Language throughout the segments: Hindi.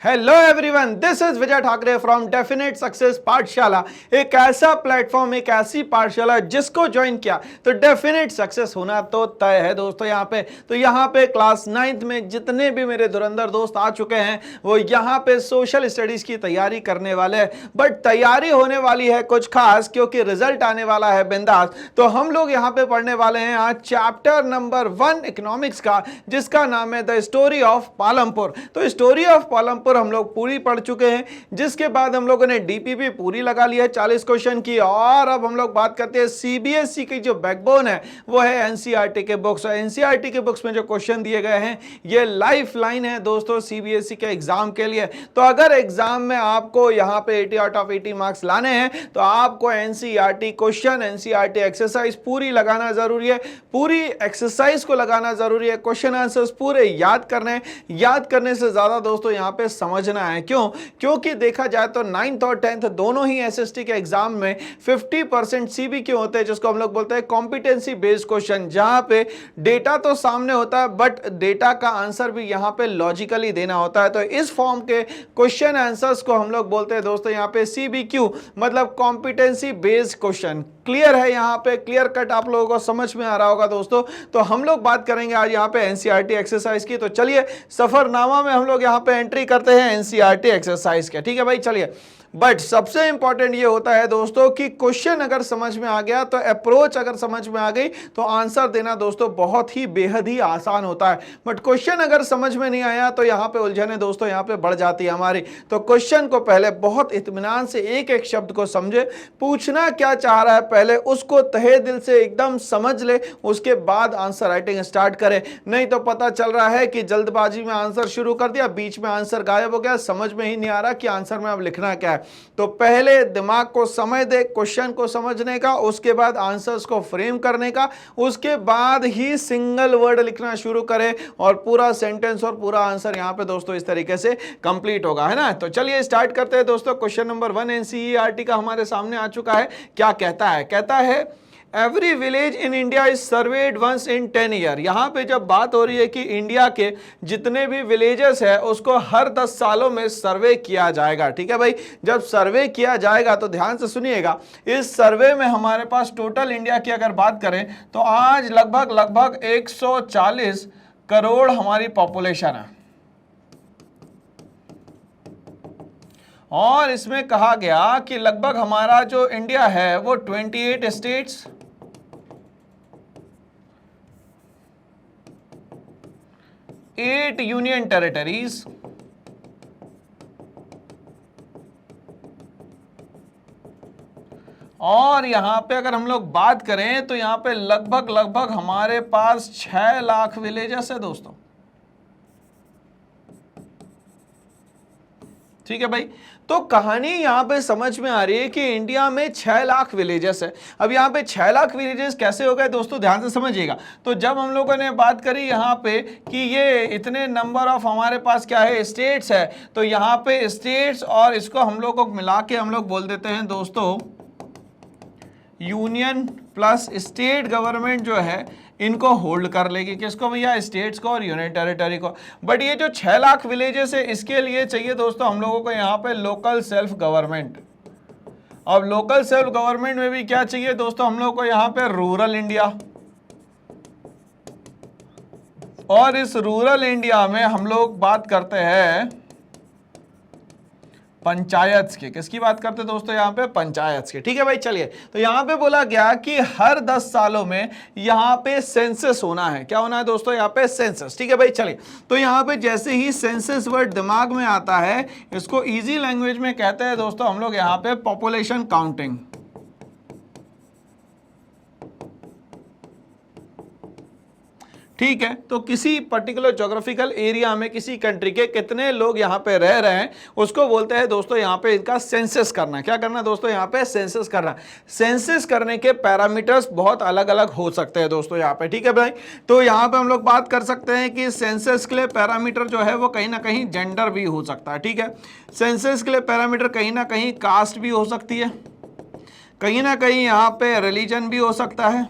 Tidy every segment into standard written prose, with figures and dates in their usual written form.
Hello everyone, this is Vijay Thackeray from definite success पाठशाला। एक ऐसा प्लेटफॉर्म, एक ऐसी पाठशाला जिसको ज्वाइन किया तो डेफिनेट सक्सेस होना तो तय है दोस्तों। यहाँ पे क्लास 9th में जितने भी मेरे धुरंधर दोस्त आ चुके हैं वो यहाँ पे सोशल स्टडीज की तैयारी करने वाले हैं। बट तैयारी होने वाली है कुछ खास, क्योंकि रिजल्ट आने वाला है बिंदास। तो हम लोग यहाँ पे पढ़ने वाले हैं आज चैप्टर नंबर 1 इकोनॉमिक्स का, जिसका नाम है द स्टोरी ऑफ पालमपुर। तो स्टोरी ऑफ पालमपुर हम लोग पूरी पढ़ चुके हैं, जिसके बाद हम लोगों ने डीपीपी पूरी लगा लिया है 40 क्वेश्चन की। और अब हम लोग बात करते हैं सीबीएसई की जो बैकबोन है वो है एनसीईआरटी के बुक्स। और एनसीईआरटी के बुक्स में जो क्वेश्चन दिए गए हैं ये लाइफ लाइन है दोस्तों सीबीएसई के एग्जाम के लिए। तो अगर एग्जाम में आपको यहाँ पे 80 आउट ऑफ 80 मार्क्स लाने हैं तो आपको एनसीईआरटी क्वेश्चन, एनसीईआरटी एक्सरसाइज पूरी लगाना जरूरी है। पूरी एक्सरसाइज को लगाना जरूरी है, क्वेश्चन आंसर्स पूरे याद करने। याद करने से ज्यादा दोस्तों यहाँ पे समझना है। क्यों? क्योंकि देखा जाए तो 9th और 10th दोनों ही एसएसटी के एग्जाम में 50% सीबीक्यू होते हैं, जिसको हम लोग बोलते हैं कॉम्पिटेंसी बेस्ड क्वेश्चन, जहां पे डेटा तो सामने होता है बट डेटा का आंसर भी यहां पे लॉजिकली देना होता है। तो इस फॉर्म के क्वेश्चन आंसर्स को हम लोग बोलते हैं दोस्तों यहाँ पे सीबीक्यू, मतलब कॉम्पिटेंसी बेस्ड क्वेश्चन। क्लियर है? यहाँ पे क्लियर कट आप लोगों को समझ में आ रहा होगा दोस्तों। तो हम लोग बात करेंगे आज यहाँ पे एनसीईआरटी एक्सरसाइज की। तो चलिए सफरनामा में हम लोग यहाँ पे एंट्री करते हैं एनसीईआरटी एक्सरसाइज के। ठीक है भाई, चलिए। बट सबसे इंपॉर्टेंट ये होता है दोस्तों कि क्वेश्चन अगर समझ में आ गया तो अप्रोच अगर समझ में आ गई तो आंसर देना दोस्तों बहुत ही बेहद ही आसान होता है। बट क्वेश्चन अगर समझ में नहीं आया तो यहाँ पे उलझने दोस्तों यहाँ पे बढ़ जाती है हमारी। तो क्वेश्चन को पहले बहुत इत्मीनान से एक एक शब्द को समझे, पूछना क्या चाह रहा है पहले उसको तहे दिल से एकदम समझ ले, उसके बाद आंसर राइटिंग स्टार्ट करे। नहीं तो पता चल रहा है कि जल्दबाजी में आंसर शुरू कर दिया, बीच में आंसर गायब हो गया, समझ में ही नहीं आ रहा कि आंसर में अब लिखना क्या है। तो पहले दिमाग को समय दे क्वेश्चन को समझने का, उसके बाद आंसर्स को फ्रेम करने का, उसके बाद ही सिंगल वर्ड लिखना शुरू करे और पूरा सेंटेंस और पूरा आंसर यहां पे दोस्तों इस तरीके से कंप्लीट होगा, है ना। तो चलिए स्टार्ट करते हैं दोस्तों। क्वेश्चन नंबर 1 एनसीईआरटी का हमारे सामने आ चुका है। क्या कहता है? कहता है every village in India is served once in 10 year. यहाँ पे जब बात हो रही है कि इंडिया के जितने भी विलेजेस है उसको हर 10 सालों में सर्वे किया जाएगा। ठीक है भाई, जब सर्वे किया जाएगा तो ध्यान से सुनिएगा। इस सर्वे में हमारे पास टोटल इंडिया की अगर बात करें तो आज लगभग 140 करोड़ हमारी पॉपुलेशन है। और इसमें कहा गया कि लगभग हमारा जो इंडिया है वो 28 स्टेट्स, 8 यूनियन टेरिटरीज और यहां पे अगर हम लोग बात करें तो यहां पे लगभग हमारे पास 6 लाख विलेजेस है दोस्तों। ठीक है भाई, तो कहानी यहां पे समझ में आ रही है कि इंडिया में 6 लाख विलेजेस है। अब यहां पे 6 लाख विलेजेस कैसे हो गए दोस्तों, ध्यान से समझिएगा। तो जब हम लोगों ने बात करी यहां पे कि ये इतने नंबर ऑफ हमारे पास क्या है स्टेट्स है, तो यहां पे स्टेट्स और इसको हम लोग को मिला के हम लोग बोल देते हैं दोस्तों यूनियन प्लस स्टेट गवर्नमेंट जो है इनको होल्ड कर लेगी। किसको भैया? स्टेट्स को और यूनियन टेरिटरी को। बट ये जो 6 लाख विलेजेस है इसके लिए चाहिए दोस्तों हम लोगों को यहाँ पे लोकल सेल्फ गवर्नमेंट। अब लोकल सेल्फ गवर्नमेंट में भी क्या चाहिए दोस्तों हम लोग को यहाँ पे रूरल इंडिया। और इस रूरल इंडिया में हम लोग बात करते हैं पंचायत की। किसकी बात करते हैं दोस्तों यहाँ पे? पंचायत की। ठीक है भाई, चलिए। तो यहाँ पे बोला गया कि हर 10 सालों में यहाँ पे सेंसस होना है। क्या होना है दोस्तों? यहाँ पे सेंसस। ठीक है भाई, चलिए। तो यहाँ पे जैसे ही सेंसस वर्ड दिमाग में आता है, इसको इजी लैंग्वेज में कहते हैं दोस्तों हम लोग यहाँ पे पॉपुलेशन काउंटिंग। ठीक है, तो किसी पर्टिकुलर ज्योग्राफिकल एरिया में किसी कंट्री के कितने लोग यहाँ पे रह रहे हैं उसको बोलते हैं दोस्तों यहाँ पे इनका सेंसस करना। क्या करना दोस्तों? यहाँ पे सेंसस करना। सेंसस करने के पैरामीटर्स बहुत अलग अलग हो सकते हैं दोस्तों यहाँ पे। ठीक है भाई, तो यहाँ पे हम लोग बात कर सकते हैं कि सेंसस के लिए पैरामीटर जो है वो कहीं ना कहीं जेंडर भी हो सकता है। ठीक है, सेंसस के लिए पैरामीटर कहीं ना कहीं कास्ट भी हो सकती है, कहीं ना कहीं यहाँ पे रिलीजन भी हो सकता है,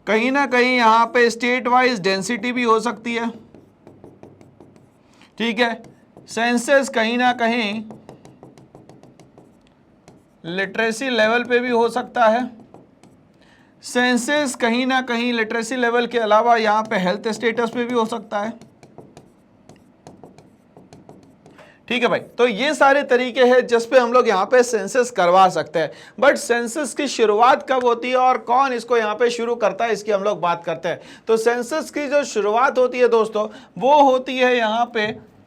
कहीं ना कहीं यहाँ पे स्टेट वाइज डेंसिटी भी हो सकती है, ठीक है, सेंसस कहीं ना कहीं लिटरेसी लेवल पे भी हो सकता है, सेंसस कहीं ना कहीं लिटरेसी लेवल के अलावा यहां पे हेल्थ स्टेटस पे भी हो सकता है। ठीक है भाई, तो ये सारे तरीके हैं जिस पे हम लोग यहाँ पे सेंसस करवा सकते हैं। बट सेंसस की शुरुआत कब होती है और कौन इसको यहाँ पे शुरू करता है, इसकी हम लोग बात करते हैं। तो सेंसस की जो शुरुआत होती है दोस्तों, वो होती है यहाँ पे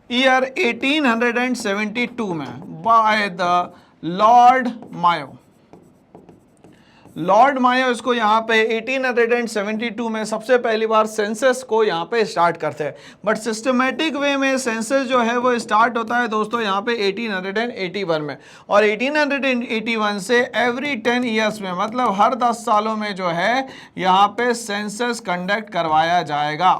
ईयर 1872 में by the Lord Mayo. Lord Mayo इसको यहाँ पे 1872 में सबसे पहली बार सेंसस को यहाँ पे स्टार्ट करते हैं। बट सिस्टमेटिक वे में सेंसस जो है वो स्टार्ट होता है दोस्तों यहाँ पे 1881 में, और 1881 से एवरी 10 ईयर्स में, मतलब हर 10 सालों में जो है यहाँ पे सेंसस कंडक्ट करवाया जाएगा।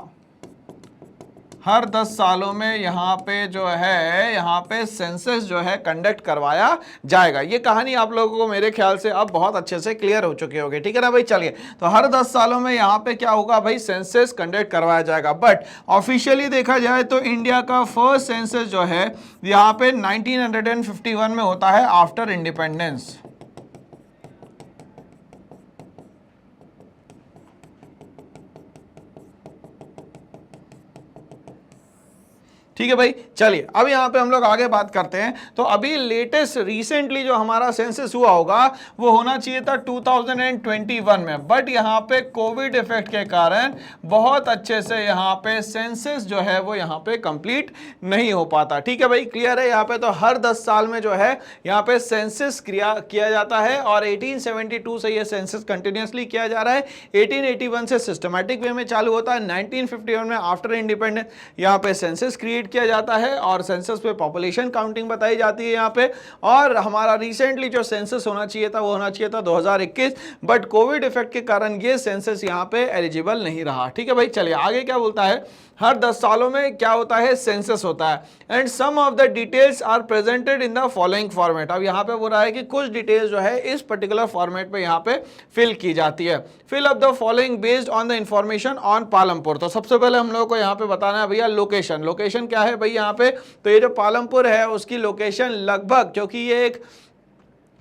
हर 10 सालों में यहाँ पे जो है यहाँ पे सेंसस जो है कंडक्ट करवाया जाएगा। ये कहानी आप लोगों को मेरे ख्याल से अब बहुत अच्छे से क्लियर हो चुकी होगी। ठीक है ना भाई, चलिए, तो हर 10 सालों में यहाँ पे क्या होगा भाई, सेंसस कंडक्ट करवाया जाएगा। बट ऑफिशियली देखा जाए तो इंडिया का फर्स्ट सेंसस जो है यहाँ पे 1951 में होता है आफ्टर इंडिपेंडेंस। ठीक है भाई, चलिए अब यहाँ पे हम लोग आगे बात करते हैं। तो अभी लेटेस्ट रिसेंटली जो हमारा सेंसस हुआ होगा वो होना चाहिए था 2021 में, बट यहाँ पे कोविड इफेक्ट के कारण बहुत अच्छे से यहाँ पे सेंसस जो है वो यहाँ पे कंप्लीट नहीं हो पाता। ठीक है भाई, क्लियर है यहाँ पे। तो हर 10 साल में जो है यहाँ पे सेंसस किया जाता है, और 1872 से ये सेंसस कंटिन्यूसली किया जा रहा है। 1881 से सिस्टमैटिक वे में चालू होता है, 1951 में आफ्टर इंडिपेंडेंस यहाँ पे सेंसस क्रिएट किया जाता है, और सेंसस पे पॉपुलेशन काउंटिंग बताई जाती है यहाँ पे। और हमारा रिसेंटली जो सेंसस होना चाहिए था वो होना चाहिए था 2021, बट कोविड इफेक्ट के कारण ये सेंसस यहाँ पे एलिजिबल नहीं रहा। ठीक है भाई, चलिए आगे क्या बोलता है। हर 10 सालों में क्या होता है, सेंसस होता है, and some of the details are presented in the following format. अब यहाँ पे बोल रहा है कि कुछ डिटेल्स जो है इस पर्टिकुलर फॉर्मेट पे यहाँ पे फिल की जाती है। Fill up the following based on the information on Palampur. तो सबसे पहले हम लोगों को यहाँ पे बताना है भैया लोकेशन। लोकेशन क्या है भाई यहाँ पे, तो ये जो पालमपुर है उसकी लोकेशन लगभग, क्योंकि ये एक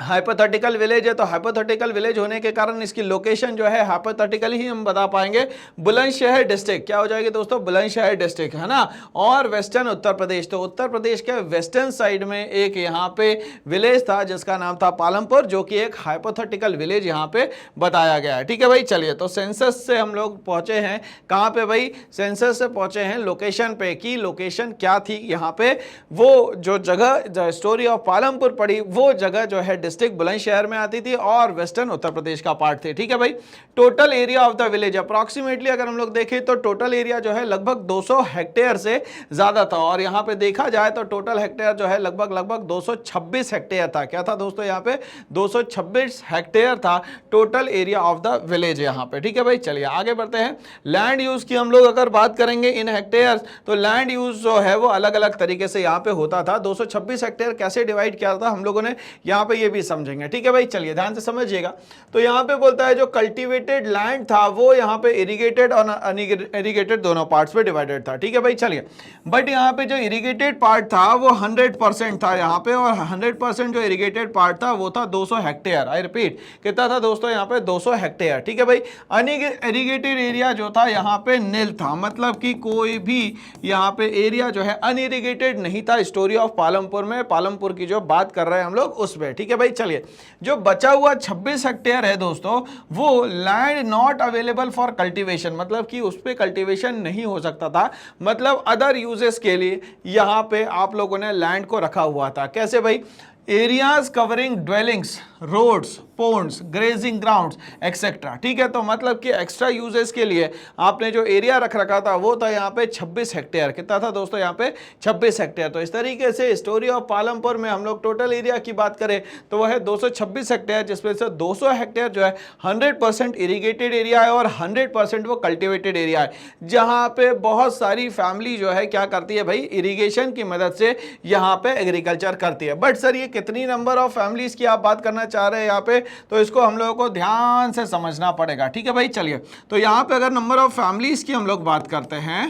हाइपोथेटिकल विलेज है, तो हाइपोथेटिकल विलेज होने के कारण इसकी लोकेशन जो है हाइपोथेटिकल ही हम बता पाएंगे। बुलंदशहर डिस्ट्रिक्ट क्या हो जाएगी दोस्तों, बुलंदशहर डिस्ट्रिक्ट है ना। और वेस्टर्न उत्तर प्रदेश, तो उत्तर प्रदेश के वेस्टर्न साइड में एक यहाँ पे विलेज था जिसका नाम था पालमपुर, जो कि एक हाइपोथेटिकल विलेज यहाँ पे बताया गया है। ठीक है भाई, चलिए, तो सेंसस से हम लोग पहुंचे हैं कहाँ पे भाई, सेंसस से पहुंचे हैं लोकेशन पे, कि लोकेशन क्या थी यहाँ पे। वो जो जगह स्टोरी ऑफ पालमपुर पड़ी वो जगह जो है डिस्ट्रिक्ट बुलंदशहर में आती थी और वेस्टर्न उत्तर प्रदेश का पार्ट थे। ठीक है भाई, total area of the village approximately अगर हम लोग देखें तो टोटल एरिया जो है लगभग 200 हेक्टेयर से ज्यादा था, और यहां पे देखा जाए तो टोटल हेक्टेयर जो है लगभग 226 हेक्टेयर था। क्या था दोस्तों यहाँ पे, 226 हेक्टेयर था total area of the village यहाँ पे। ठीक है भाई, चलिए आगे बढ़ते हैं। लैंड यूज की हम लोग अगर बात करेंगे इन हेक्टेयर, तो लैंड यूज जो है वो अलग अलग तरीके से यहाँ पे होता था। 226 हेक्टेयर कैसे डिवाइड किया था हम लोगों ने यहाँ पे ये भी समझेंगे। ठीक है भाई, चलिए ध्यान से समझिएगा। तो यहाँ पे बोलता है जो कल्टीवेटेड लैंड था वो यहाँ पे इरिगेटेड और अनइरिगेटेड दोनों पार्ट्स पे डिवाइडेड था। ठीक है भाई, चलिए, बट यहाँ पे जो इरिगेटेड पार्ट था वो 100% था यहाँ पे, और 100% जो इरिगेटेड पार्ट था वो था 200 हेक्टेयर। आई रिपीट, कितना था दोस्तों यहाँ पे, 200 हेक्टेयर। ठीक है भाई, अनइरिगेटेड एरिया जो था यहाँ पे नील था, मतलब कि कोई भी यहाँ पे एरिया जो है अनइरिगेटेड नहीं था। स्टोरी ऑफ पालमपुर में, पालमपुर की जो बात कर रहे हैं हम लोग उसमें। ठीक है भाई, चलिए, जो बचा हुआ 26 हेक्टेयर है दोस्तों, वो land not available for cultivation, मतलब कि उस पे कल्टीवेशन नहीं हो सकता था, मतलब अदर यूजेस के लिए यहां पे आप लोगों ने लैंड को रखा हुआ था। कैसे भाई, areas covering dwellings, roads, ponds, grazing grounds etcetera. ठीक है, तो मतलब कि एक्स्ट्रा यूजेस के लिए आपने जो एरिया रख रखा था वो था यहाँ पे 26 हेक्टेयर। कितना था दोस्तों यहाँ पे, 26 हेक्टेयर। तो इस तरीके से स्टोरी ऑफ पालमपुर में हम लोग टोटल एरिया की बात करें तो वह है 226 हेक्टेयर, जिसमें से 200 हेक्टेयर जो है 100% इरीगेटेड एरिया है और 100% वो कल्टिवेटेड एरिया है, जहाँ पे बहुत सारी फैमिली जो है क्या करती है भाई, इरीगेशन की मदद से यहाँ पे एग्रीकल्चर करती है। बट सर ये कितनी नंबर ऑफ फैमिलीज की आप बात करना चाह रहे हैं यहाँ पे, तो इसको हम लोगों को ध्यान से समझना पड़ेगा। ठीक है भाई, चलिए, तो यहाँ पे अगर नंबर ऑफ फैमिलीज की हम लोग बात करते हैं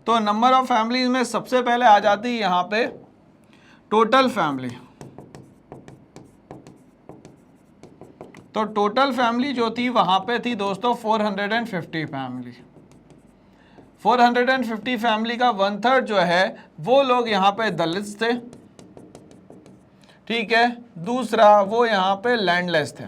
तो नंबर ऑफ फैमिलीज में सबसे पहले आ जाती है यहां पे टोटल फैमिली। तो टोटल फैमिली जो थी वहां पे थी दोस्तों 450 फैमिली। 450 फैमिली का 1/3 जो है वो लोग यहां पे दलित थे, ठीक है। दूसरा वो यहां पे लैंडलेस थे,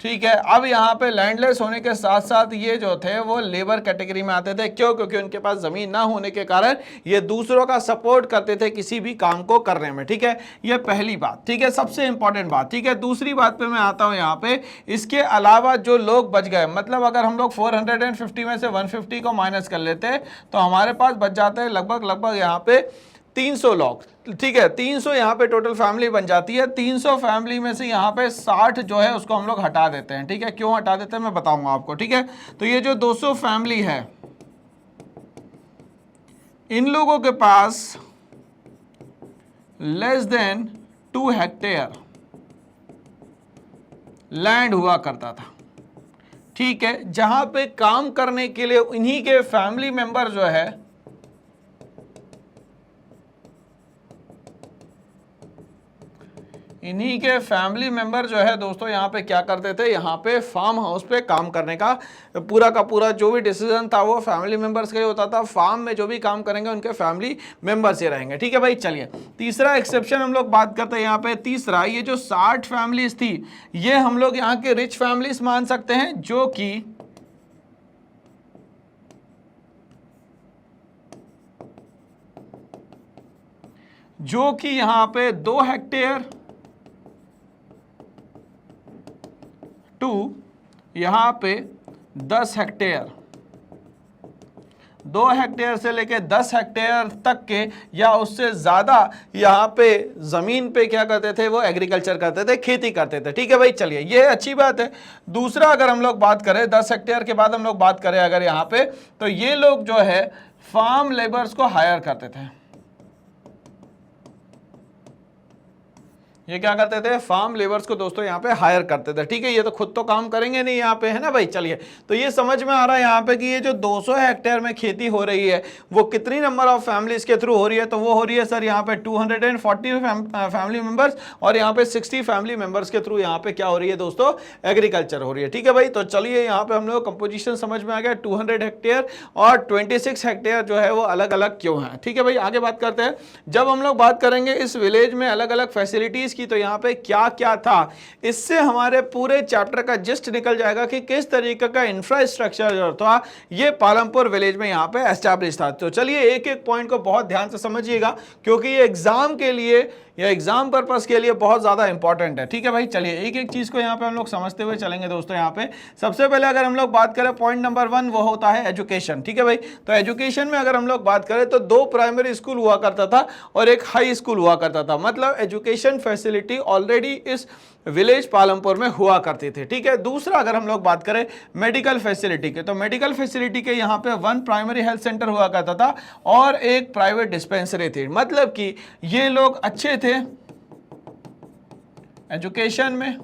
ठीक है। अब यहाँ पे लैंडलेस होने के साथ साथ ये जो थे वो लेबर कैटेगरी में आते थे। क्यों? क्योंकि उनके पास जमीन ना होने के कारण ये दूसरों का सपोर्ट करते थे किसी भी काम को करने में, ठीक है। ये पहली बात, ठीक है, सबसे इंपॉर्टेंट बात, ठीक है। दूसरी बात पे मैं आता हूँ यहाँ पे, इसके अलावा जो लोग बच गए, मतलब अगर हम लोग 450 में से 150 को माइनस कर लेते तो हमारे पास बच जाते हैं लगभग यहाँ पे 300 लोग, ठीक है। 300 यहाँ पे टोटल फैमिली बन जाती है। 300 फैमिली में से यहाँ पे 60 जो है उसको हम लोग हटा देते हैं, ठीक है। क्यों हटा देते हैं मैं बताऊंगा आपको, ठीक है। तो ये जो 200 फैमिली है, इन लोगों के पास लेस देन 2 हेक्टेयर लैंड हुआ करता था, ठीक है। जहां पे काम करने के लिए इन्हीं के फैमिली मेंबर जो है इन्हीं के फैमिली मेंबर जो है दोस्तों यहाँ पे क्या करते थे, यहाँ पे फार्म हाउस पे काम करने का पूरा जो भी डिसीजन था वो फैमिली मेंबर्स का ही होता था। फार्म में जो भी काम करेंगे उनके फैमिली मेंबर्स ही रहेंगे, ठीक है भाई। चलिए तीसरा एक्सेप्शन हम लोग बात करते हैं यहाँ पे। तीसरा, ये जो 60 फैमिलीज थी ये हम लोग यहाँ के रिच फैमिलीज मान सकते हैं, जो कि यहाँ पे 2 हेक्टेयर टू यहां पे 10 हेक्टेयर, 2 हेक्टेयर से लेके 10 हेक्टेयर तक के या उससे ज्यादा यहां पे जमीन पे क्या करते थे, वो एग्रीकल्चर करते थे, खेती करते थे, ठीक है भाई। चलिए ये अच्छी बात है। दूसरा अगर हम लोग बात करें 10 हेक्टेयर के बाद हम लोग बात करें अगर यहां पे, तो ये लोग जो है फार्म लेबर्स को हायर करते थे। ये क्या करते थे, फार्म लेबर्स को दोस्तों यहाँ पे हायर करते थे, ठीक है। ये तो खुद तो काम करेंगे नहीं यहाँ पे, है ना भाई। चलिए तो ये समझ में आ रहा है यहाँ पे कि ये जो 200 हेक्टेयर में खेती हो रही है वो कितनी नंबर ऑफ फैमिलीज के थ्रू हो रही है, तो वो हो रही है सर यहाँ पे 240 फैमिली मेंबर्स, और यहाँ पे 60 फैमिली मेंबर्स के थ्रू यहाँ पे क्या हो रही है दोस्तों, एग्रीकल्चर हो रही है, ठीक है भाई। तो चलिए यहाँ पे हम लोग कंपोजिशन समझ में आ गया। 200 हेक्टेयर और 26 हेक्टेयर जो है वो अलग अलग क्यों है, ठीक है भाई। आगे बात करते हैं। जब हम लोग बात करेंगे इस विलेज में अलग अलग फैसिलिटीज की, तो यहाँ पे क्या क्या था, इससे हमारे पूरे चैप्टर का जिस्ट निकल जाएगा कि किस तरीके का इंफ्रास्ट्रक्चर जो था ये पालमपुर विलेज में यहाँ पे एस्टैब्लिश था। तो चलिए एक एक पॉइंट को बहुत ध्यान से समझिएगा क्योंकि ये एग्जाम के लिए या एग्जाम पर्पस के लिए बहुत ज्यादा इंपॉर्टेंट है, ठीक है भाई। चलिए एक एक चीज को यहाँ पे हम लोग समझते हुए चलेंगे दोस्तों। यहाँ पे सबसे पहले अगर हम लोग बात करें पॉइंट नंबर 1 वो होता है एजुकेशन, ठीक है भाई। तो एजुकेशन में अगर हम लोग बात करें तो 2 प्राइमरी स्कूल हुआ करता था और एक हाई स्कूल हुआ करता था, मतलब एजुकेशन फैसिलिटी ऑलरेडी इस विलेज पालमपुर में हुआ करती थी, ठीक है। दूसरा अगर हम लोग बात करें मेडिकल फैसिलिटी के, तो मेडिकल फैसिलिटी के यहाँ पे 1 प्राइमरी हेल्थ सेंटर हुआ करता था और एक प्राइवेट डिस्पेंसरी थी, मतलब कि ये लोग अच्छे थे एजुकेशन में,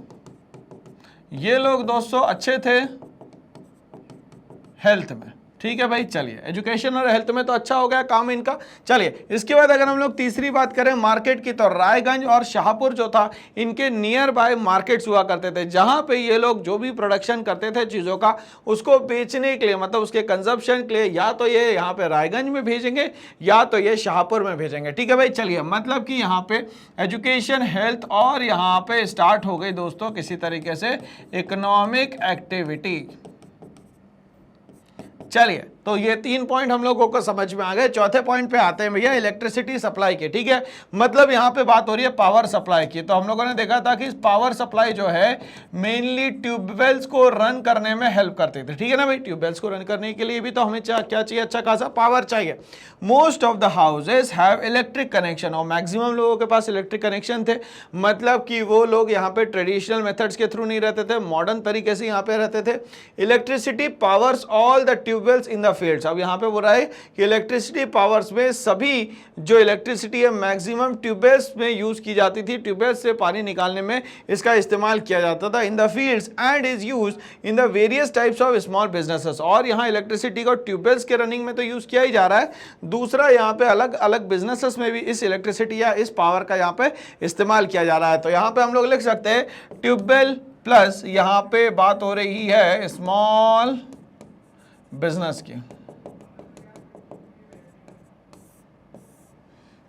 ये लोग दोस्तों अच्छे थे हेल्थ में, ठीक है भाई। चलिए एजुकेशन और हेल्थ में तो अच्छा हो गया काम इनका। चलिए इसके बाद अगर हम लोग तीसरी बात करें मार्केट की, तो रायगंज और शाहपुर जो था इनके नियर बाय मार्केट्स हुआ करते थे, जहां पे ये लोग जो भी प्रोडक्शन करते थे चीज़ों का उसको बेचने के लिए, मतलब उसके कंजप्शन के लिए या तो ये यहाँ पे रायगंज में भेजेंगे या तो ये शाहपुर में भेजेंगे, ठीक है भाई। चलिए मतलब कि यहाँ पे एजुकेशन, हेल्थ और यहाँ पे स्टार्ट हो गई दोस्तों किसी तरीके से इकोनॉमिक एक्टिविटी। चलिए तो ये 3 पॉइंट हम लोगों को समझ में आ गए। चौथे पॉइंट पे आते हैं भैया इलेक्ट्रिसिटी सप्लाई के, ठीक है। मतलब यहाँ पे बात हो रही है पावर सप्लाई की। तो हम लोगों ने देखा था कि पावर सप्लाई जो है मेनली ट्यूबवेल्स को रन करने में हेल्प करती थी, ठीक है ना भाई। ट्यूबवेल्स को रन करने के लिए भी तो हमें क्या चाहिए, अच्छा खासा पावर चाहिए। Most of the houses have electric connection, और मैक्सिमम लोगों के पास इलेक्ट्रिक कनेक्शन थे, मतलब कि वो लोग यहाँ पे ट्रेडिशनल मेथड्स के थ्रू नहीं रहते थे, मॉडर्न तरीके से यहाँ पे रहते थे। Electricity powers all the tubewell tubewells in the fields. अब यहाँ पे बोल रहा है कि इलेक्ट्रिसिटी पावर्स में सभी जो इलेक्ट्रिसिटी है मैक्सिमम ट्यूबवेल्स में यूज की जाती थी, ट्यूबवेल्स से पानी निकालने में इसका इस्तेमाल किया जाता था इन the fields and is use in the various types of small businesses. और यहाँ इलेक्ट्रिसिटी को ट्यूबवेल्स के रनिंग में तो यूज किया ही जा रहा है, दूसरा यहाँ पे अलग अलग बिजनेसेस में भी इस इलेक्ट्रिसिटी या इस पावर का यहाँ पे इस्तेमाल किया जा रहा है। तो यहाँ पे हम लोग लिख सकते हैं ट्यूबवेल प्लस यहाँ पे बात हो रही है स्मॉल बिजनेस की।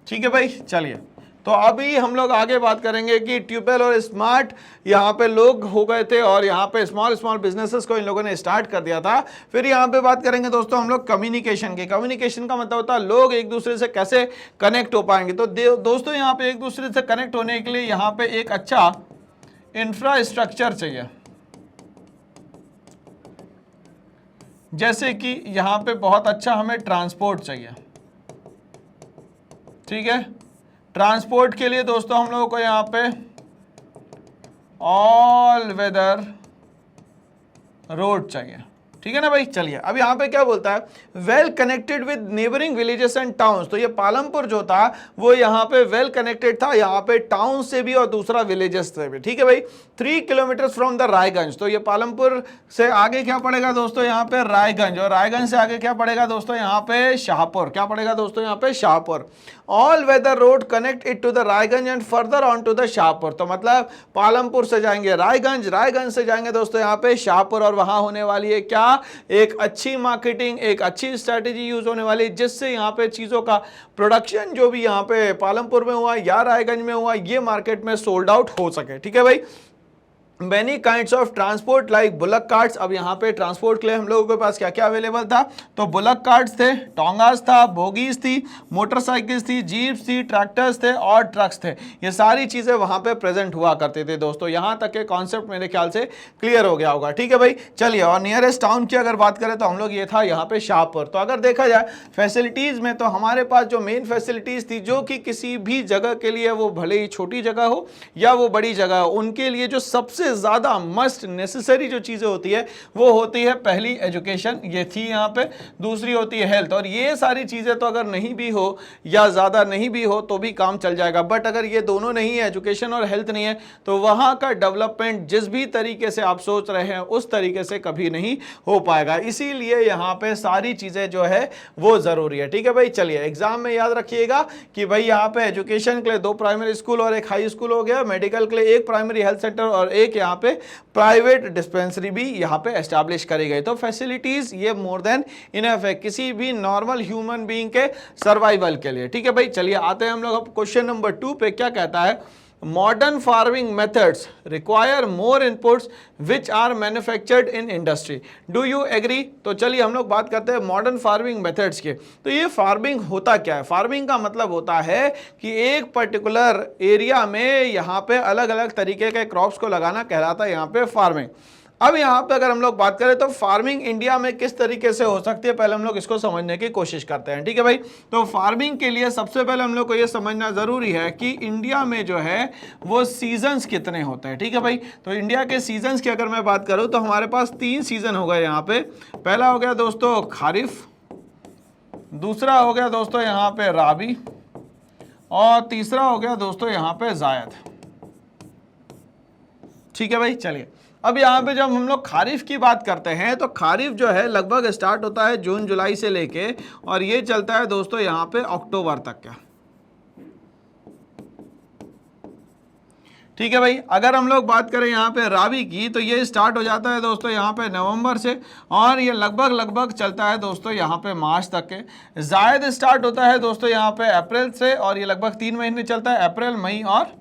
ठीक है भाई, चलिए तो अभी हम लोग आगे बात करेंगे कि ट्यूबवेल और स्मार्ट यहाँ पे लोग हो गए थे और यहाँ पे स्मॉल बिजनेसेस को इन लोगों ने स्टार्ट कर दिया था। फिर यहाँ पे बात करेंगे दोस्तों हम लोग कम्युनिकेशन की। कम्युनिकेशन का मतलब होता है लोग एक दूसरे से कैसे कनेक्ट हो पाएंगे। तो दोस्तों यहाँ पे एक दूसरे से कनेक्ट होने के लिए यहाँ पे एक अच्छा इंफ्रास्ट्रक्चर चाहिए, जैसे कि यहाँ पे बहुत अच्छा हमें ट्रांसपोर्ट चाहिए। ठीक है, ट्रांसपोर्ट के लिए दोस्तों हम लोगों को यहाँ पे ऑल वेदर रोड चाहिए। ठीक है ना भाई, चलिए अब यहाँ पे क्या बोलता है, well connected with neighbouring villages and towns. तो ये पालमपुर जो था वो यहाँ पे वेल कनेक्टेड था, यहाँ पे टाउन से भी और दूसरा विलेजेस से भी। ठीक है भाई, 3 किलोमीटर फ्रॉम द रायगंज। तो ये पालमपुर से आगे क्या पड़ेगा दोस्तों, यहाँ पे रायगंज, और रायगंज से आगे क्या पड़ेगा दोस्तों, यहाँ पे शाहपुर। क्या पड़ेगा दोस्तों, यहाँ पे Shahpur. All weather road connect it to the Raiganj and further on to the Shahpur. तो मतलब पालमपुर से जाएंगे रायगंज, रायगंज से जाएंगे दोस्तों यहाँ पे शाहपुर, और वहां होने वाली है क्या, एक अच्छी मार्केटिंग, एक अच्छी स्ट्रेटेजी यूज होने वाली है, जिससे यहाँ पे चीजों का प्रोडक्शन जो भी यहाँ पे पालमपुर में हुआ या रायगंज में हुआ ये मार्केट में सोल्ड आउट हो सके। ठीक है भाई, Many kinds of transport like bullock carts. अब यहाँ पे ट्रांसपोर्ट के लिए हम लोगों के पास क्या क्या अवेलेबल था, तो बुलक कार्ट्स थे, टोंगास था, बोगीज थी, मोटरसाइकिल्स थी, जीप्स थी, ट्रैक्टर्स थे और ट्रक्स थे। ये सारी चीजें वहां पे प्रेजेंट हुआ करते थे दोस्तों। यहाँ तक के कॉन्सेप्ट मेरे ख्याल से क्लियर हो गया होगा। ठीक है भाई, चलिए और नियरेस्ट टाउन की अगर बात करें तो हम लोग ये था यहाँ पे शाहपुर। तो अगर देखा जाए फैसिलिटीज में, तो हमारे पास जो मेन फैसिलिटीज थी, जो कि किसी भी जगह के लिए, वो भले ही छोटी जगह हो या वो बड़ी जगह हो, उनके लिए जो सबसे ज्यादा मस्ट नेसेसरी जो चीजें होती है वो होती है, पहली एजुकेशन, ये थी यहाँ पे, दूसरी होती है हेल्थ। और ये सारी चीजें तो अगर नहीं भी हो या ज्यादा नहीं भी हो तो भी काम चल जाएगा, बट अगर ये दोनों नहीं है, एजुकेशन और हेल्थ नहीं है, तो वहां का डेवलपमेंट जिस भी तरीके से आप सोच रहे हैं उस तरीके से कभी नहीं हो पाएगा। इसीलिए यहाँ पे सारी चीजें जो है वो जरूरी है। ठीक है भाई, चलिए एग्जाम में याद रखिएगा कि भाई यहाँ पे एजुकेशन के लिए 2 प्राइमरी स्कूल और 1 हाई स्कूल हो गया, मेडिकल के लिए 1 प्राइमरी हेल्थ सेंटर और 1 यहाँ पे प्राइवेट डिस्पेंसरी भी यहाँ पे एस्टैब्लिश करी गई। तो फैसिलिटीज ये मोर देन इनफ है किसी भी नॉर्मल ह्यूमन बीइंग के सर्वाइवल के लिए। ठीक है भाई, चलिए आते हैं हम लोग अब क्वेश्चन नंबर 2 पे। क्या कहता है, modern farming methods require more inputs which are manufactured in industry, do you agree. तो चलिए हम लोग बात करते हैं मॉडर्न फार्मिंग मेथड्स के। तो ये फार्मिंग होता क्या है, फार्मिंग का मतलब होता है कि एक पर्टिकुलर एरिया में यहाँ पे अलग अलग तरीके के क्रॉप्स को लगाना कहलाता है यहाँ पे फार्मिंग। अब यहाँ पे अगर हम लोग बात करें तो फार्मिंग इंडिया में किस तरीके से हो सकती है, पहले हम लोग इसको समझने की कोशिश करते हैं। ठीक है भाई, तो फार्मिंग के लिए सबसे पहले हम लोग को ये समझना जरूरी है कि इंडिया में जो है वो सीजन्स कितने होते हैं। ठीक है भाई, तो इंडिया के सीजन्स की अगर मैं बात करूं तो हमारे पास 3 सीजन हो गए यहाँ पे। पहला हो गया दोस्तों खारिफ, दूसरा हो गया दोस्तों यहाँ पे राबी, और तीसरा हो गया दोस्तों यहाँ पे जायद। ठीक है भाई, चलिए अब यहाँ पे जब हम लोग खारिफ की बात करते हैं तो खारिफ जो है लगभग स्टार्ट होता है जून जुलाई से लेके, और ये चलता है दोस्तों यहाँ पे अक्टूबर तक का। ठीक है भाई, अगर हम लोग बात करें यहाँ पे राबी की तो ये स्टार्ट हो जाता है दोस्तों यहाँ पे नवंबर से, और ये लगभग चलता है दोस्तों यहाँ पे मार्च तक के। जायद स्टार्ट होता है दोस्तों यहाँ पे अप्रैल से, और ये लगभग 3 महीने चलता है, अप्रैल मई और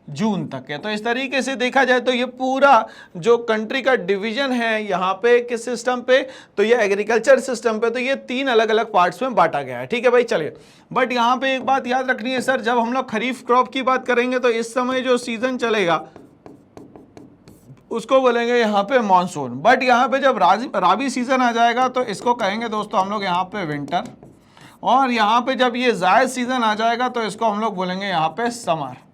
जून तक है। तो इस तरीके से देखा जाए तो ये पूरा जो कंट्री का डिवीजन है यहाँ पे किस सिस्टम पे, तो ये एग्रीकल्चर सिस्टम पे, तो ये 3 अलग अलग पार्ट्स में बांटा गया है। ठीक है भाई, चलिए बट यहाँ पे एक बात याद रखनी है सर, जब हम लोग खरीफ क्रॉप की बात करेंगे तो इस समय जो सीजन चलेगा उसको बोलेंगे यहाँ पे मानसून, बट यहाँ पे जब राबी सीजन आ जाएगा तो इसको कहेंगे दोस्तों हम लोग यहाँ पे विंटर, और यहाँ पे जब ये जायद सीजन आ जाएगा तो इसको हम लोग बोलेंगे यहाँ पे समर।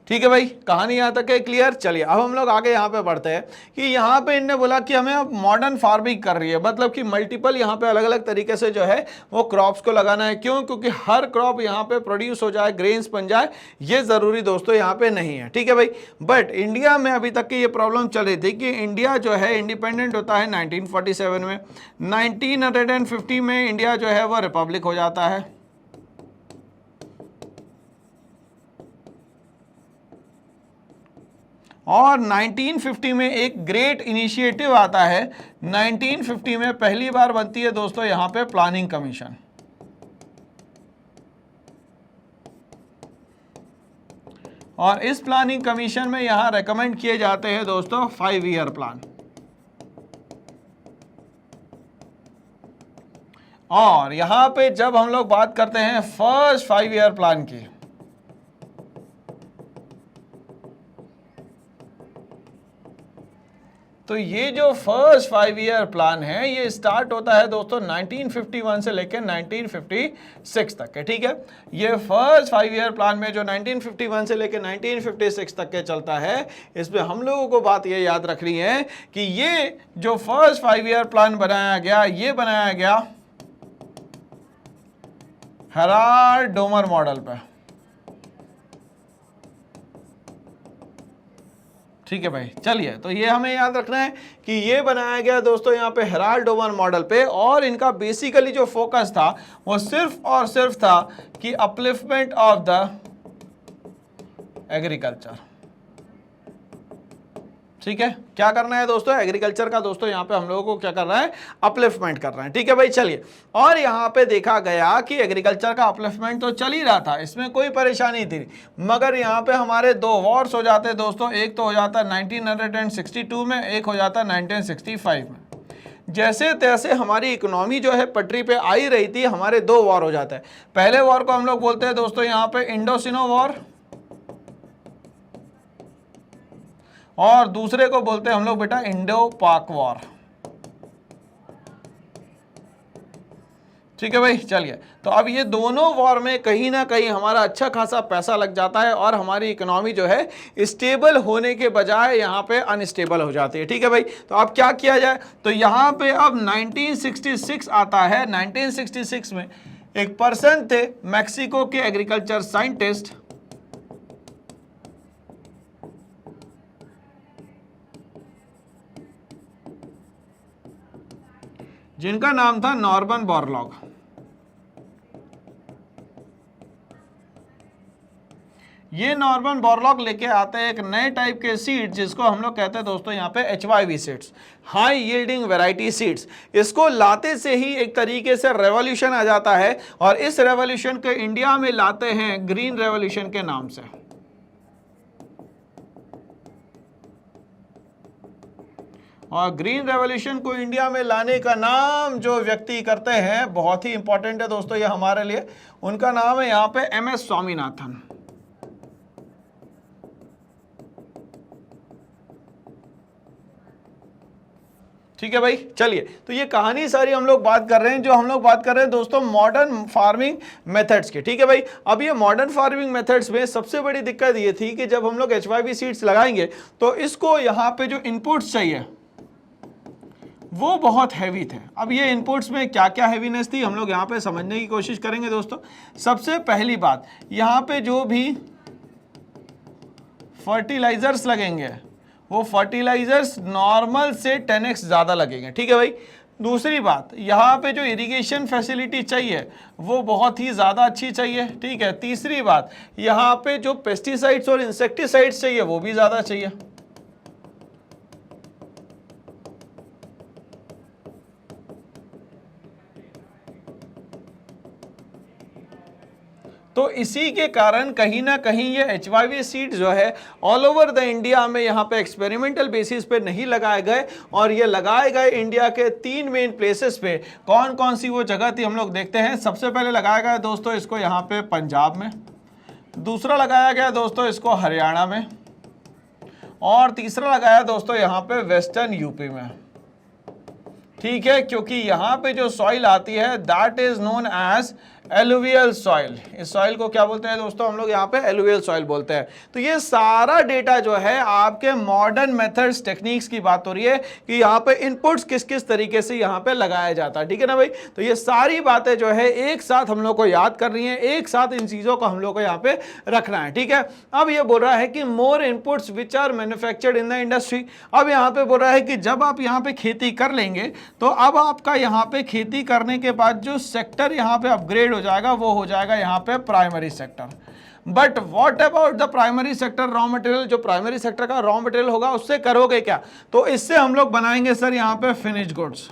ठीक है भाई, कहानी यहाँ तक है क्लियर। चलिए अब हम लोग आगे यहाँ पे बढ़ते हैं कि यहाँ पे इनने बोला कि हमें अब मॉडर्न फार्मिंग कर रही है, मतलब कि मल्टीपल यहाँ पे अलग अलग तरीके से जो है वो क्रॉप्स को लगाना है। क्यों? क्योंकि हर क्रॉप यहाँ पे प्रोड्यूस हो जाए, ग्रेन्स बन जाए, ये ज़रूरी दोस्तों यहाँ पे नहीं है। ठीक है भाई, बट इंडिया में अभी तक की ये प्रॉब्लम चल रही थी कि इंडिया जो है इंडिपेंडेंट होता है 1947 में, 1950 में इंडिया जो है वो रिपब्लिक हो जाता है, और 1950 में एक ग्रेट इनिशिएटिव आता है। 1950 में पहली बार बनती है दोस्तों यहाँ पे प्लानिंग कमीशन, और इस प्लानिंग कमीशन में यहाँ रेकमेंड किए जाते हैं दोस्तों 5 ईयर प्लान। और यहाँ पे जब हम लोग बात करते हैं फर्स्ट 5 ईयर प्लान की, तो ये जो फर्स्ट 5 ईयर प्लान है ये स्टार्ट होता है दोस्तों 1951 से लेकर 1956 तक के। ठीक है, ये फर्स्ट 5 ईयर प्लान में जो 1951 से लेकर 1956 तक के चलता है, इसमें हम लोगों को बात ये याद रखनी है कि ये जो फर्स्ट 5 ईयर प्लान बनाया गया, ये बनाया गया हेराल्ड डोमर मॉडल पे। ठीक है भाई, चलिए तो ये हमें याद रखना है कि ये बनाया गया दोस्तों यहाँ पे हेराल्ड डोमर मॉडल पे, और इनका बेसिकली जो फोकस था वो सिर्फ और सिर्फ था कि अपलिफ्टमेंट ऑफ द एग्रीकल्चर। ठीक है, क्या करना है दोस्तों? एग्रीकल्चर का दोस्तों यहाँ पे हम लोगों को क्या करना है? अपलिफ्टमेंट करना है। ठीक है भाई, चलिए। और यहाँ पे देखा गया कि एग्रीकल्चर का अपलिफ्टमेंट तो चल ही रहा था, इसमें कोई परेशानी थी, मगर यहाँ पे हमारे 2 वॉर्स हो जाते हैं दोस्तों। एक तो हो जाता है 1962 में, एक हो जाता है 1965 में। जैसे तैसे हमारी इकोनॉमी जो है पटरी पे आ ही रही थी, हमारे 2 वॉर हो जाते हैं। पहले वॉर को हम लोग बोलते हैं दोस्तों यहाँ पे इंडोसिनो वॉर, और दूसरे को बोलते हैं हम लोग बेटा इंडो पाक वॉर। ठीक है भाई, चलिए। तो अब ये दोनों वॉर में कहीं ना कहीं हमारा अच्छा खासा पैसा लग जाता है, और हमारी इकोनॉमी जो है स्टेबल होने के बजाय यहाँ पे अनस्टेबल हो जाती है। ठीक है भाई, तो अब क्या किया जाए? तो यहाँ पे अब 1966 आता है। 1966 में एक पर्सन थे मैक्सिको के एग्रीकल्चर साइंटिस्ट, जिनका नाम था नॉर्मन बोरलॉग। ये नॉर्मन बोरलॉग लेके आते हैं एक नए टाइप के सीड, जिसको हम लोग कहते हैं दोस्तों यहाँ पे HYV seeds, high yielding variety seeds. इसको लाते से ही एक तरीके से रेवोल्यूशन आ जाता है, और इस रेवोल्यूशन को इंडिया में लाते हैं ग्रीन रेवोल्यूशन के नाम से। और ग्रीन रेवोल्यूशन को इंडिया में लाने का नाम जो व्यक्ति करते हैं, बहुत ही इंपॉर्टेंट है दोस्तों ये हमारे लिए, उनका नाम है यहाँ पे MS स्वामीनाथन। ठीक है भाई, चलिए। तो ये कहानी सारी हम लोग बात कर रहे हैं, जो हम लोग बात कर रहे हैं दोस्तों मॉडर्न फार्मिंग मेथड्स की। ठीक है भाई, अब ये मॉडर्न फार्मिंग मेथड्स में सबसे बड़ी दिक्कत ये थी कि जब हम लोग HYV सीड्स लगाएंगे तो इसको यहाँ पे जो इनपुट्स चाहिए वो बहुत हैवी थे। अब ये इनपुट्स में क्या क्या हैवीनेस थी हम लोग यहाँ पे समझने की कोशिश करेंगे दोस्तों। सबसे पहली बात, यहाँ पे जो भी फर्टिलाइजर्स लगेंगे वो फर्टिलाइजर्स नॉर्मल से 10x ज़्यादा लगेंगे। ठीक है भाई। दूसरी बात, यहाँ पे जो इरिगेशन फैसिलिटी चाहिए वो बहुत ही ज़्यादा अच्छी चाहिए। ठीक है। तीसरी बात, यहाँ पे जो पेस्टिसाइड्स और इंसेक्टिसाइड्स चाहिए वो भी ज़्यादा चाहिए। तो इसी के कारण कहीं ना कहीं ये HYV सीड जो है ऑल ओवर द इंडिया में यहाँ पे एक्सपेरिमेंटल बेसिस पे नहीं लगाए गए, और ये लगाए गए इंडिया के 3 मेन प्लेसेस पे। कौन कौन सी वो जगह थी हम लोग देखते हैं। सबसे पहले लगाया गया दोस्तों इसको यहाँ पे पंजाब में, दूसरा लगाया गया दोस्तों इसको हरियाणा में, और तीसरा लगाया दोस्तों यहाँ पे वेस्टर्न यूपी में। ठीक है, क्योंकि यहाँ पे जो सॉइल आती है that is known as alluvial soil, इस सॉइल को क्या बोलते हैं दोस्तों हम लोग यहाँ पे एलुवियल सॉइल बोलते हैं। तो ये सारा डेटा जो है आपके मॉडर्न मेथड्स टेक्निक्स की बात हो रही है कि यहाँ पे इनपुट्स किस किस तरीके से यहाँ पे लगाया जाता है, ठीक है ना भाई। तो ये सारी बातें जो है एक साथ हम लोग को याद करनी है, एक साथ इन चीजों को हम लोग को यहाँ पे रखना है, ठीक है। अब ये बोल रहा है कि more inputs which are manufactured in the industry. अब यहाँ पे बोल रहा है कि जब आप यहाँ पे खेती कर लेंगे तो अब आपका यहाँ पे खेती करने के बाद जो सेक्टर यहाँ पे अपग्रेड हो जाएगा वो हो जाएगा यहाँ पे primary sector. But what about the primary sector raw material, जो प्राइमरी सेक्टर का रॉ मटेरियल होगा उससे करोगे क्या? तो इससे हम लोग बनाएंगे सर यहाँ पे फिनिश गुड्स।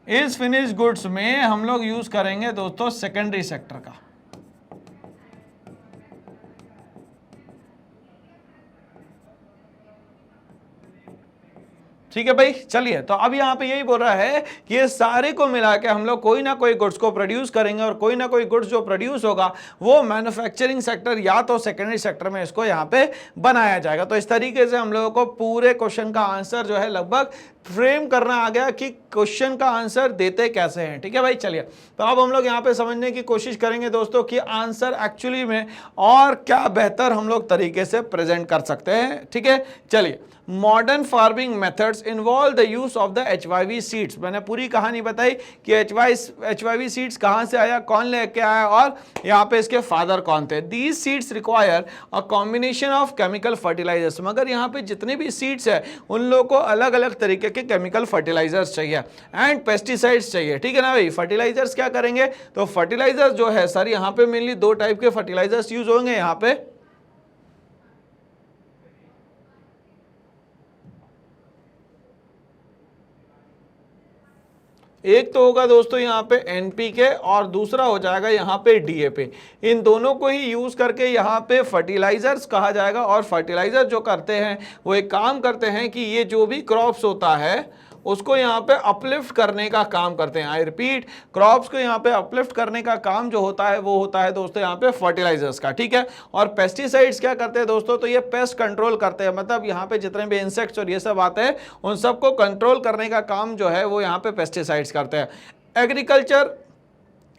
इस फिनिश गुड्स में हम लोग यूज करेंगे दोस्तों सेकेंडरी सेक्टर का। ठीक है भाई, चलिए। तो अब यहाँ पे यही बोल रहा है कि ये सारे को मिला के हम लोग कोई ना कोई गुड्स को प्रोड्यूस करेंगे और कोई ना कोई गुड्स जो प्रोड्यूस होगा वो मैन्युफैक्चरिंग सेक्टर या तो सेकेंडरी सेक्टर में इसको यहाँ पे बनाया जाएगा। तो इस तरीके से हम लोगों को पूरे क्वेश्चन का आंसर जो है लगभग फ्रेम करना आ गया कि क्वेश्चन का आंसर देते कैसे हैं, ठीक है भाई। चलिए, तो अब हम लोग यहाँ पे समझने की कोशिश करेंगे दोस्तों कि आंसर एक्चुअली में और क्या बेहतर हम लोग तरीके से प्रेजेंट कर सकते हैं, ठीक है। चलिए, modern farming methods involve the use of the HYV seeds. मैंने पूरी कहानी बताई कि HYV सीड्स कहाँ से आया, कौन लेके आया और यहाँ पे इसके फादर कौन थे। These seeds require a combination of chemical fertilisers. मगर यहाँ पे जितने भी सीड्स है उन लोगों को अलग अलग तरीके के केमिकल फर्टिलाइजर्स चाहिए एंड पेस्टिसाइड्स चाहिए, ठीक है ना भाई। फर्टिलाइजर्स क्या करेंगे, तो फर्टिलाइजर्स जो है सर यहाँ पे मेनली दो टाइप के फर्टिलाइजर्स यूज होंगे यहाँ पे। एक तो होगा दोस्तों यहाँ पे NPK और दूसरा हो जाएगा यहाँ पे DAP। इन दोनों को ही यूज करके यहाँ पे फर्टिलाइजर्स कहा जाएगा। और फर्टिलाइजर जो करते हैं वो एक काम करते हैं कि ये जो भी क्रॉप्स होता है उसको यहाँ पे अपलिफ्ट करने का काम करते हैं। आई रिपीट, क्रॉप्स को यहाँ पे अपलिफ्ट करने का काम जो होता है वो होता है दोस्तों यहाँ पे फर्टिलाइजर्स का, ठीक है। और पेस्टिसाइड्स क्या करते हैं दोस्तों, तो ये पेस्ट कंट्रोल करते हैं। मतलब यहाँ पे जितने भी इंसेक्ट्स और ये सब आते हैं उन सबको कंट्रोल करने का काम जो है वो यहाँ पे पेस्टिसाइड्स करते हैं। Agriculture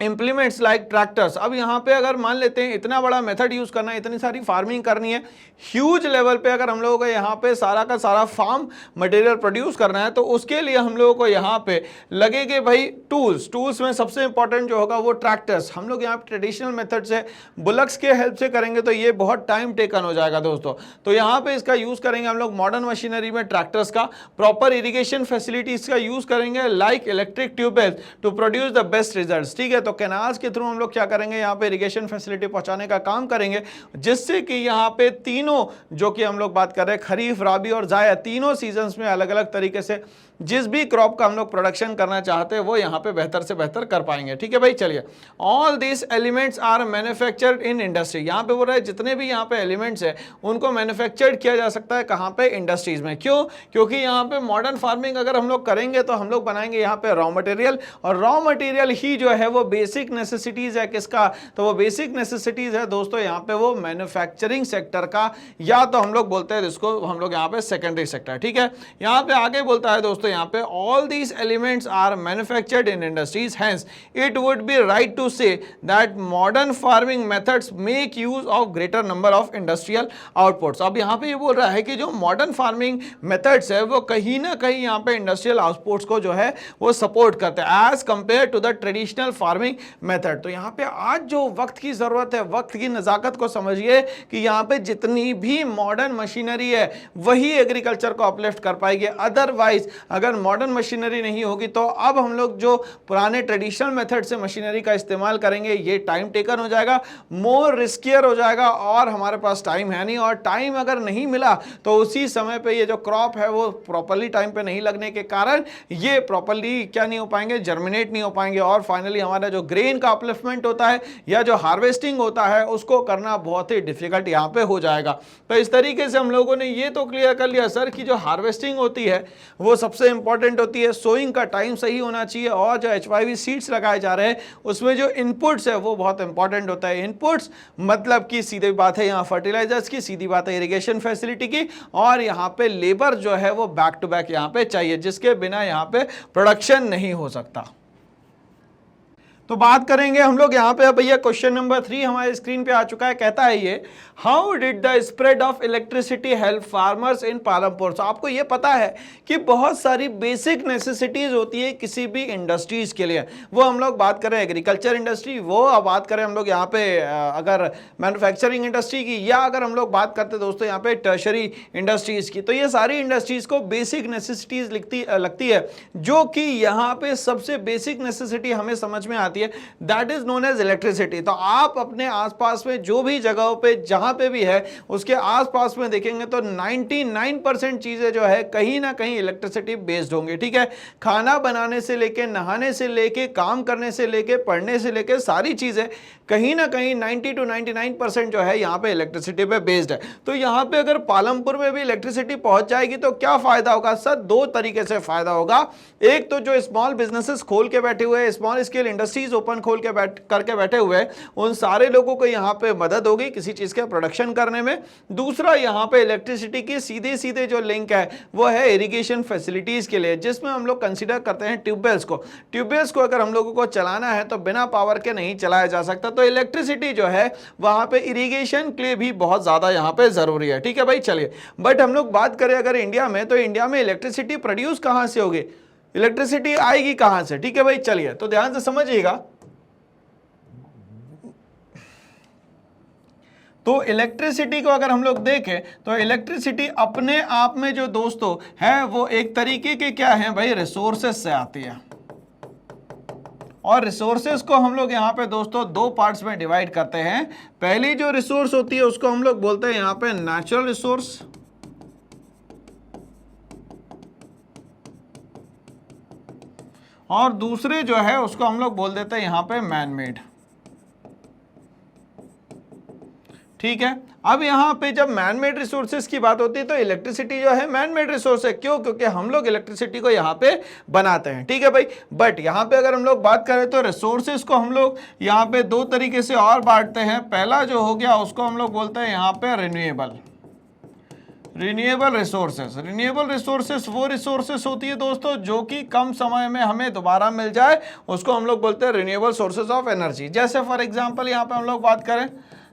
implements like tractors. अब यहाँ पे अगर मान लेते हैं इतना बड़ा मेथड यूज करना है, इतनी सारी फार्मिंग करनी है, ह्यूज लेवल पे अगर हम लोगों को यहाँ पे सारा का सारा फार्म मटेरियल प्रोड्यूस करना है तो उसके लिए हम लोगों को यहाँ पे लगेंगे भाई टूल्स में सबसे इंपॉर्टेंट जो होगा वो ट्रैक्टर्स। हम लोग यहाँ पे ट्रेडिशनल मेथड से बुलक्स के हेल्प से करेंगे तो ये बहुत टाइम टेकन हो जाएगा दोस्तों। तो यहाँ पे इसका यूज करेंगे हम लोग मॉडर्न मशीनरी में ट्रैक्टर्स का। प्रॉपर इरिगेशन फैसिलिटीज का यूज करेंगे like electric tubewell to produce the best result, ठीक है। तो कैनाल्स के थ्रू हम लोग क्या करेंगे, यहाँ पे इरिगेशन फैसिलिटी पहुंचाने का काम करेंगे जिससे कि यहाँ पे तीनों जो कि हम लोग बात कर रहे हैं खरीफ, राबी और जायद, तीनों सीजन्स में अलग अलग तरीके से जिस भी क्रॉप का हम लोग प्रोडक्शन करना चाहते हैं वो यहाँ पे बेहतर से बेहतर कर पाएंगे, ठीक है भाई। चलिए, all this elements are manufactured in industry. यहाँ पे बोल रहा है जितने भी यहाँ पे एलिमेंट्स है उनको मैन्युफैक्चर्ड किया जा सकता है कहाँ पे, इंडस्ट्रीज में। क्यों? क्योंकि यहाँ पे मॉडर्न फार्मिंग अगर हम लोग करेंगे तो हम लोग बनाएंगे यहाँ पे रॉ मटेरियल, और रॉ मटेरियल ही जो है वो बेसिक नेसेसिटीज है किसका, तो वो बेसिक नेसेसिटीज है दोस्तों यहाँ पे वो मैन्युफैक्चरिंग सेक्टर का, या तो हम लोग बोलते हैं इसको हम लोग यहाँ पे सेकेंडरी सेक्टर, ठीक है। यहाँ पे आगे बोलता है दोस्तों यहाँ पे all these elements are manufactured in industries, hence it would be right to say that modern farming methods make use of greater number of industrial outputs। अब यहाँ पे ये बोल रहा है कि जो मॉडर्न फार्मिंग मेथड्स है वो कहीं ना कहीं यहाँ पे इंडस्ट्रियल आउटपुट्स को जो है वो सपोर्ट करते हैं as compare to the traditional farming method. तो यहाँ पे आज जो वक्त की जरूरत है, वक्त की नजाकत को समझिए कि यहाँ पे जितनी भी मॉडर्न मशीनरी है वही एग्रीकल्चर को अपलिफ्ट कर पाएगी। अदरवाइज अगर मॉडर्न मशीनरी नहीं होगी तो अब हम लोग जो पुराने ट्रेडिशनल मेथड से मशीनरी का इस्तेमाल करेंगे ये टाइम टेकन हो जाएगा, मोर रिस्कियर हो जाएगा, और हमारे पास टाइम है नहीं। और टाइम अगर नहीं मिला तो उसी समय पे ये जो क्रॉप है वो प्रॉपर्ली टाइम पे नहीं लगने के कारण ये प्रॉपर्ली क्या नहीं हो पाएंगे, जर्मिनेट नहीं हो पाएंगे, और फाइनली हमारा जो ग्रेन का अपलिफ्टमेंट होता है या जो हार्वेस्टिंग होता है उसको करना बहुत ही डिफिकल्ट यहाँ पे हो जाएगा। तो इस तरीके से हम लोगों ने ये तो क्लियर कर लिया सर कि जो हार्वेस्टिंग होती है वो सबसे इंपॉर्टेंट होती है, सोइंग का टाइम सही होना चाहिए, और जो HYV सीड्स लगाए जा रहे हैं उसमें जो इनपुट्स है वो बहुत इंपॉर्टेंट होता है। इनपुट्स मतलब कि सीधी बात है यहाँ फर्टिलाइजर्स की, सीधी बात है इरिगेशन फैसिलिटी की, और यहाँ पे लेबर जो है वो बैक टू बैक यहाँ पे चाहिए, जिसके बिना यहाँ पे प्रोडक्शन नहीं हो सकता। तो बात करेंगे हम लोग यहाँ पे भैया क्वेश्चन नंबर 3 हमारे स्क्रीन पे आ चुका है। कहता है ये, how did the spread of electricity help farmers in Palampur. तो आपको ये पता है कि बहुत सारी बेसिक नेसेसिटीज होती है किसी भी इंडस्ट्रीज के लिए, वो हम लोग बात करें एग्रीकल्चर इंडस्ट्री, वो बात करें हम लोग यहाँ पे अगर मैन्युफैक्चरिंग इंडस्ट्री की, या अगर हम लोग बात करते दोस्तों यहाँ पे टर्शरी इंडस्ट्रीज की, तो ये सारी इंडस्ट्रीज को बेसिक नेसेसिटीज लगती है, जो कि यहाँ पे सबसे बेसिक नेसेसिटी हमें समझ में आती है, that is known as electricity. तो आप अपने आसपास में जो भी जगहों पे जहां पे भी है उसके आसपास में देखेंगे तो 99% चीजें जो है कहीं ना कहीं इलेक्ट्रिसिटी बेस्ड होंगी, ठीक है। खाना बनाने से लेके, नहाने से लेके, काम करने से लेके, पढ़ने से लेके, सारी चीजें कहीं ना कहीं 90 to 99% जो है यहाँ पे इलेक्ट्रिसिटी पे बेस्ड है। तो यहाँ पे अगर पालमपुर में भी इलेक्ट्रिसिटी पहुंच जाएगी तो क्या फायदा होगा सर? दो तरीके से फायदा होगा। एक तो जो स्मॉल बिजनेसेस खोल के बैठे हुए हैं, स्मॉल स्केल इंडस्ट्रीज ओपन खोल के करके बैठे हुए हैं, उन सारे लोगों को यहाँ पे मदद होगी किसी चीज के प्रोडक्शन करने में। दूसरा, यहाँ पे इलेक्ट्रिसिटी की सीधे सीधे जो लिंक है वो है इरिगेशन फैसिलिटीज के लिए, जिसमें हम लोग कंसीडर करते हैं ट्यूबवेल्स को। ट्यूबवेल्स को अगर हम लोगों को चलाना है तो बिना पावर के नहीं चलाया जा सकता, तो इलेक्ट्रिसिटी जो है वहां पे इरिगेशन के लिए भी बहुत ज्यादा यहाँ पे जरूरी है, ठीक है भाई। चलिए, बट हम लोग बात करें अगर इंडिया में, तो इंडिया में इलेक्ट्रिसिटी प्रोड्यूस कहां से होगी, इलेक्ट्रिसिटी आएगी कहां से, ठीक है भाई। चलिए, तो ध्यान से समझिएगा। तो इलेक्ट्रिसिटी को अगर हम लोग देखें तो इलेक्ट्रिसिटी अपने आप में जो दोस्तों है वो एक तरीके के क्या है भाई, रिसोर्सेज से आती है। और रिसोर्सेज को हम लोग यहाँ पे दोस्तों दो पार्ट्स में डिवाइड करते हैं। पहली जो रिसोर्स होती है उसको हम लोग बोलते हैं यहाँ पे नेचुरल रिसोर्स, और दूसरे जो है उसको हम लोग बोल देते हैं यहाँ पे मैन मेड, ठीक है। अब यहाँ पे जब मैन मेड रिसोर्सेज की बात होती है तो इलेक्ट्रिसिटी जो है मैन मेड रिसोर्स है। क्यों? क्योंकि हम लोग इलेक्ट्रिसिटी को यहाँ पे बनाते हैं, ठीक है भाई। बट यहाँ पे अगर हम लोग बात करें तो रिसोर्सेज को हम लोग यहाँ पे दो तरीके से और बांटते हैं। पहला जो हो गया उसको हम लोग बोलते हैं यहाँ पे रिन्यूएबल रिसोर्सेस। रिन्यूएबल रिसोर्सेस वो रिसोर्सेस होती है दोस्तों जो कि कम समय में हमें दोबारा मिल जाए, उसको हम लोग बोलते हैं रिन्यूएबल सोर्सेस ऑफ एनर्जी। जैसे फॉर एग्जांपल यहाँ पे हम लोग बात करें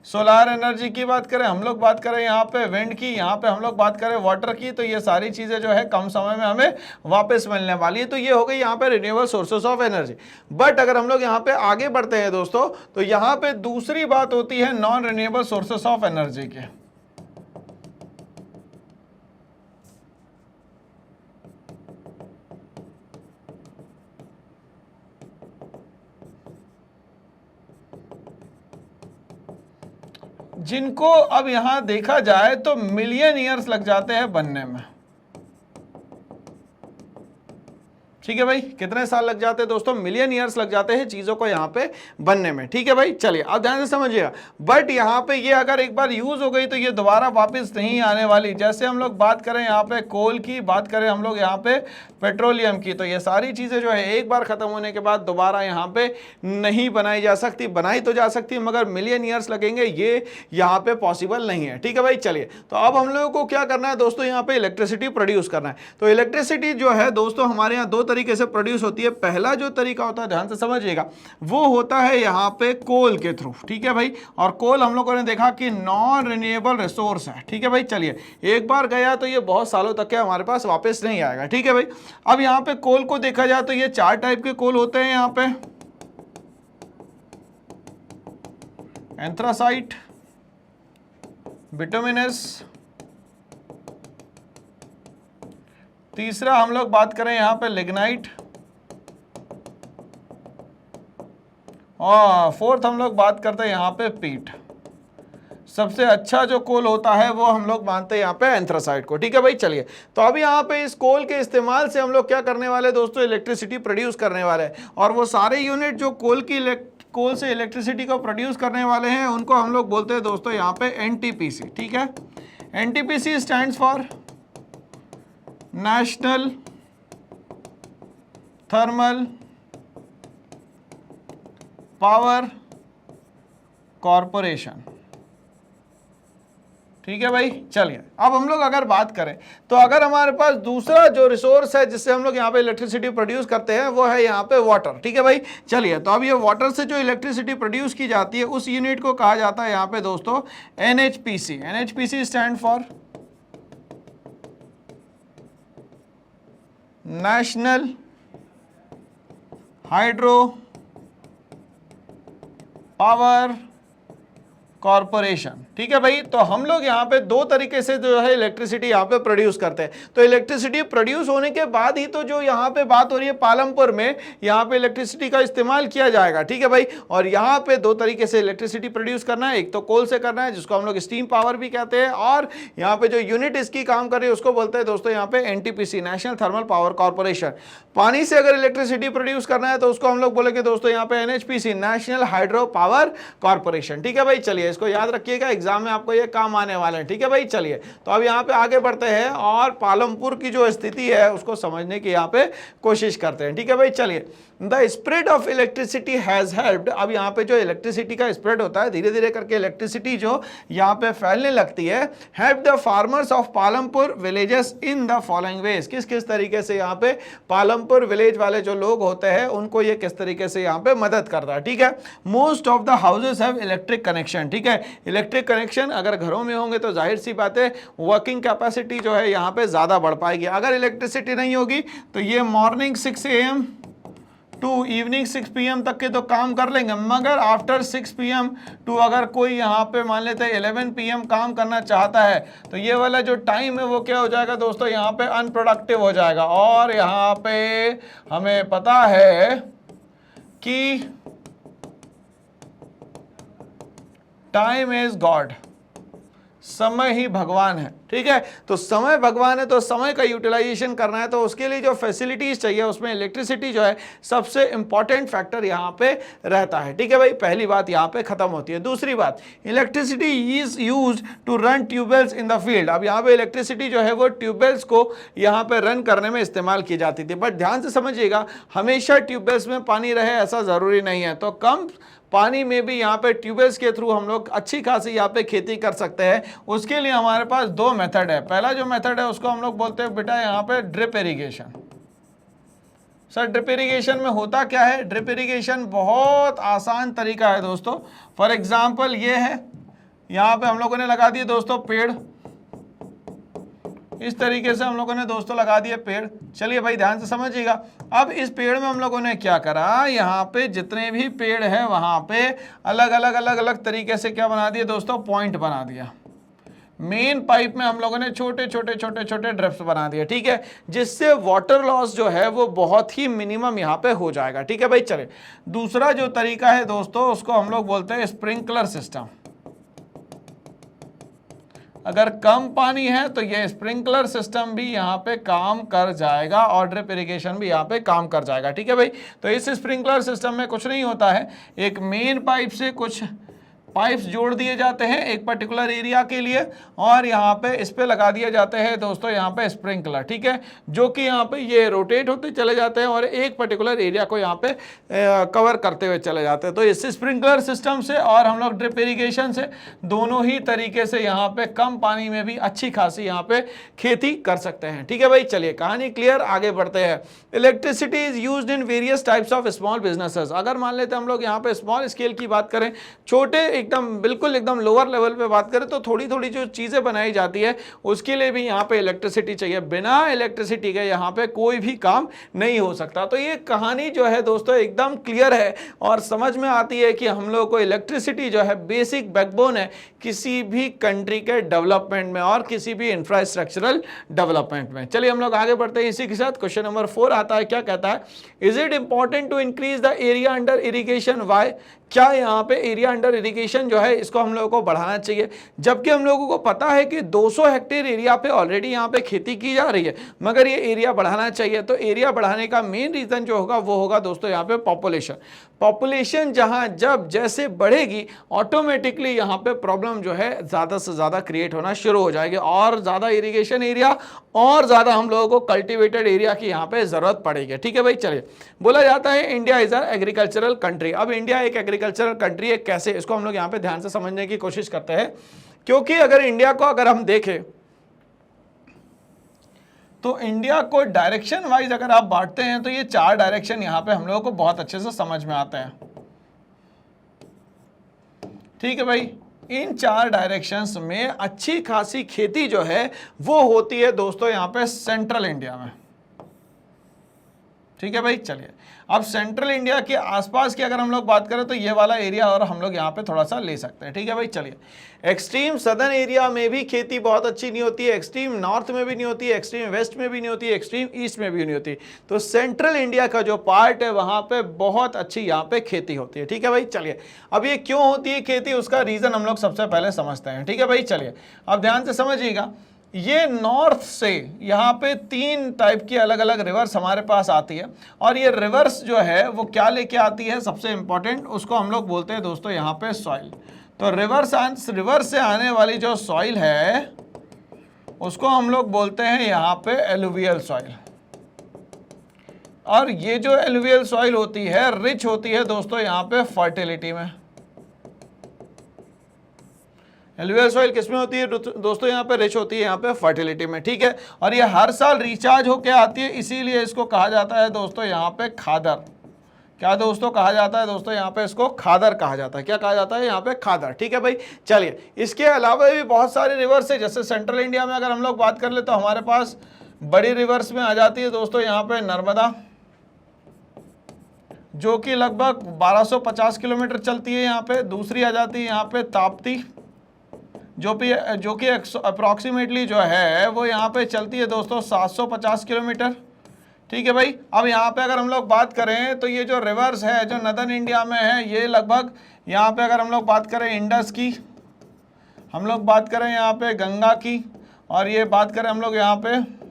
सोलार एनर्जी की, बात करें हम लोग, बात करें यहाँ पे विंड की, यहाँ पे हम लोग बात करें वाटर की, तो ये सारी चीजें जो है कम समय में हमें वापस मिलने वाली है। तो ये हो गई यहाँ पे renewable sources of energy. But अगर हम लोग यहाँ पे आगे बढ़ते हैं दोस्तों, तो यहाँ पे दूसरी बात होती है non renewable sources of energy की। जिनको अब यहां देखा जाए तो मिलियन ईयर्स लग जाते हैं बनने में, ठीक है भाई। कितने साल लग जाते हैं दोस्तों? मिलियन ईयर्स लग जाते हैं चीजों को यहाँ पे बनने में, ठीक है भाई। चलिए, अब ध्यान से समझिएगा। बट यहाँ पे ये अगर एक बार यूज हो गई तो ये दोबारा वापस नहीं आने वाली। जैसे हम लोग बात करें यहाँ पे कोल की, बात करें हम लोग यहाँ पे पेट्रोलियम की, तो ये सारी चीजें जो है एक बार खत्म होने के बाद दोबारा यहाँ पे नहीं बनाई जा सकती। बनाई तो जा सकती मगर मिलियन ईयर्स लगेंगे, ये यहाँ पे पॉसिबल नहीं है, ठीक है भाई। चलिए, तो अब हम लोगों को क्या करना है दोस्तों, यहाँ पे इलेक्ट्रिसिटी प्रोड्यूस करना है। तो इलेक्ट्रिसिटी जो है दोस्तों हमारे यहाँ दो तरीके से प्रोड्यूस होती है। पहला जो तरीका होता है, ध्यान से समझिएगा, वो होता है यहाँ पे कोल के थ्रू, ठीक है भाई। और कोल हम लोगों ने देखा कि नॉन रिन्यूएबल रिसोर्स है, ठीक है भाई। चलिए, एक बार गया तो ये बहुत सालों तक के हमारे पास वापस नहीं आएगा, ठीक है भाई। अब यहाँ पे कोल को देखा जाए तो ये चार टाइप के कोल होते हैं यहाँ पे, एंथ्रासाइट, बिटुमिनस, तीसरा हम लोग बात करें यहाँ पे लिग्नाइट, और फोर्थ हम लोग बात करते हैं यहाँ पे पीट। सबसे अच्छा जो कोल होता है वो हम लोग मानते हैं यहाँ पे एंथ्रासाइट को। ठीक है भाई, चलिए तो अभी यहाँ पे इस कोल के इस्तेमाल से हम लोग क्या करने वाले हैं दोस्तों, इलेक्ट्रिसिटी प्रोड्यूस करने वाले हैं। और वो सारे यूनिट जो कोल से इलेक्ट्रिसिटी को प्रोड्यूस करने वाले हैं उनको हम लोग बोलते हैं दोस्तों यहाँ पे एनटीपीसी। ठीक है, NTPC stands for national thermal power corporation. ठीक है भाई, चलिए अब हम लोग अगर बात करें तो अगर हमारे पास दूसरा जो रिसोर्स है जिससे हम लोग यहाँ पे इलेक्ट्रिसिटी प्रोड्यूस करते हैं वो है यहाँ पे वाटर। ठीक है भाई, चलिए तो अब ये वाटर से जो इलेक्ट्रिसिटी प्रोड्यूस की जाती है उस यूनिट को कहा जाता है यहाँ पे दोस्तों NHPC. NHPC stand for national hydro power corporation. ठीक है भाई, तो हम लोग यहाँ पे दो तरीके से जो है इलेक्ट्रिसिटी यहाँ पे प्रोड्यूस करते हैं। तो इलेक्ट्रिसिटी प्रोड्यूस होने के बाद ही तो जो यहाँ पे बात हो रही है पालमपुर में यहाँ पे इलेक्ट्रिसिटी का इस्तेमाल किया जाएगा। ठीक है भाई, और यहाँ पे दो तरीके से इलेक्ट्रिसिटी प्रोड्यूस करना है, एक तो कोल से करना है जिसको हम लोग स्टीम पावर भी कहते हैं, और यहाँ पे जो यूनिट इसकी काम कर रही है उसको बोलते हैं दोस्तों यहाँ पे NTPC, national thermal power corporation. पानी से अगर इलेक्ट्रिसिटी प्रोड्यूस करना है तो उसको हम लोग बोलेंगे दोस्तों यहाँ पे NHPC, national hydro power corporation. ठीक है भाई, चलिए इसको याद रखिएगा, एग्जाम में आपको ये काम आने वाले हैं। ठीक है भाई, चलिए तो अब यहाँ पे आगे बढ़ते हैं और पालमपुर की जो स्थिति है उसको समझने की यहाँ पे कोशिश करते हैं। ठीक है भाई, चलिए the spread of electricity has helped. अब यहाँ पे जो इलेक्ट्रिसिटी का स्प्रेड होता है, धीरे धीरे करके इलेक्ट्रिसिटी जो यहाँ पे फैलने लगती है, help the farmers of Palampur villages in the following veg. किस किस तरीके से यहाँ पे पालमपुर विलेज वाले जो लोग होते हैं उनको ये किस तरीके से यहाँ पे मदद करता है। ठीक है, most of the houses have electric connection. ठीक है, इलेक्ट्रिक कनेक्शन अगर घरों में होंगे तो जाहिर सी बात है वर्किंग कैपेसिटी जो है यहाँ पे ज़्यादा बढ़ पाएगी। अगर इलेक्ट्रिसिटी नहीं होगी तो ये morning 6 AM to evening 6 PM तक के तो काम कर लेंगे, मगर आफ्टर 6 PM टू अगर कोई यहाँ पे मान लेते हैं 11 PM काम करना चाहता है तो ये वाला जो टाइम है वो क्या हो जाएगा दोस्तों, यहाँ पे अनप्रोडक्टिव हो जाएगा। और यहाँ पे हमें पता है कि टाइम इज गॉड, समय ही भगवान है। ठीक है, तो समय भगवान है तो समय का यूटिलाइजेशन करना है, तो उसके लिए जो फैसिलिटीज चाहिए उसमें इलेक्ट्रिसिटी जो है सबसे इंपॉर्टेंट फैक्टर यहाँ पे रहता है। ठीक है भाई, पहली बात यहाँ पे खत्म होती है। दूसरी बात, electricity is use to run tubewells in the field. अब यहाँ पे इलेक्ट्रिसिटी जो है वो ट्यूबवेल्स को यहाँ पे रन करने में इस्तेमाल की जाती थी, बट ध्यान से समझिएगा हमेशा ट्यूबवेल्स में पानी रहे ऐसा ज़रूरी नहीं है। तो कम पानी में भी यहाँ पे ट्यूबवेल्स के थ्रू हम लोग अच्छी खासी यहाँ पे खेती कर सकते हैं। उसके लिए हमारे पास दो मेथड है। पहला जो मेथड है उसको हम लोग बोलते हैं बेटा यहाँ पे drip irrigation. Sir drip irrigation में होता क्या है? ड्रिप इरिगेशन बहुत आसान तरीका है दोस्तों। फॉर एग्जाम्पल ये है, यहाँ पे हम लोगों ने लगा दिए दोस्तों पेड़, इस तरीके से हम लोगों ने दोस्तों लगा दिए पेड़। चलिए भाई ध्यान से समझिएगा। अब इस पेड़ में हम लोगों ने क्या करा, यहाँ पे जितने भी पेड़ हैं वहाँ पे अलग अलग तरीके से क्या बना दिए दोस्तों, पॉइंट बना दिया। मेन पाइप में हम लोगों ने छोटे छोटे ड्रिप्स बना दिए। ठीक है, जिससे वाटर लॉस जो है वो बहुत ही मिनिमम यहाँ पे हो जाएगा। ठीक है भाई, चलिए दूसरा जो तरीका है दोस्तों उसको हम लोग बोलते हैं स्प्रिंकलर सिस्टम। अगर कम पानी है तो ये स्प्रिंकलर सिस्टम भी यहाँ पे काम कर जाएगा और ड्रिप इरिगेशन भी यहाँ पे काम कर जाएगा। ठीक है भाई, तो इस स्प्रिंकलर सिस्टम में कुछ नहीं होता है, एक मेन पाइप से कुछ पाइप्स जोड़ दिए जाते हैं एक पर्टिकुलर एरिया के लिए और यहाँ पे इस पे लगा दिए जाते हैं दोस्तों यहाँ पे स्प्रिंकलर। ठीक है, जो कि यहाँ पे ये रोटेट होते चले जाते हैं और एक पर्टिकुलर एरिया को यहाँ पे कवर करते हुए चले जाते हैं। तो इस स्प्रिंकलर सिस्टम से और हम लोग ड्रिप इरिगेशन से दोनों ही तरीके से यहाँ पे कम पानी में भी अच्छी खासी यहाँ पे खेती कर सकते हैं। ठीक है भाई, चलिए कहानी क्लियर, आगे बढ़ते हैं। Electricity is used in various types of small businesses. अगर मान लेते हैं हम लोग यहाँ पे स्मॉल स्केल की बात करें, छोटे एकदम बिल्कुल एकदम लोअर लेवल पे बात करें तो थोड़ी थोड़ी जो चीज़ें बनाई जाती है उसके लिए भी यहाँ पे इलेक्ट्रिसिटी चाहिए। बिना इलेक्ट्रिसिटी के यहाँ पे कोई भी काम नहीं हो सकता। तो ये कहानी जो है दोस्तों एकदम क्लियर है और समझ में आती है कि हम लोग को इलेक्ट्रिसिटी जो है बेसिक बैकबोन है किसी भी कंट्री के डेवलपमेंट में और किसी भी इंफ्रास्ट्रक्चरल डेवलपमेंट में। चलिए हम लोग आगे बढ़ते हैं इसी के साथ। क्वेश्चन नंबर 4 आता है, क्या कहता है, is it important to increase the area under irrigation, why? क्या यहाँ पे एरिया अंडर इरिगेशन जो है इसको हम लोगों को बढ़ाना चाहिए, जबकि हम लोगों को पता है कि 200 हेक्टेयर एरिया पे ऑलरेडी यहाँ पे खेती की जा रही है, मगर ये एरिया बढ़ाना चाहिए। तो एरिया बढ़ाने का मेन रीजन जो होगा वो होगा दोस्तों यहाँ पे पॉपुलेशन जहां जब जैसे बढ़ेगी ऑटोमेटिकली यहाँ पे प्रॉब्लम जो है ज्यादा से ज्यादा क्रिएट होना शुरू हो जाएगी, और ज्यादा इरिगेशन एरिया और ज्यादा हम लोगों को कल्टीवेटेड एरिया की यहाँ पे जरूरत पड़ेगी। ठीक है भाई, चलिए। बोला जाता है India is a agricultural country. अब इंडिया एक एग्रीकल्चरल कंट्री है, कैसे, इसको हम लोग यहाँ पे ध्यान से समझने की कोशिश करते हैं। क्योंकि अगर इंडिया को अगर हम देखें तो इंडिया को डायरेक्शन वाइज अगर आप बांटते हैं तो ये 4 डायरेक्शन यहां पे हम लोगों को बहुत अच्छे से समझ में आते हैं। ठीक है भाई, इन 4 डायरेक्शंस में अच्छी खासी खेती जो है वो होती है दोस्तों यहां पे सेंट्रल इंडिया में। ठीक है भाई, चलिए। अब सेंट्रल इंडिया के आसपास की अगर हम लोग बात करें तो ये वाला एरिया और हम लोग यहाँ पे थोड़ा सा ले सकते हैं। ठीक है भाई, चलिए। एक्सट्रीम सदर्न एरिया में भी खेती बहुत अच्छी नहीं होती है, एक्सट्रीम नॉर्थ में भी नहीं होती है, एक्सट्रीम वेस्ट में भी नहीं होती है, एक्सट्रीम ईस्ट में भी नहीं होती। तो सेंट्रल इंडिया का जो पार्ट है वहां पे बहुत अच्छी यहाँ पे खेती होती है। ठीक है भाई, चलिए। अब ये क्यों होती है खेती, उसका रीजन हम लोग सबसे पहले समझते हैं। ठीक है भाई, चलिए। अब ध्यान से समझिएगा, ये नॉर्थ से यहाँ पे 3 टाइप की अलग अलग रिवर्स हमारे पास आती है, और ये रिवर्स जो है वो क्या लेके आती है, सबसे इंपॉर्टेंट, उसको हम लोग बोलते हैं दोस्तों यहाँ पे सॉइल। तो रिवर्स से आने वाली जो सॉइल है उसको हम लोग बोलते हैं यहाँ पे एलुवियल सॉइल। और ये जो एलुवियल सॉइल होती है रिच होती है दोस्तों यहाँ पे फर्टिलिटी में। एलुवियल सॉइल किसमें होती है दोस्तों, यहाँ पे रिच होती है यहाँ पे फर्टिलिटी में। ठीक है, और ये हर साल रिचार्ज होके आती है, इसीलिए इसको कहा जाता है दोस्तों यहाँ पे खादर। क्या दोस्तों कहा जाता है दोस्तों, यहाँ पे इसको खादर कहा जाता है। क्या कहा जाता है यहाँ पे, खादर। ठीक है भाई, चलिए। इसके अलावा भी बहुत सारे रिवर्स है, जैसे सेंट्रल इंडिया में अगर हम लोग बात कर ले तो हमारे पास बड़ी रिवर्स में आ जाती है दोस्तों यहाँ पे नर्मदा, जो कि लगभग 1250 किलोमीटर चलती है यहाँ पे। दूसरी आ जाती है यहाँ पे ताप्ती, जो कि अप्रॉक्सीमेटली जो है वो यहाँ पे चलती है दोस्तों 750 किलोमीटर। ठीक है भाई, अब यहाँ पे अगर हम लोग बात करें तो ये जो रिवर्स है जो नदर्न इंडिया में है, ये लगभग यहाँ पे अगर हम लोग बात करें इंडस की, हम लोग बात करें यहाँ पे गंगा की, और ये बात करें हम लोग यहाँ पे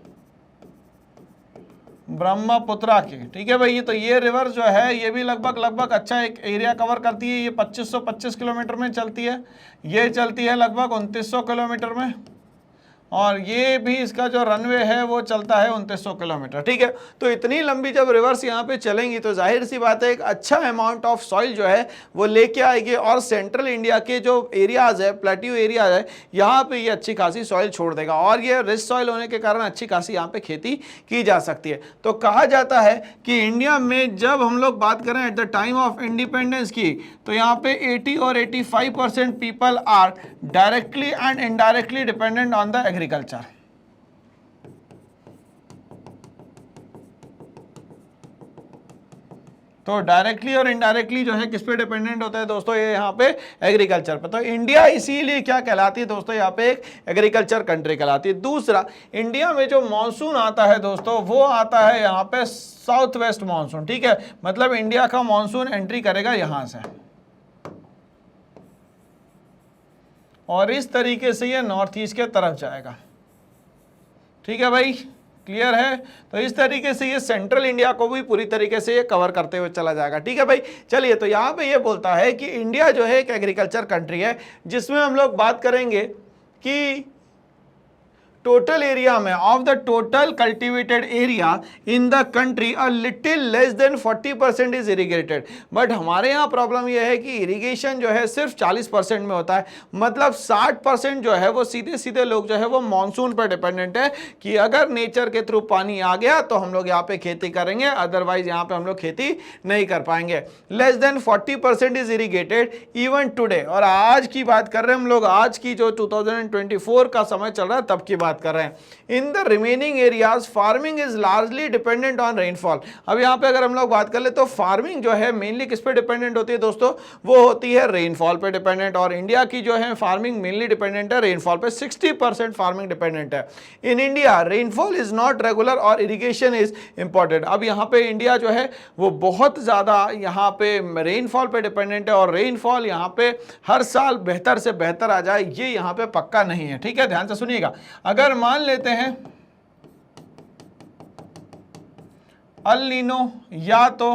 ब्रह्मपुत्रा की। ठीक है भाई, तो ये रिवर जो है ये भी लगभग अच्छा एक एरिया कवर करती है। ये 2525 किलोमीटर में चलती है, ये चलती है लगभग 2900 किलोमीटर में, और ये भी इसका जो रनवे है वो चलता है 2900 किलोमीटर। ठीक है, तो इतनी लंबी जब रिवर्स यहाँ पे चलेंगी तो जाहिर सी बात है एक अच्छा अमाउंट ऑफ सॉइल जो है वो लेके आएगी, और सेंट्रल इंडिया के जो एरियाज है, प्लेट्यू एरियाज है, यहाँ पे ये अच्छी खासी सॉइल छोड़ देगा, और ये रिच सॉइल होने के कारण अच्छी खासी यहाँ पे खेती की जा सकती है। तो कहा जाता है कि इंडिया में जब हम लोग बात करें at the time of independence की, तो यहाँ पे 80 और 85% people are directly and indirectly dependent on the agriculture. तो डायरेक्टली और इनडायरेक्टली जो है किस पे डिपेंडेंट होता है दोस्तों, ये यहाँ पे एग्रीकल्चर पे। तो इंडिया इसीलिए क्या कहलाती है दोस्तों, यहाँ पे एक एग्रीकल्चर कंट्री कहलाती है। दूसरा, इंडिया में जो मानसून आता है दोस्तों वो आता है यहाँ पे साउथ वेस्ट मानसून। ठीक है, मतलब इंडिया का मानसून एंट्री करेगा यहां से, और इस तरीके से ये नॉर्थ ईस्ट के तरफ जाएगा। ठीक है भाई, क्लियर है। तो इस तरीके से ये सेंट्रल इंडिया को भी पूरी तरीके से ये कवर करते हुए चला जाएगा। ठीक है भाई, चलिए। तो यहाँ पे ये बोलता है कि इंडिया जो है एक एग्रीकल्चर कंट्री है, जिसमें हम लोग बात करेंगे कि टोटल एरिया में of the total cultivated area in the country a little less than 40% is irrigated. But हमारे यहाँ प्रॉब्लम यह है कि इरिगेशन जो है सिर्फ 40% में होता है, मतलब 60% जो है वो सीधे सीधे लोग जो है वो मानसून पर डिपेंडेंट है कि अगर नेचर के थ्रू पानी आ गया तो हम लोग यहाँ पे खेती करेंगे, अदरवाइज यहाँ पे हम लोग खेती नहीं कर पाएंगे। Less than 40% is irrigated even today. और आज की बात कर रहे हैं हम लोग, आज की जो 2024 का समय चल रहा है तब की बात बात कर रहे हैं। In the remaining areas farming is largely dependent on rainfall. अब यहाँ पे अगर हम लोग बात कर ले तो फार्मिंग जो है मेनली किस पे डिपेंडेंट होती है दोस्तों, वो होती है रेनफॉल पे डिपेंडेंट। और इंडिया की जो है फार्मिंग मेनली डिपेंडेंट है रेनफॉल पे, 60% फार्मिंग डिपेंडेंट है। इन India rainfall is not regular और इरिगेशन इज इंपॉर्टेंट। अब यहाँ पे इंडिया जो है वो बहुत ज़्यादा यहाँ पे रेनफॉल पे डिपेंडेंट है, और रेनफॉल यहाँ पे हर साल बेहतर से बेहतर आ जाए ये यहाँ पे पक्का नहीं है। ठीक है, ध्यान से सुनिएगा। अगर मान लेते हैं अल नीनो या तो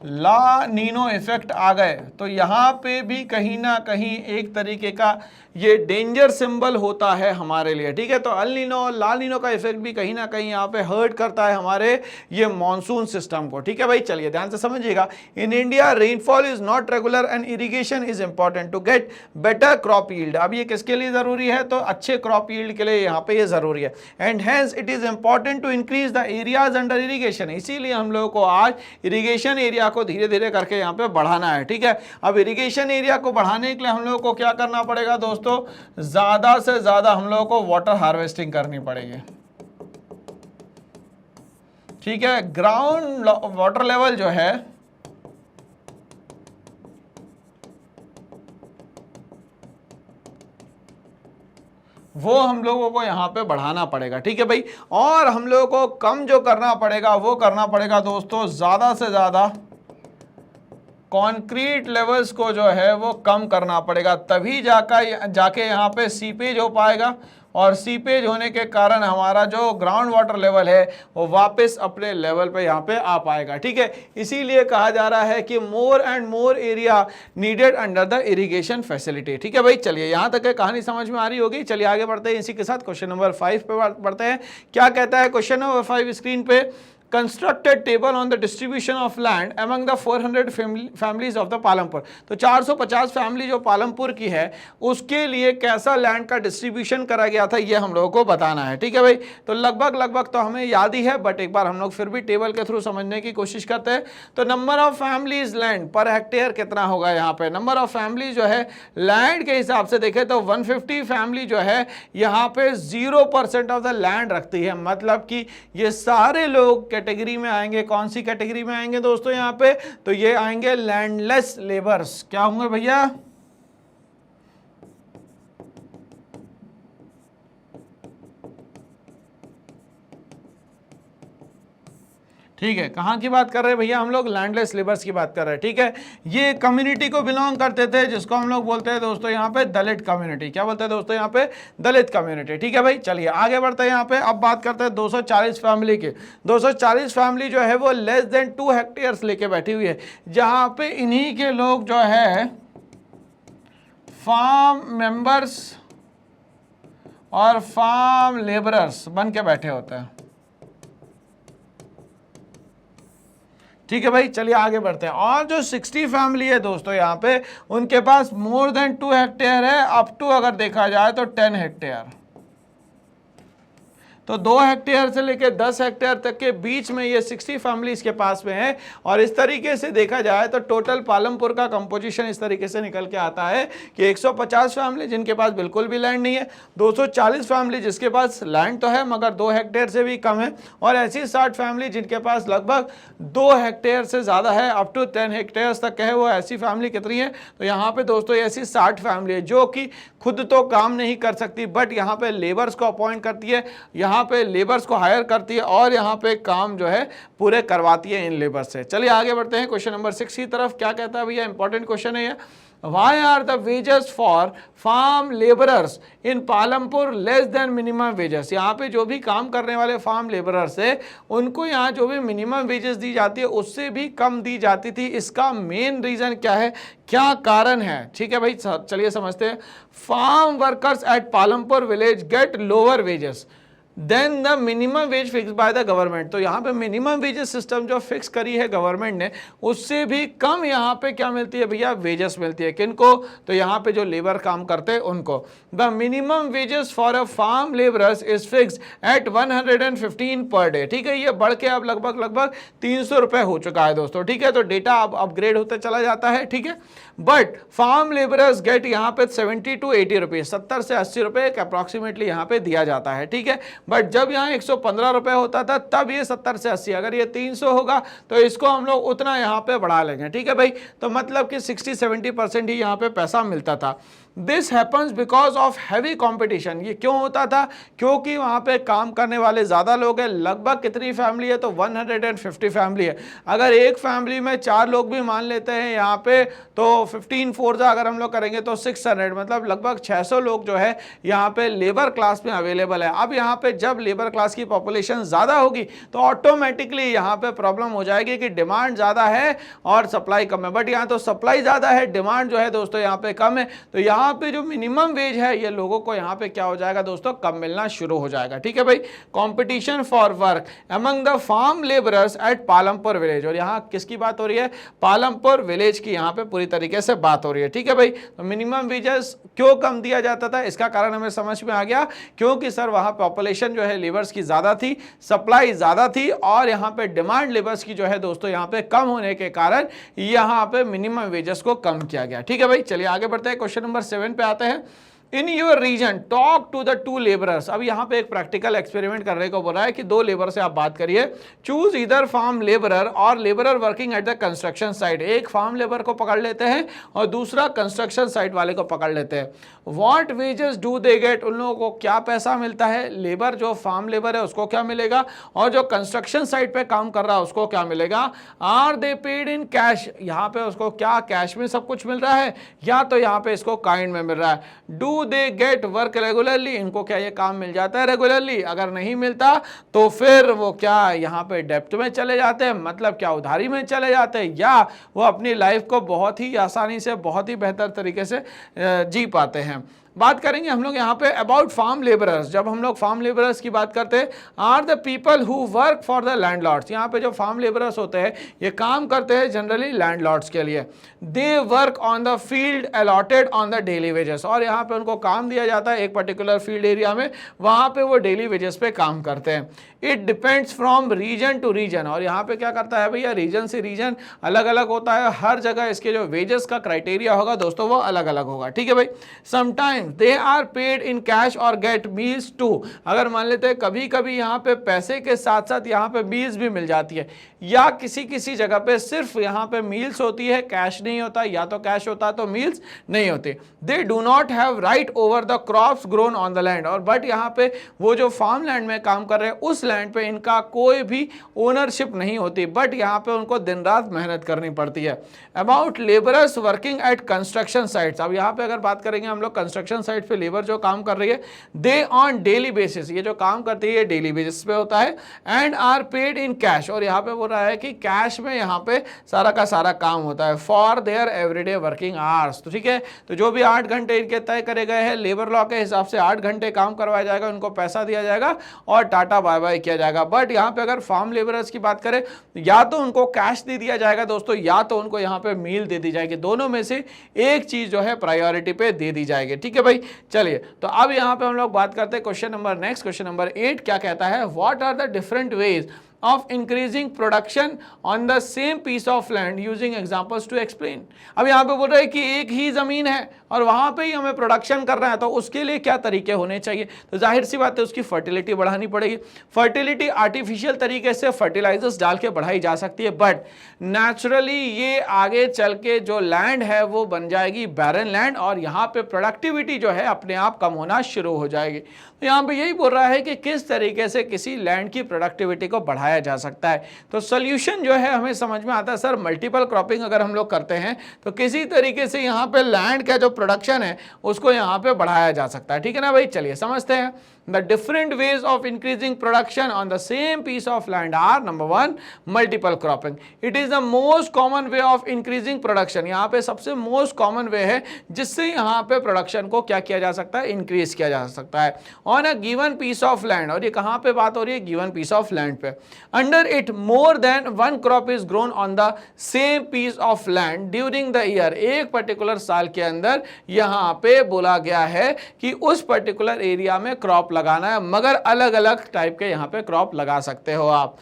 ला नीनो इफेक्ट आ गए तो यहाँ पे भी कहीं ना कहीं एक तरीके का ये डेंजर सिंबल होता है हमारे लिए। ठीक है, तो अल नीनो और ला नीनो का इफेक्ट भी कहीं ना कहीं यहाँ पे हर्ट करता है हमारे ये मॉनसून सिस्टम को। ठीक है भाई, चलिए ध्यान से समझिएगा। In India rainfall is not regular and irrigation is important to get better crop yield. अब ये किसके लिए जरूरी है, तो अच्छे क्रॉप यील्ड के लिए यहाँ पे ये जरूरी है। And hence it is important to increase the areas under irrigation. इसीलिए हम लोगों को आज इरिगेशन एरिया को धीरे धीरे करके यहाँ पे बढ़ाना है। ठीक है, अब इरिगेशन एरिया को बढ़ाने के लिए हम लोगों को क्या करना पड़ेगा दोस्तों, ज्यादा से ज्यादा हम लोगों को वाटर हार्वेस्टिंग करनी पड़ेगी। ठीक है, ग्राउंड वाटर लेवल जो है वो हम लोगों को यहां पे बढ़ाना पड़ेगा। ठीक है भाई, और हम लोगों को कम जो करना पड़ेगा वो करना पड़ेगा दोस्तों, ज्यादा से ज्यादा कंक्रीट लेवल्स को जो है वो कम करना पड़ेगा, तभी जाके यहाँ पे सीपेज हो पाएगा। और सीपेज होने के कारण हमारा जो ग्राउंड वाटर लेवल है वो वापस अपने लेवल पे यहाँ पे आ पाएगा। ठीक है, इसीलिए कहा जा रहा है कि more and more area needed under the irrigation facility. ठीक है भाई, चलिए यहाँ तक कहानी समझ में आ रही होगी। चलिए आगे बढ़ते हैं इसी के साथ क्वेश्चन नंबर 5 पे बढ़ते हैं। क्या कहता है क्वेश्चन नंबर 5 स्क्रीन पे, constructed table on the distribution of land among the 400 families of the Palampur. तो 450 फैमिली जो पालमपुर की है उसके लिए कैसा लैंड का डिस्ट्रीब्यूशन करा गया था ये हम लोगों को बताना है। ठीक है भाई, तो लगभग तो हमें याद ही है, बट एक बार हम लोग फिर भी टेबल के थ्रू समझने की कोशिश करते हैं। तो number of families land per hectare कितना होगा, यहाँ पे नंबर ऑफ फैमिली जो है लैंड के हिसाब से देखें तो 150 फैमिली जो है यहाँ पे 0% ऑफ द लैंड रखती है। मतलब कि ये सारे लोग कैटेगरी में आएंगे, कौन सी कैटेगरी में आएंगे दोस्तों यहाँ पे, तो ये आएंगे लैंडलेस लेबर्स। क्या होंगे भैया, ठीक है, कहाँ की बात कर रहे हैं भैया हम लोग, लैंडलेस लेबर्स की बात कर रहे हैं। ठीक है, ये कम्युनिटी को बिलोंग करते थे जिसको हम लोग बोलते हैं दोस्तों यहाँ पे दलित कम्युनिटी। क्या बोलते हैं दोस्तों यहाँ पे, दलित कम्युनिटी। ठीक है भाई, चलिए आगे बढ़ते हैं। यहाँ पे अब बात करते हैं 240 फैमिली की। 240 फैमिली जो है वो लेस देन 2 हेक्टेयर्स लेके बैठी हुई है, जहाँ पे इन्हीं के लोग जो है फार्म मेंबर्स और फार्म लेबरर्स बन के बैठे होते हैं। ठीक है भाई, चलिए आगे बढ़ते हैं। और जो 60 फैमिली है दोस्तों यहाँ पे, उनके पास मोर देन 2 हेक्टेयर है, अप टू अगर देखा जाए तो 10 हेक्टेयर। तो 2 हेक्टेयर से लेकर 10 हेक्टेयर तक के बीच में ये 60 फैमिलीज के पास में है। और इस तरीके से देखा जाए तो टोटल पालमपुर का कंपोजिशन इस तरीके से निकल के आता है कि 150 फैमिली जिनके पास बिल्कुल भी लैंड नहीं है, 240 फैमिली जिसके पास लैंड तो है मगर 2 हेक्टेयर से भी कम है, और ऐसी 60 फैमिली जिनके पास लगभग 2 हेक्टेयर से ज़्यादा है, अप टू 10 हेक्टेयर्स तक है। वो ऐसी फैमिली कितनी है, तो यहाँ पे दोस्तों ऐसी 60 फैमिली है जो कि खुद तो काम नहीं कर सकती, बट यहाँ पे लेबर्स को अपॉइंट करती है, यहाँ पे लेबर्स को हायर करती है और यहाँ पे काम जो है पूरे करवाती है इन लेबर्स से। चलिए आगे बढ़ते हैं क्वेश्चन नंबर 6 की तरफ। क्या कहता है भैया, इंपॉर्टेंट क्वेश्चन है ये, Why are the wages for farm laborers in Palampur less than minimum wages? यहाँ पे जो भी काम करने वाले फार्म लेबरर्स है उनको यहाँ जो भी मिनिमम वेजेस दी जाती है उससे भी कम दी जाती थी। इसका मेन रीजन क्या है, क्या कारण है? ठीक है भाई, चलिए समझते हैं। Farm workers at Palampur village get lower wages than the minimum wage fix by the government. तो यहाँ पे मिनिमम वेजेस सिस्टम जो फिक्स करी है गवर्नमेंट ने, उससे भी कम यहाँ पे क्या मिलती है भैया, वेजेस मिलती है। किनको, तो यहाँ पे जो लेबर काम करते हैं उनको। The minimum wages for a farm labourers is fix at 115 per day. ठीक है, ये बढ़ के अब लगभग 300 रुपये हो चुका है दोस्तों। ठीक है, तो डेटा अब अपग्रेड होते चला जाता है। ठीक है, बट फार्म लेबरर्स गेट यहाँ पे 70 to 80 रुपीज, 70 से 80 रुपए अप्रोक्सीमेटली यहाँ पे दिया जाता है, ठीक है। बट जब यहाँ 115 रुपए होता था तब ये 70 से 80, अगर ये 300 होगा तो इसको हम लोग उतना यहाँ पे बढ़ा लेंगे, ठीक है भाई। तो मतलब कि 60-70% ही यहाँ पे पैसा मिलता था। This happens because of heavy competition. ये क्यों होता था? क्योंकि वहाँ पे काम करने वाले ज़्यादा लोग हैं। लगभग कितनी फैमिली है? तो 150 फैमिली है। अगर एक फैमिली में 4 लोग भी मान लेते हैं यहाँ पे, तो 15 फोर्जा अगर हम लोग करेंगे तो 600, मतलब लगभग 600 लोग जो है यहाँ पे लेबर क्लास में अवेलेबल है। अब यहाँ पे जब लेबर क्लास की पॉपुलेशन ज़्यादा होगी तो ऑटोमेटिकली यहाँ पे प्रॉब्लम हो जाएगी कि डिमांड ज़्यादा है और सप्लाई कम है। बट यहाँ तो सप्लाई ज़्यादा है, डिमांड जो है दोस्तों यहाँ पे कम है। तो यहाँ पे जो मिनिमम वेज है ये लोगों को यहाँ पे क्या हो जाएगा दोस्तों? कम मिलना शुरू हो जाएगा, ठीक है भाई। Competition for work among the farm labourers at Palampur village. और यहाँ किसकी बात हो रही है? पालमपुर विलेज की यहाँ पे पूरी तरीके से बात हो रही है, ठीक है भाई। तो मिनिमम वेजेस क्यों कम दिया जाता था, इसका कारण हमें समझ में आ गया। क्योंकि सर वहाँ पॉपुलेशन जो है लेबर्स की ज्यादा थी, सप्लाई ज्यादा थी, और यहाँ पे डिमांड लेबर्स की जो है दोस्तों यहाँ पे कम होने के कारण यहाँ पे मिनिमम वेजेस को कम किया गया, ठीक है भाई। चलिए आगे बढ़ते हैं, क्वेश्चन नंबर 7 पे आते हैं। In your region talk to the 2 labourers. अब यहाँ पे एक प्रैक्टिकल एक्सपेरिमेंट करने को बोल रहा है कि 2 लेबर से आप बात करिए। चूज इधर फार्म लेबरर और labourer working at the construction site. एक फार्म लेबर को पकड़ लेते हैं और दूसरा कंस्ट्रक्शन साइट वाले को पकड़ लेते हैं। What wages do they get? उन लोगों को क्या पैसा मिलता है? लेबर जो फार्म लेबर है उसको क्या मिलेगा, और जो कंस्ट्रक्शन साइट पे काम कर रहा है उसको क्या मिलेगा? Are they paid in cash? यहाँ पे उसको क्या कैश में सब कुछ मिल रहा है, या तो यहाँ पे इसको काइंड में मिल रहा है? Do they get work regularly? इनको क्या ये काम मिल जाता है रेगुलरली? अगर नहीं मिलता तो फिर वो क्या यहाँ पे डेप्ट में चले जाते हैं, मतलब क्या उधारी में चले जाते हैं, या वो अपनी लाइफ को बहुत ही आसानी से, बहुत ही बेहतर तरीके से जी पाते हैं। बात करेंगे हम लोग यहाँ पे अबाउट फार्म लेबरर्स। जब हम लोग फार्म लेबरर्स की बात करते हैं, are the people who work for the landlords. यहाँ पे जो फार्म लेबरर्स होते हैं ये काम करते हैं जनरली लैंडलॉर्ड्स के लिए। They work on the field allotted on the daily wages. और यहाँ पे उनको काम दिया जाता है एक पर्टिकुलर फील्ड एरिया में, वहाँ पे वो डेली वेजेस पे काम करते हैं। It depends from region to region. और यहाँ पे क्या करता है भैया, रीजन से रीजन अलग अलग होता है। हर जगह इसके जो वेजेस का क्राइटेरिया होगा दोस्तों वो अलग अलग होगा, ठीक है भाई। Sometimes they are paid in cash or get meals too. अगर मान लेते हैं कभी कभी यहाँ पे पैसे के साथ साथ यहाँ पे मील्स भी मिल जाती है, या किसी किसी जगह पे सिर्फ यहाँ पे मील्स होती है, कैश नहीं होता, या तो कैश होता है तो मील्स नहीं होते। They do not have right over the crops grown on the land. और बट यहाँ पे वो जो फार्म लैंड में काम कर रहे हैं उस लैंड पे इनका कोई भी ओनरशिप नहीं होती, बट यहाँ पे उनको दिन रात मेहनत करनी पड़ती है। About labourers working at construction sites. अब यहाँ पे अगर बात करेंगे हम लोग कंस्ट्रक्शन साइट पे लेबर जो काम कर रही है, दे ऑन डेली बेसिस। ये जो काम करती है डेली बेसिस पे होता है। And are paid in cash. और यहाँ पे बोल रहा है कि कैश में यहाँ पे सारा का सारा काम होता है for their everyday working hours. तो ठीक है, तो जो भी 8 घंटे इनके तय करे गए हैं लेबर लॉ के हिसाब से 8 घंटे काम करवाया जाएगा, उनको पैसा दिया जाएगा और टाटा बाय बाय किया जाएगा। बट यहाँ पे अगर फार्म लेबरर्स की बात करें, या तो उनको कैश दे दिया जाएगा दोस्तों, या तो उनको यहाँ पे मील दे दी जाएगी। दोनों में से एक चीज जो है प्रायोरिटी पे दे दी जाएगी, ठीक है भाई। चलिए, तो अब यहाँ पे हम लोग बात करते हैं question number next, question number 8 क्या कहता है? What are the different ways of increasing production on the same piece of land using examples to explain। अब यहाँ पे बोल रहे हैं कि एक ही जमीन है और वहां पे ही हमें प्रोडक्शन करना है, तो उसके लिए क्या तरीके होने चाहिए? तो जाहिर सी बात है उसकी फर्टिलिटी बढ़ानी पड़ेगी। फर्टिलिटी आर्टिफिशियल तरीके से फर्टिलाइजर्स डाल के बढ़ाई जा सकती है, बट नेचुरली ये आगे चल के जो लैंड है वो बन जाएगी बैरन लैंड, और यहाँ पे प्रोडक्टिविटी जो है अपने आप कम होना शुरू हो जाएगी। तो यहाँ पे यही बोल रहा है कि किस तरीके से किसी लैंड की प्रोडक्टिविटी को बढ़ाया जा सकता है। तो सोल्यूशन जो है हमें समझ में आता है, सर मल्टीपल क्रॉपिंग अगर हम लोग करते हैं तो किसी तरीके से यहाँ पे लैंड का जो प्रोडक्शन है उसको यहाँ पे बढ़ाया जा सकता है, ठीक है ना भाई। चलिए समझते हैं। The different ways of increasing production on the same piece of land are number 1 multiple cropping. It is the most common way of increasing production। यहाँ पे सबसे most common way है जिससे यहाँ पे production को क्या किया जा सकता है, increase किया जा सकता है on a given piece of land। और ये कहाँ पे बात हो रही है? given piece of land पे। Under it more than one crop is grown on the same piece of land during the year। एक particular साल के अंदर यहाँ पे बोला गया है कि उस particular एरिया में क्रॉप लगाना है, मगर अलग अलग टाइप के यहाँ पे क्रॉप लगा सकते हो आप।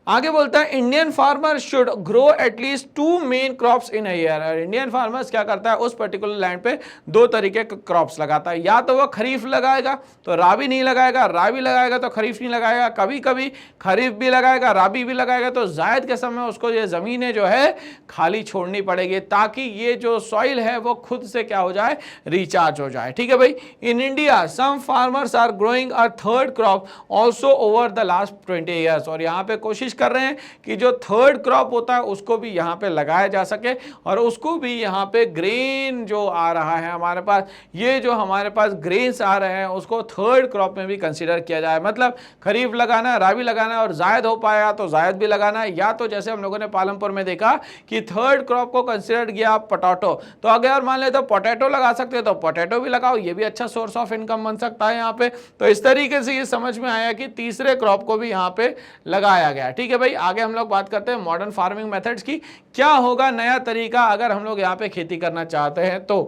आगे बोलता है Indian farmer should grow at least 2 main crops in a year. Indian farmers क्या करता है, उस पर्टिकुलर लैंड पे 2 तरीके के क्रॉप्स लगाता है, या तो वो खरीफ लगाएगा तो राबी नहीं लगाएगा, राबी लगाएगा तो खरीफ नहीं लगाएगा, कभी कभी खरीफ भी लगाएगा राबी भी लगाएगा। तो जायद के समय उसको ये जमीनें जो है खाली छोड़नी पड़ेगी ताकि ये जो सॉइल है वो खुद से क्या हो जाए, रिचार्ज हो जाए। ठीक है भाई। In India some farmers are growing a third crop also over the last 20 years. और यहाँ पे कोशिश कर रहे हैं कि जो थर्ड क्रॉप होता है उसको भी यहाँ पे लगाया जा सके और उसको भी यहाँ पे ग्रेन जो आ रहा है हमारे पास, ये जो हमारे पास ग्रेन्स आ रहे हैं उसको थर्ड क्रॉप में भी कंसीडर किया जाए। मतलब खरीफ लगाना है, राबी लगाना है और जायद हो पाया तो जायद भी लगाना है, या तो जैसे हम लोगों ने पालमपुर में देखा कि थर्ड क्रॉप को कंसीडर किया पोटैटो, तो अगर मान ले तो पोटैटो लगा सकते हो तो पोटैटो भी लगाओ, ये भी अच्छा सोर्स ऑफ इनकम बन सकता है यहाँ पे। तो इस तरीके से ये समझ में आया कि तीसरे क्रॉप को भी यहाँ पे लगाया गया। ठीक है भाई। आगे हम लोग बात करते हैं मॉडर्न फार्मिंग मेथड्स की। क्या होगा नया तरीका अगर हम लोग यहाँ पे खेती करना चाहते हैं तो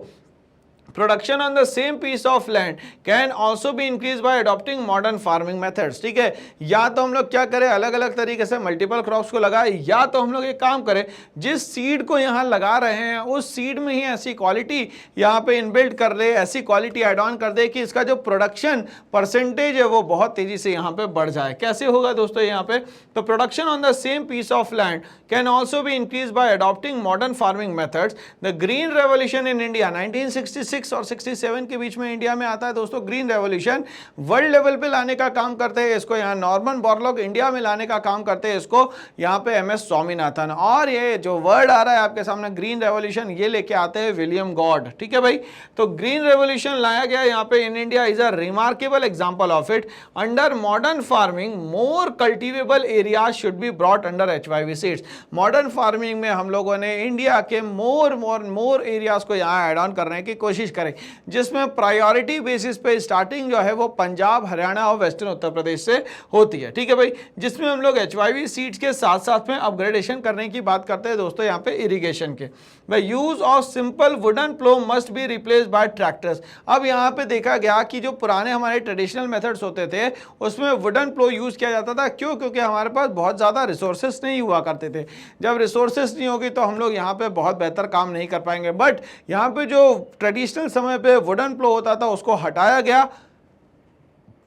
production on the same piece of land can also be increase by adopting modern farming methods. ठीक है, या तो हम लोग क्या करें, अलग अलग तरीके से मल्टीपल क्रॉप्स को लगाए, या तो हम लोग एक काम करें जिस सीड को यहाँ लगा रहे हैं उस सीड में ही ऐसी क्वालिटी यहाँ पे इनबिल्ट कर ले, ऐसी क्वालिटी एड ऑन कर दे कि इसका जो प्रोडक्शन परसेंटेज है वो बहुत तेजी से यहाँ पे बढ़ जाए। कैसे होगा दोस्तों यहाँ पे, तो production on the same piece of land can also be increase by adopting modern farming methods. The green revolution in India 1966 और 67 के बीच में इंडिया में आता है दोस्तों। ग्रीन रेवोल्यूशन वर्ल्ड लेवल पे लाने का काम करते हैं, इसको यहाँ नॉर्मन बोरलॉग इंडिया में लाने का काम करते हैं, इसको यहाँ पे MS स्वामीनाथन। और ये जो वर्ड आ रहा है आपके सामने ग्रीन रेवोल्यूशन, ये लेके आते हैं विलियम गॉड। ठीक है भाई। तो ग्रीन रेवोल्यूशन लाया गया यहाँ पे इन India is a remarkable example of it. Under modern farming more cultivable area should be brought under HYV seeds. Modern farming में हम लोगों ने इंडिया के मोर एरियाज को यहाँ एड ऑन करने की कोशिश करें, जिसमें प्रायोरिटी बेसिस पे स्टार्टिंग जो है वो पंजाब, हरियाणा और वेस्टर्न उत्तर प्रदेश से होती है। ठीक है भाई। जिसमें हम लोग HYV सीड्स के साथ साथ में अपग्रेडेशन करने की बात करते हैं दोस्तों यहाँ पे इरिगेशन के। भाई use of simple wooden plough must be replace by tractors. अब यहाँ पे देखा गया कि जो पुराने हमारे ट्रेडिशनल मेथड्स होते थे उसमें वुडन प्लो यूज किया जाता था। क्यों? क्योंकि हमारे पास बहुत ज़्यादा रिसोर्सेस नहीं हुआ करते थे। जब रिसोर्सेस नहीं होगी तो हम लोग यहाँ पे बहुत बेहतर काम नहीं कर पाएंगे। बट यहाँ पे जो ट्रेडिशनल समय पे वुडन प्लो होता था उसको हटाया गया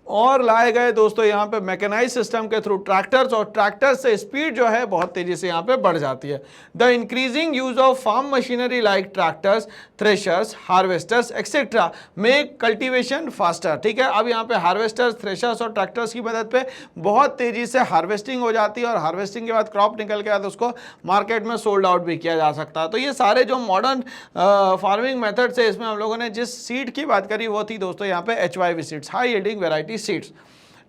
और लाए गए दोस्तों यहाँ पे मैकेनाइज सिस्टम के थ्रू ट्रैक्टर्स, और ट्रैक्टर से स्पीड जो है बहुत तेजी से यहाँ पे बढ़ जाती है। The increasing use of farm machinery like tractors, threshers, harvesters etcetera make cultivation faster. ठीक है। अब यहाँ पे हार्वेस्टर्स, थ्रेशर्स और ट्रैक्टर्स की मदद पे बहुत तेजी से हार्वेस्टिंग हो जाती है और हार्वेस्टिंग के बाद क्रॉप निकल के बाद उसको मार्केट में सोल्ड आउट भी किया जा सकता है। तो ये सारे जो मॉडर्न फार्मिंग मेथड्स है इसमें हम लोगों ने जिस सीड की बात करी वो थी दोस्तों यहाँ पे HYV seeds, high yielding variety seeds.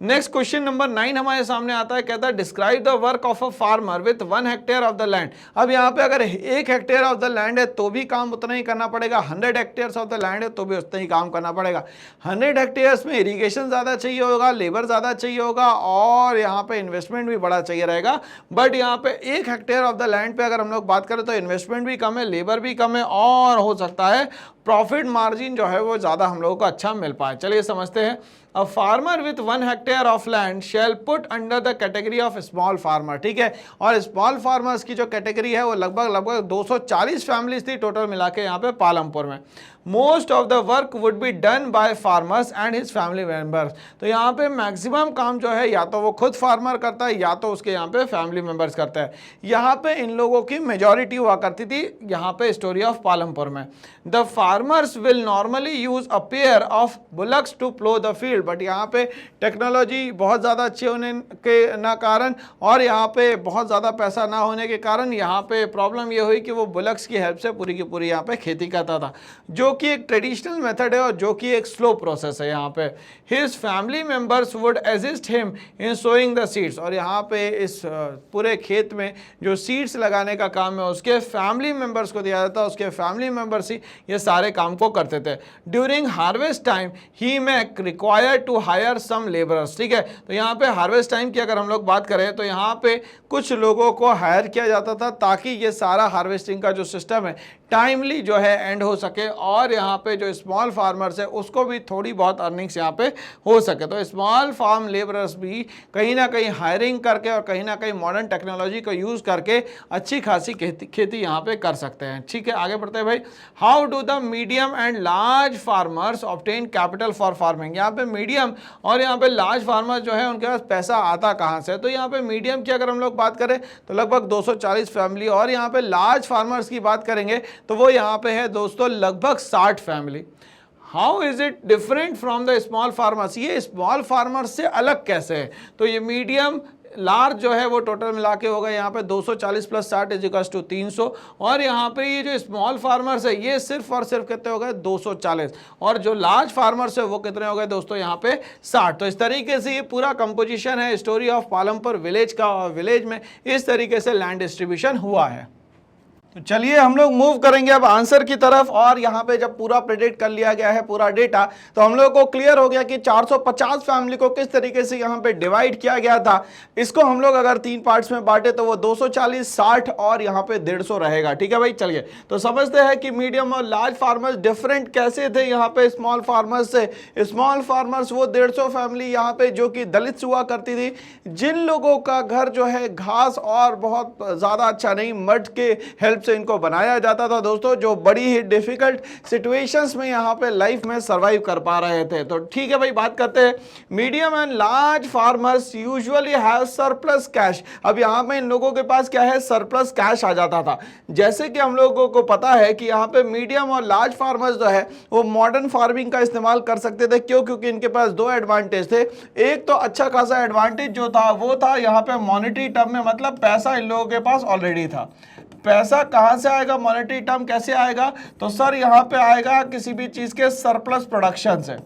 Next question number 9 हमारे सामने आता है, कहता है describe the work of a farmer with 1 hectare of the land. अब यहाँ पे अगर 1 हेक्टेयर ऑफ द लैंड है तो भी काम उतना ही करना पड़ेगा, 100 हेक्टेयर्स ऑफ द लैंड है तो भी उतना ही काम करना पड़ेगा। 100 हेक्टेयर्स में इरिगेशन ज़्यादा चाहिए होगा, लेबर ज़्यादा चाहिए होगा और यहाँ पे इन्वेस्टमेंट भी बड़ा चाहिए रहेगा। बट यहाँ पे 1 हेक्टेयर ऑफ द लैंड पे अगर हम लोग बात करें तो इन्वेस्टमेंट भी कम है, लेबर भी कम है और हो सकता है प्रॉफिट मार्जिन जो है वो ज़्यादा हम लोगों को अच्छा मिल पाए। चलिए समझते हैं। A farmer with 1 hectare of land shall put under the category of small farmer। ठीक है। और स्मॉल फार्मर्स की जो कैटेगरी है वो लगभग 240 फैमिलीज थी टोटल मिला के यहाँ पे पालमपुर में। Most of the work would be done by farmers and his family members. तो यहाँ पे मैक्सिमम काम जो है या तो वो खुद फार्मर करता है या तो उसके यहाँ पे फैमिली मेंबर्स करता है। यहाँ पे इन लोगों की मेजॉरिटी हुआ करती थी यहाँ पे स्टोरी ऑफ पालमपुर में। The farmers will normally use a pair of bullocks to plough the field. But यहाँ पे टेक्नोलॉजी बहुत ज़्यादा अच्छी होने के ना कारण और यहाँ पे बहुत ज़्यादा पैसा ना होने के कारण यहाँ पे प्रॉब्लम ये हुई कि वो बुलक्स की हेल्प से पूरी की पूरी यहाँ पे खेती करता था, जो कि एक ट्रेडिशनल मेथड है और जो कि एक स्लो प्रोसेस है। यहाँ पे his family members would assist him in sowing the seeds. और यहाँ पे इस पूरे खेत में जो सीड्स लगाने का काम है उसके फैमिली मेंबर्स को दिया जाता है, उसके फैमिली मेंबर्स ही ये सारे काम को करते थे। During harvest time he may require to hire some labourers. ठीक है। तो यहाँ पे हार्वेस्ट टाइम की अगर हम लोग बात करें तो यहाँ पे कुछ लोगों को हायर किया जाता था ताकि ये सारा हार्वेस्टिंग का जो सिस्टम है टाइमली जो है एंड हो सके और यहाँ पे जो स्मॉल फार्मर्स है उसको भी थोड़ी बहुत अर्निंग्स यहाँ पे हो सके। तो स्मॉल फार्म लेबरर्स भी कहीं ना कहीं हायरिंग करके और कहीं ना कहीं मॉडर्न टेक्नोलॉजी को यूज करके अच्छी खासी खेती यहाँ पे कर सकते हैं। ठीक है, आगे बढ़ते हैं भाई। How do the medium and large farmers obtain capital for farming. यहाँ पे मीडियम और यहाँ पे लार्ज फार्मर्स जो है उनके पास पैसा आता कहाँ से। तो यहाँ पे मीडियम की अगर हम लोग बात करें तो लगभग 240 फैमिली, और यहाँ पे लार्ज फार्मर्स की बात करेंगे तो वो यहाँ पे है दोस्तों लगभग 60 family. How is it different from the small farmers, ये स्मॉल फार्मर्स से अलग कैसे है। तो ये मीडियम लार्ज जो है वो टोटल मिला के होगा यहाँ पे 240 प्लस 60 इजिकल्स टू 300, और यहाँ पे ये जो स्मॉल फार्मर्स है ये सिर्फ और सिर्फ कितने हो गए 240, और जो लार्ज फार्मर्स है वो कितने हो गए दोस्तों यहाँ पे 60। तो इस तरीके से ये पूरा कंपोजिशन है स्टोरी ऑफ पालमपुर विलेज का, और विलेज में इस तरीके से लैंड डिस्ट्रीब्यूशन हुआ है। तो चलिए हम लोग मूव करेंगे अब आंसर की तरफ, और यहाँ पे जब पूरा प्रेडिक्ट कर लिया गया है पूरा डेटा तो हम लोग को क्लियर हो गया कि 450 फैमिली को किस तरीके से यहाँ पे डिवाइड किया गया था। इसको हम लोग अगर 3 पार्ट्स में बांटे तो वो 240, 60 और यहाँ पे 150 रहेगा। ठीक है भाई, चलिए तो समझते हैं कि मीडियम और लार्ज फार्मर्स डिफरेंट कैसे थे यहाँ पे स्मॉल फार्मर्स से। स्मॉल फार्मर्स वो 150 फैमिली यहाँ पे जो कि दलित हुआ करती थी, जिन लोगों का घर जो है घास और बहुत ज्यादा अच्छा नहीं मड के हेल्प से इनको बनाया जाता था दोस्तों, जो बड़ी ही डिफिकल्ट सिचुएशंस में यहाँ पे लाइफ में सरवाइव कर पा रहे थे। तो ठीक है भाई, बात करते हैं medium and large farmers usually have surplus cash. अब यहाँ पे इन लोगों के पास क्या है, सरप्लस कैश आ जाता था। जैसे कि हम लोगों को पता है कि यहाँ पे मीडियम और लार्ज फार्मर्स जो है वो मॉडर्न फार्मिंग का इस्तेमाल कर सकते थे। क्यों? क्योंकि इनके पास 2 एडवांटेज थे। एक तो अच्छा खासा एडवांटेज जो था वो था यहाँ पे मॉनेटरी टर्म में, मतलब पैसा इन लोगों के पास ऑलरेडी था। पैसा कहां से आएगा, मॉनेटरी टर्म कैसे आएगा, तो सर यहां पे आएगा किसी भी चीज के सरप्लस प्रोडक्शन से।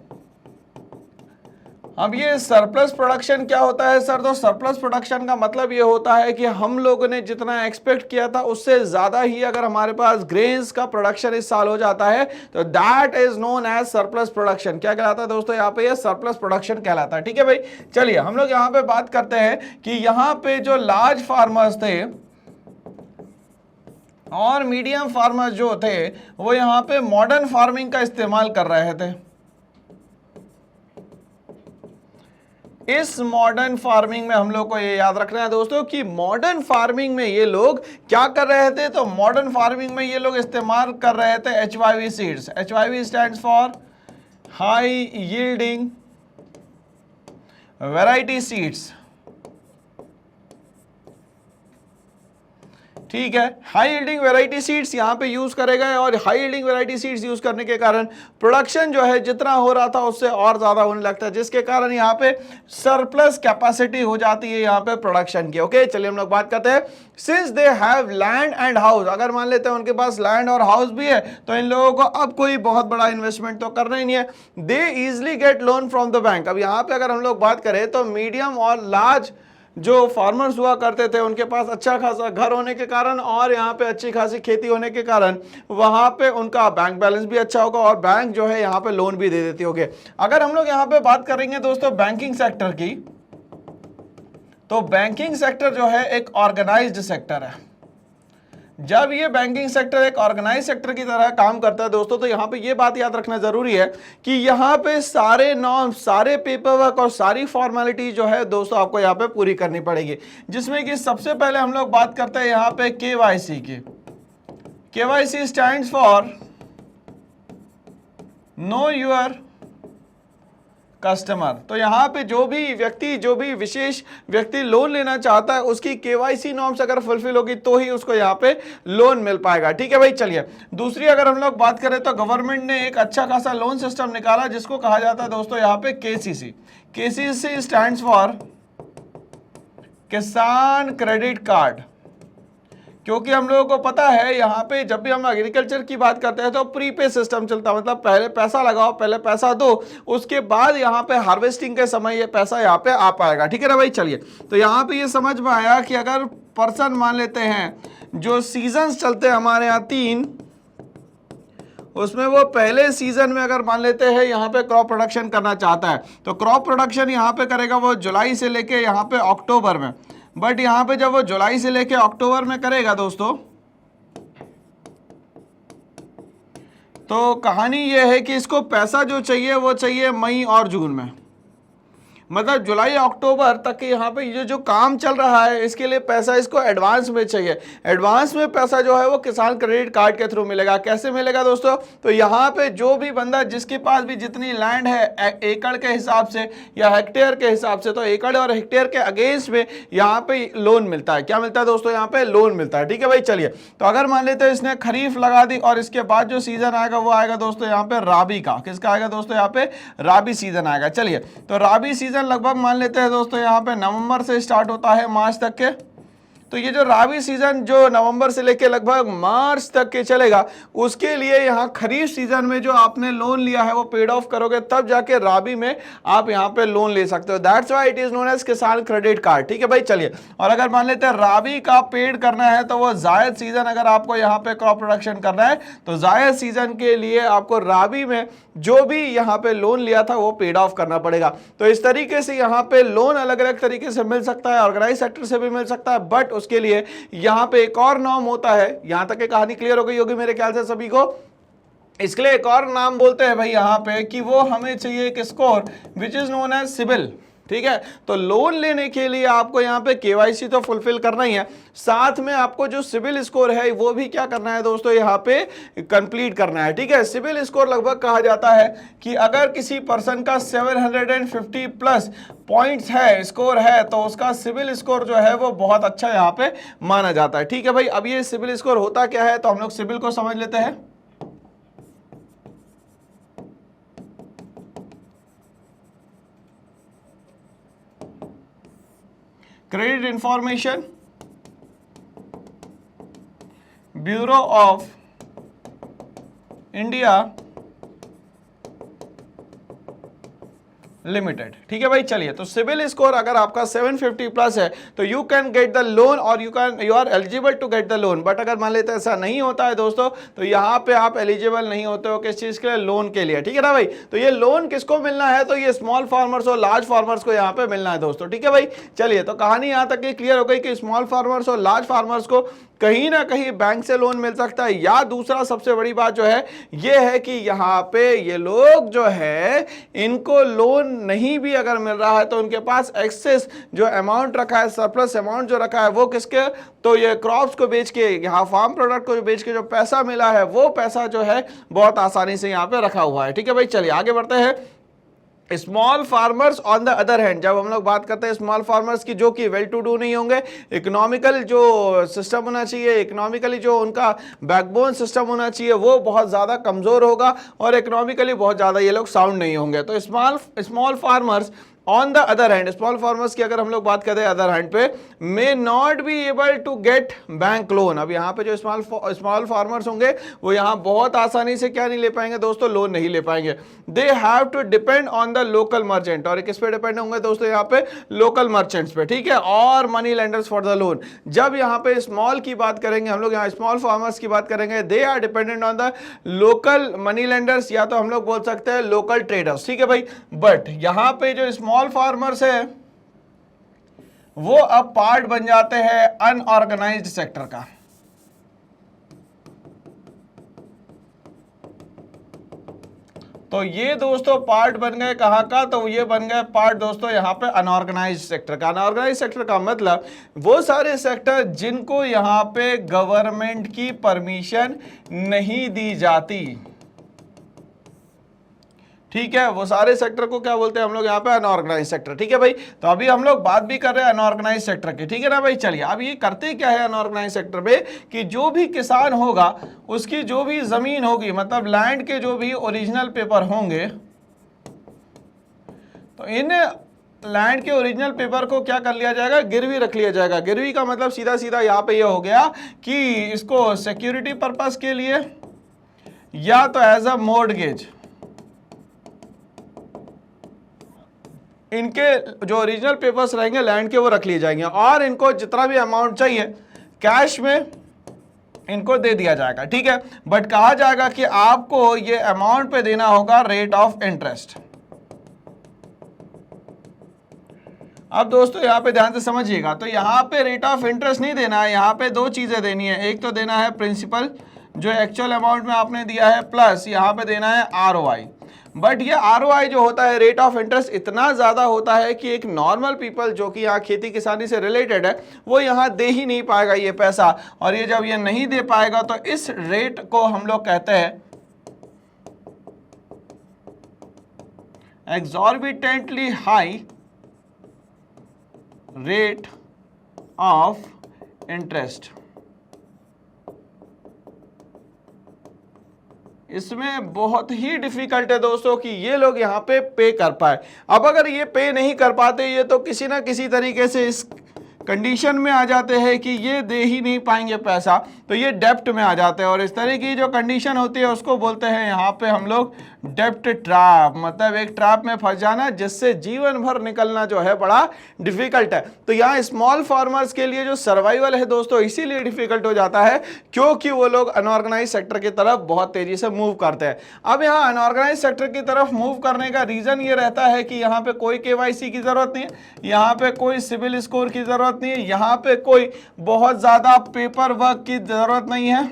अब ये सरप्लस प्रोडक्शन क्या होता है सर, तो सरप्लस प्रोडक्शन का मतलब ये होता है कि हम लोगों ने जितना एक्सपेक्ट किया था उससे ज्यादा ही अगर हमारे पास ग्रेन्स का प्रोडक्शन इस साल हो जाता है तो that is known as surplus production. क्या कहलाता है दोस्तों यहाँ पे, ये सरप्लस प्रोडक्शन कहलाता है। ठीक है भाई, चलिए हम लोग यहाँ पे बात करते हैं कि यहाँ पे जो लार्ज फार्मर्स थे और मीडियम फार्मर्स जो थे वो यहाँ पे मॉडर्न फार्मिंग का इस्तेमाल कर रहे थे। इस मॉडर्न फार्मिंग में हम लोग को ये याद रखना है दोस्तों कि मॉडर्न फार्मिंग में ये लोग क्या कर रहे थे, तो मॉडर्न फार्मिंग में ये लोग इस्तेमाल कर रहे थे HYV seeds. HYV stands for high yielding variety seeds. ठीक है, हाई यील्डिंग वैरायटी सीड्स यहाँ पे यूज करेगा, और high yielding variety seeds use करने के कारण प्रोडक्शन जो है जितना हो रहा था उससे और ज्यादा होने लगता है, जिसके कारण यहाँ पे सरप्लस कैपेसिटी हो जाती है यहाँ पे प्रोडक्शन की। ओके, चलिए हम लोग बात करते हैं। Since they have land and house, अगर मान लेते हैं उनके पास लैंड और हाउस भी है तो इन लोगों को अब कोई बहुत बड़ा इन्वेस्टमेंट तो करना ही नहीं है। दे easily get loan from the bank. अब यहाँ पे अगर हम लोग बात करें तो मीडियम और लार्ज जो फार्मर्स हुआ करते थे उनके पास अच्छा खासा घर होने के कारण और यहाँ पे अच्छी खासी खेती होने के कारण वहाँ पे उनका बैंक बैलेंस भी अच्छा होगा और बैंक जो है यहाँ पे लोन भी दे देती होगी। अगर हम लोग यहाँ पे बात करेंगे दोस्तों बैंकिंग सेक्टर की, तो बैंकिंग सेक्टर जो है एक ऑर्गेनाइज्ड सेक्टर है। जब ये बैंकिंग सेक्टर एक ऑर्गेनाइज सेक्टर की तरह काम करता है दोस्तों, तो यहाँ पे ये बात याद रखना जरूरी है कि यहाँ पे सारे नॉर्म, सारे पेपर वर्क और सारी फॉर्मेलिटी जो है दोस्तों आपको यहाँ पे पूरी करनी पड़ेगी, जिसमें कि सबसे पहले हम लोग बात करते हैं यहाँ पे KYC की। KYC stands for know your customer. तो यहाँ पे जो भी विशेष व्यक्ति लोन लेना चाहता है उसकी KYC नॉर्म्स अगर फुलफिल होगी तो ही उसको यहाँ पे लोन मिल पाएगा। ठीक है भाई, चलिए दूसरी अगर हम लोग बात करें तो गवर्नमेंट ने एक अच्छा खासा लोन सिस्टम निकाला जिसको कहा जाता है दोस्तों यहाँ पे KCC। KCC स्टैंड्स फॉर किसान क्रेडिट कार्ड। क्योंकि हम लोगों को पता है यहाँ पे जब भी हम एग्रीकल्चर की बात करते हैं तो प्रीपे सिस्टम चलता है, मतलब पहले पैसा लगाओ, पहले पैसा दो, उसके बाद यहाँ पे हार्वेस्टिंग के समय ये पैसा यहाँ पे आ पाएगा। ठीक है ना भाई, चलिए तो यहाँ पे ये समझ में आया कि अगर पर्सन मान लेते हैं जो सीजन्स चलते हैं हमारे यहाँ 3, उसमें वो पहले सीजन में अगर मान लेते हैं यहाँ पे क्रॉप प्रोडक्शन करना चाहता है तो क्रॉप प्रोडक्शन यहाँ पे करेगा वो जुलाई से लेके यहाँ पे अक्टूबर में। बट यहाँ पे जब वो जुलाई से लेके अक्टूबर में करेगा दोस्तों तो कहानी ये है कि इसको पैसा जो चाहिए वो चाहिए मई और जून में, मतलब जुलाई अक्टूबर तक यहाँ पे ये जो काम चल रहा है इसके लिए पैसा इसको एडवांस में चाहिए। एडवांस में पैसा जो है वो किसान क्रेडिट कार्ड के थ्रू मिलेगा। कैसे मिलेगा दोस्तों? तो यहाँ पे जो भी बंदा जिसके पास भी जितनी लैंड है एकड़ के हिसाब से या हेक्टेयर के हिसाब से, तो एकड़ और हेक्टेयर के अगेंस्ट में यहाँ पे लोन मिलता है। क्या मिलता है दोस्तों? यहाँ पे लोन मिलता है। ठीक है भाई, चलिए तो अगर मान लेते हैं इसने खरीफ लगा दी और इसके बाद जो सीजन आएगा वो आएगा दोस्तों यहाँ पे राबी का। किसका आएगा दोस्तों? यहाँ पे राबी सीजन आएगा। चलिए तो राबी सीजन लगभग मान लेते हैं दोस्तों यहाँ पे नवंबर से स्टार्ट होता है मार्च तक के। तो ये जो राबी सीजन जो नवंबर से लेके लगभग मार्च तक के चलेगा, उसके लिए यहाँ खरीफ सीजन में जो आपने लोन लिया है वो पेड ऑफ करोगे, तब जाके राबी में आप यहाँ पे लोन ले सकते हो। That's why it is known as Kisan credit card. ठीक है भाई, चलिए और अगर मान लेते हैं राबी का पेड करना है तो वो जायद सीजन, अगर आपको यहाँ पे क्रॉप प्रोडक्शन करना है तो जायद सीजन के लिए आपको राबी में जो भी यहाँ पे लोन लिया था वो पेड ऑफ करना पड़ेगा। तो इस तरीके से यहाँ पे लोन अलग अलग तरीके से मिल सकता है, ऑर्गेनाइज सेक्टर से भी मिल सकता है, बट उसके लिए यहां पे एक और नाम होता है। यहां तक की कहानी क्लियर हो गई होगी मेरे ख्याल से सभी को। इसके लिए एक और नाम बोलते हैं भाई यहां पे कि वो हमें चाहिए एक score which is known as CIBIL. ठीक है, तो लोन लेने के लिए आपको यहाँ पे केवाईसी तो फुलफिल करना ही है, साथ में आपको जो सिबिल स्कोर है वो भी क्या करना है दोस्तों? यहाँ पे कंप्लीट करना है। ठीक है, सिबिल स्कोर लगभग कहा जाता है कि अगर किसी पर्सन का 750 प्लस पॉइंट्स है, स्कोर है, तो उसका सिबिल स्कोर जो है वो बहुत अच्छा यहाँ पे माना जाता है। ठीक है भाई, अब ये सिबिल स्कोर होता क्या है तो हम लोग सिबिल को समझ लेते हैं। Credit information bureau of India limited. ठीक है भाई, चलिए तो सिबिल स्कोर अगर आपका 750 प्लस है तो you can get the loan और you are eligible to get the loan. But अगर मान लेते हैं ऐसा नहीं होता है दोस्तों तो यहाँ पे आप एलिजिबल नहीं होते हो किस चीज के लिए? लोन के लिए। ठीक है ना भाई, तो ये लोन किसको मिलना है? तो ये स्मॉल फार्मर्स और लार्ज फार्मर्स को यहाँ पे मिलना है दोस्तों। ठीक है भाई, चलिए तो कहानी यहाँ तक क्लियर हो गई कि स्मॉल फार्मर्स और लार्ज फार्मर्स को कहीं ना कहीं बैंक से लोन मिल सकता है, या दूसरा सबसे बड़ी बात जो है ये है कि यहाँ पे ये लोग जो है इनको लोन नहीं भी अगर मिल रहा है तो उनके पास एक्सेस जो अमाउंट रखा है, सरप्लस अमाउंट जो रखा है वो किसके? तो ये क्रॉप्स को बेच के, यहाँ फार्म प्रोडक्ट को बेच के जो पैसा मिला है वो पैसा जो है बहुत आसानी से यहाँ पे रखा हुआ है। ठीक है भाई, चलिए आगे बढ़ते हैं। Small farmers on the other hand, जब हम लोग बात करते हैं स्मॉल फार्मर्स की जो कि वेल टू डू नहीं होंगे, इकोनॉमिकल जो सिस्टम होना चाहिए, इकोनॉमिकली जो उनका बैकबोन सिस्टम होना चाहिए वो बहुत ज़्यादा कमज़ोर होगा और इकोनॉमिकली बहुत ज़्यादा ये लोग साउंड नहीं होंगे। तो small farmers on the other hand, small farmers की अगर हम लोग बात करते हैं अदर हैंड पे, may not be able to get bank loan. अब यहाँ पे जो स्मॉल फार्मर्स होंगे वो यहाँ बहुत आसानी से क्या नहीं ले पाएंगे दोस्तों? लोन नहीं ले पाएंगे। They have to depend on the local merchant, और किस पे डिपेंड होंगे दोस्तों? यहाँ पे लोकल मर्चेंट्स पे। ठीक है, और money lenders for the loan. जब यहाँ पे स्मॉल की बात करेंगे हम लोग, यहाँ स्मॉल फार्मर्स की बात करेंगे, they are dependent on the local money lenders, या तो हम लोग बोल सकते हैं लोकल ट्रेडर्स। ठीक है भाई, बट यहाँ पे जो स्मॉल फार्मर्स है वो अब पार्ट बन जाते हैं अनऑर्गेनाइज्ड सेक्टर का। तो ये दोस्तों पार्ट बन गए कहां का? तो ये बन गए पार्ट दोस्तों यहाँ पे अनऑर्गेनाइज्ड सेक्टर का। अनऑर्गेनाइज्ड सेक्टर का मतलब वो सारे सेक्टर जिनको यहाँ पे गवर्नमेंट की परमिशन नहीं दी जाती। ठीक है, वो सारे सेक्टर को क्या बोलते हैं हम लोग यहाँ पे? Unorganise sector. ठीक है भाई, तो अभी हम लोग बात भी कर रहे हैं अनऑर्गेनाइज सेक्टर की। ठीक है ना भाई, चलिए अब ये करते क्या है अनऑर्गेनाइज सेक्टर में कि जो भी किसान होगा उसकी जो भी जमीन होगी, मतलब लैंड के जो भी ओरिजिनल पेपर होंगे, तो इन लैंड के ओरिजिनल पेपर को क्या कर लिया जाएगा? गिरवी रख लिया जाएगा। गिरवी का मतलब सीधा सीधा यहाँ पे ये हो गया कि इसको सिक्योरिटी पर्पस के लिए या तो एज अ मॉर्टगेज इनके जो ओरिजिनल पेपर्स रहेंगे लैंड के वो रख लिए जाएंगे, और इनको जितना भी अमाउंट चाहिए कैश में इनको दे दिया जाएगा। ठीक है, बट कहा जाएगा कि आपको ये अमाउंट पे देना होगा रेट ऑफ इंटरेस्ट। अब दोस्तों यहां पे ध्यान से समझिएगा, तो यहां पे रेट ऑफ इंटरेस्ट नहीं देना है, यहां पे दो चीजें देनी है। एक तो देना है प्रिंसिपल, जो एक्चुअल अमाउंट में आपने दिया है प्लस यहाँ पे देना है ROI। बट ये ROI जो होता है, रेट ऑफ इंटरेस्ट, इतना ज़्यादा होता है कि एक नॉर्मल पीपल जो कि यहाँ खेती किसानी से रिलेटेड है वो यहाँ दे ही नहीं पाएगा ये पैसा। और ये जब ये नहीं दे पाएगा तो इस रेट को हम लोग कहते हैं exorbitantly high rate of interest। इसमें बहुत ही डिफिकल्ट है दोस्तों कि ये लोग यहाँ पे कर पाए। अब अगर ये पे नहीं कर पाते, ये तो किसी ना किसी तरीके से इस कंडीशन में आ जाते हैं कि ये दे ही नहीं पाएंगे पैसा, तो ये डेप्ट में आ जाते हैं। और इस तरह की जो कंडीशन होती है उसको बोलते हैं यहाँ पे हम लोग डेप्ट ट्रैप, मतलब एक ट्रैप में फंस जाना जिससे जीवन भर निकलना जो है बड़ा डिफिकल्ट है। तो यहाँ स्मॉल फार्मर्स के लिए जो सर्वाइवल है दोस्तों इसीलिए डिफिकल्ट हो जाता है क्योंकि वो लोग अनऑर्गेनाइज सेक्टर की तरफ बहुत तेजी से मूव करते हैं। अब यहाँ अनऑर्गेनाइज सेक्टर की तरफ मूव करने का रीजन ये रहता है कि यहाँ पे कोई KYC की जरूरत नहीं है, यहाँ पे कोई सिविल स्कोर की जरूरत नहीं है, यहाँ पे कोई बहुत ज्यादा पेपर वर्क की जरूरत नहीं है।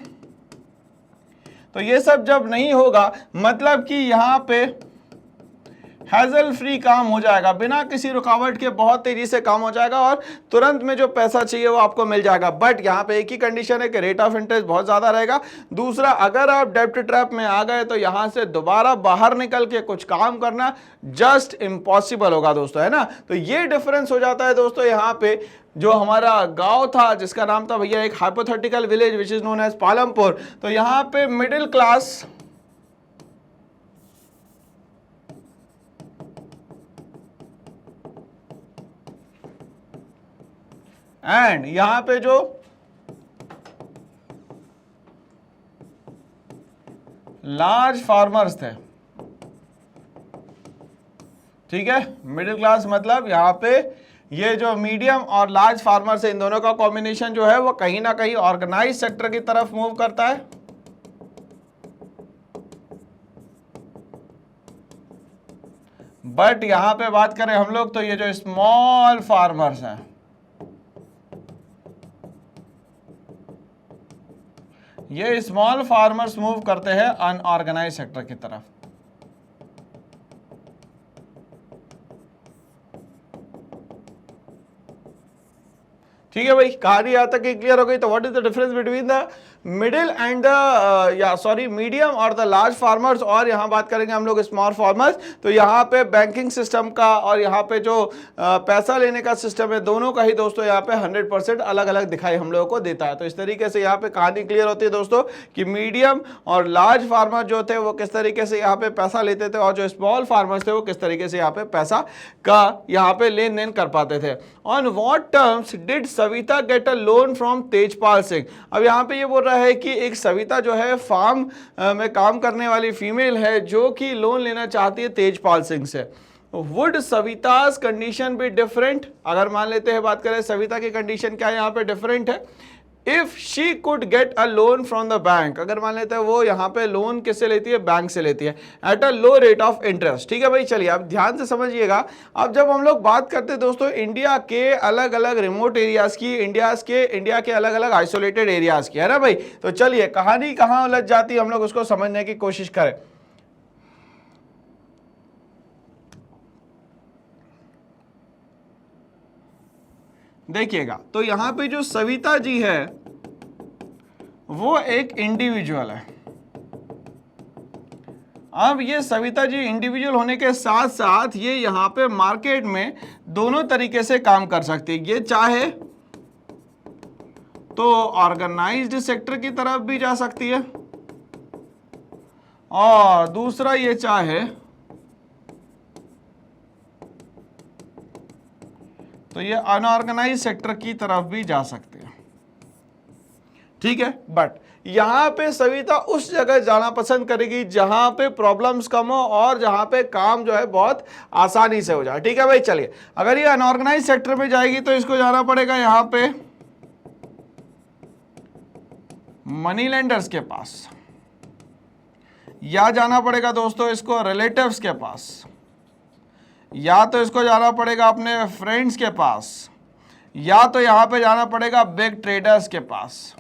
तो ये सब जब नहीं होगा मतलब कि यहाँ पे हैजल फ्री काम हो जाएगा, बिना किसी रुकावट के बहुत तेजी से काम हो जाएगा और तुरंत में जो पैसा चाहिए वो आपको मिल जाएगा। बट यहाँ पे एक ही कंडीशन है कि रेट ऑफ इंटरेस्ट बहुत ज़्यादा रहेगा। दूसरा, अगर आप डेब्ट ट्रैप में आ गए तो यहाँ से दोबारा बाहर निकल के कुछ काम करना जस्ट इम्पॉसिबल होगा दोस्तों, है ना। तो ये डिफरेंस हो जाता है दोस्तों। यहाँ पे जो हमारा गांव था जिसका नाम था भैया एक hypothetical village which is known as Palampur, तो यहाँ पे मिडिल क्लास एंड यहां पे जो लार्ज फार्मर्स थे, ठीक है, मिडिल क्लास मतलब यहां पे ये जो मीडियम और लार्ज फार्मर्स है इन दोनों का कॉम्बिनेशन जो है वो कहीं ना कहीं ऑर्गेनाइज सेक्टर की तरफ मूव करता है। बट यहां पे बात करें हम लोग तो ये जो स्मॉल फार्मर्स हैं, ये स्मॉल फार्मर्स मूव करते हैं अनऑर्गेनाइज सेक्टर की तरफ। ठीक है भाई, कहानी यहां तक क्लियर हो गई। तो what is the difference between the middle and the medium और द लार्ज फार्मर्स, और यहाँ बात करेंगे हम लोग स्मॉल फार्मर्स। तो यहाँ पे बैंकिंग सिस्टम का और यहाँ पे जो पैसा लेने का सिस्टम है दोनों का ही दोस्तों यहाँ पे 100% अलग अलग दिखाई हम लोगों को देता है। तो इस तरीके से यहाँ पे कहानी क्लियर होती है दोस्तों कि मीडियम और लार्ज फार्मर जो थे वो किस तरीके से यहाँ पे पैसा लेते थे और जो स्मॉल फार्मर्स थे वो किस तरीके से यहाँ पे पैसा का यहाँ पे लेन देन कर पाते थे। On what terms did Savita gate a loan from Tejpal Singh. अब यहाँ पे ये बोल रहा है कि एक सविता जो है फार्म में काम करने वाली फीमेल है जो कि लोन लेना चाहती है तेजपाल सिंह से। Would Savita's condition be different, अगर मान लेते हैं बात करें सविता की कंडीशन क्या यहाँ पे डिफरेंट है। If she could get a loan from the bank, अगर मान लेते हैं वो यहाँ पे लोन किससे लेती है, बैंक से लेती है at a low rate of interest. ठीक है भाई, चलिए अब ध्यान से समझिएगा। अब जब हम लोग बात करते हैं दोस्तों इंडिया के अलग अलग रिमोट एरियाज की, इंडिया के अलग अलग आइसोलेटेड एरियाज की, है ना भाई, तो चलिए कहानी कहाँ उलझ जाती है हम लोग उसको समझने की कोशिश करें। देखिएगा, तो यहां पे जो सविता जी है वो एक इंडिविजुअल है। अब ये सविता जी इंडिविजुअल होने के साथ साथ ये यहां पे मार्केट में दोनों तरीके से काम कर सकती है। ये चाहे तो ऑर्गेनाइज्ड सेक्टर की तरफ भी जा सकती है और दूसरा ये चाहे तो ये अनऑर्गेनाइज सेक्टर की तरफ भी जा सकते हैं। ठीक है, बट यहां पे सविता उस जगह जाना पसंद करेगी जहां पे प्रॉब्लम्स कम हो और जहां पे काम जो है बहुत आसानी से हो जाए। ठीक है भाई, चलिए अगर ये अनऑर्गेनाइज सेक्टर में जाएगी तो इसको जाना पड़ेगा यहां पे मनी लेंडर्स के पास, या जाना पड़ेगा दोस्तों इसको रिलेटिव्स के पास, या तो इसको जाना पड़ेगा अपने फ्रेंड्स के पास, या तो यहां पे जाना पड़ेगा बिग ट्रेडर्स के पास,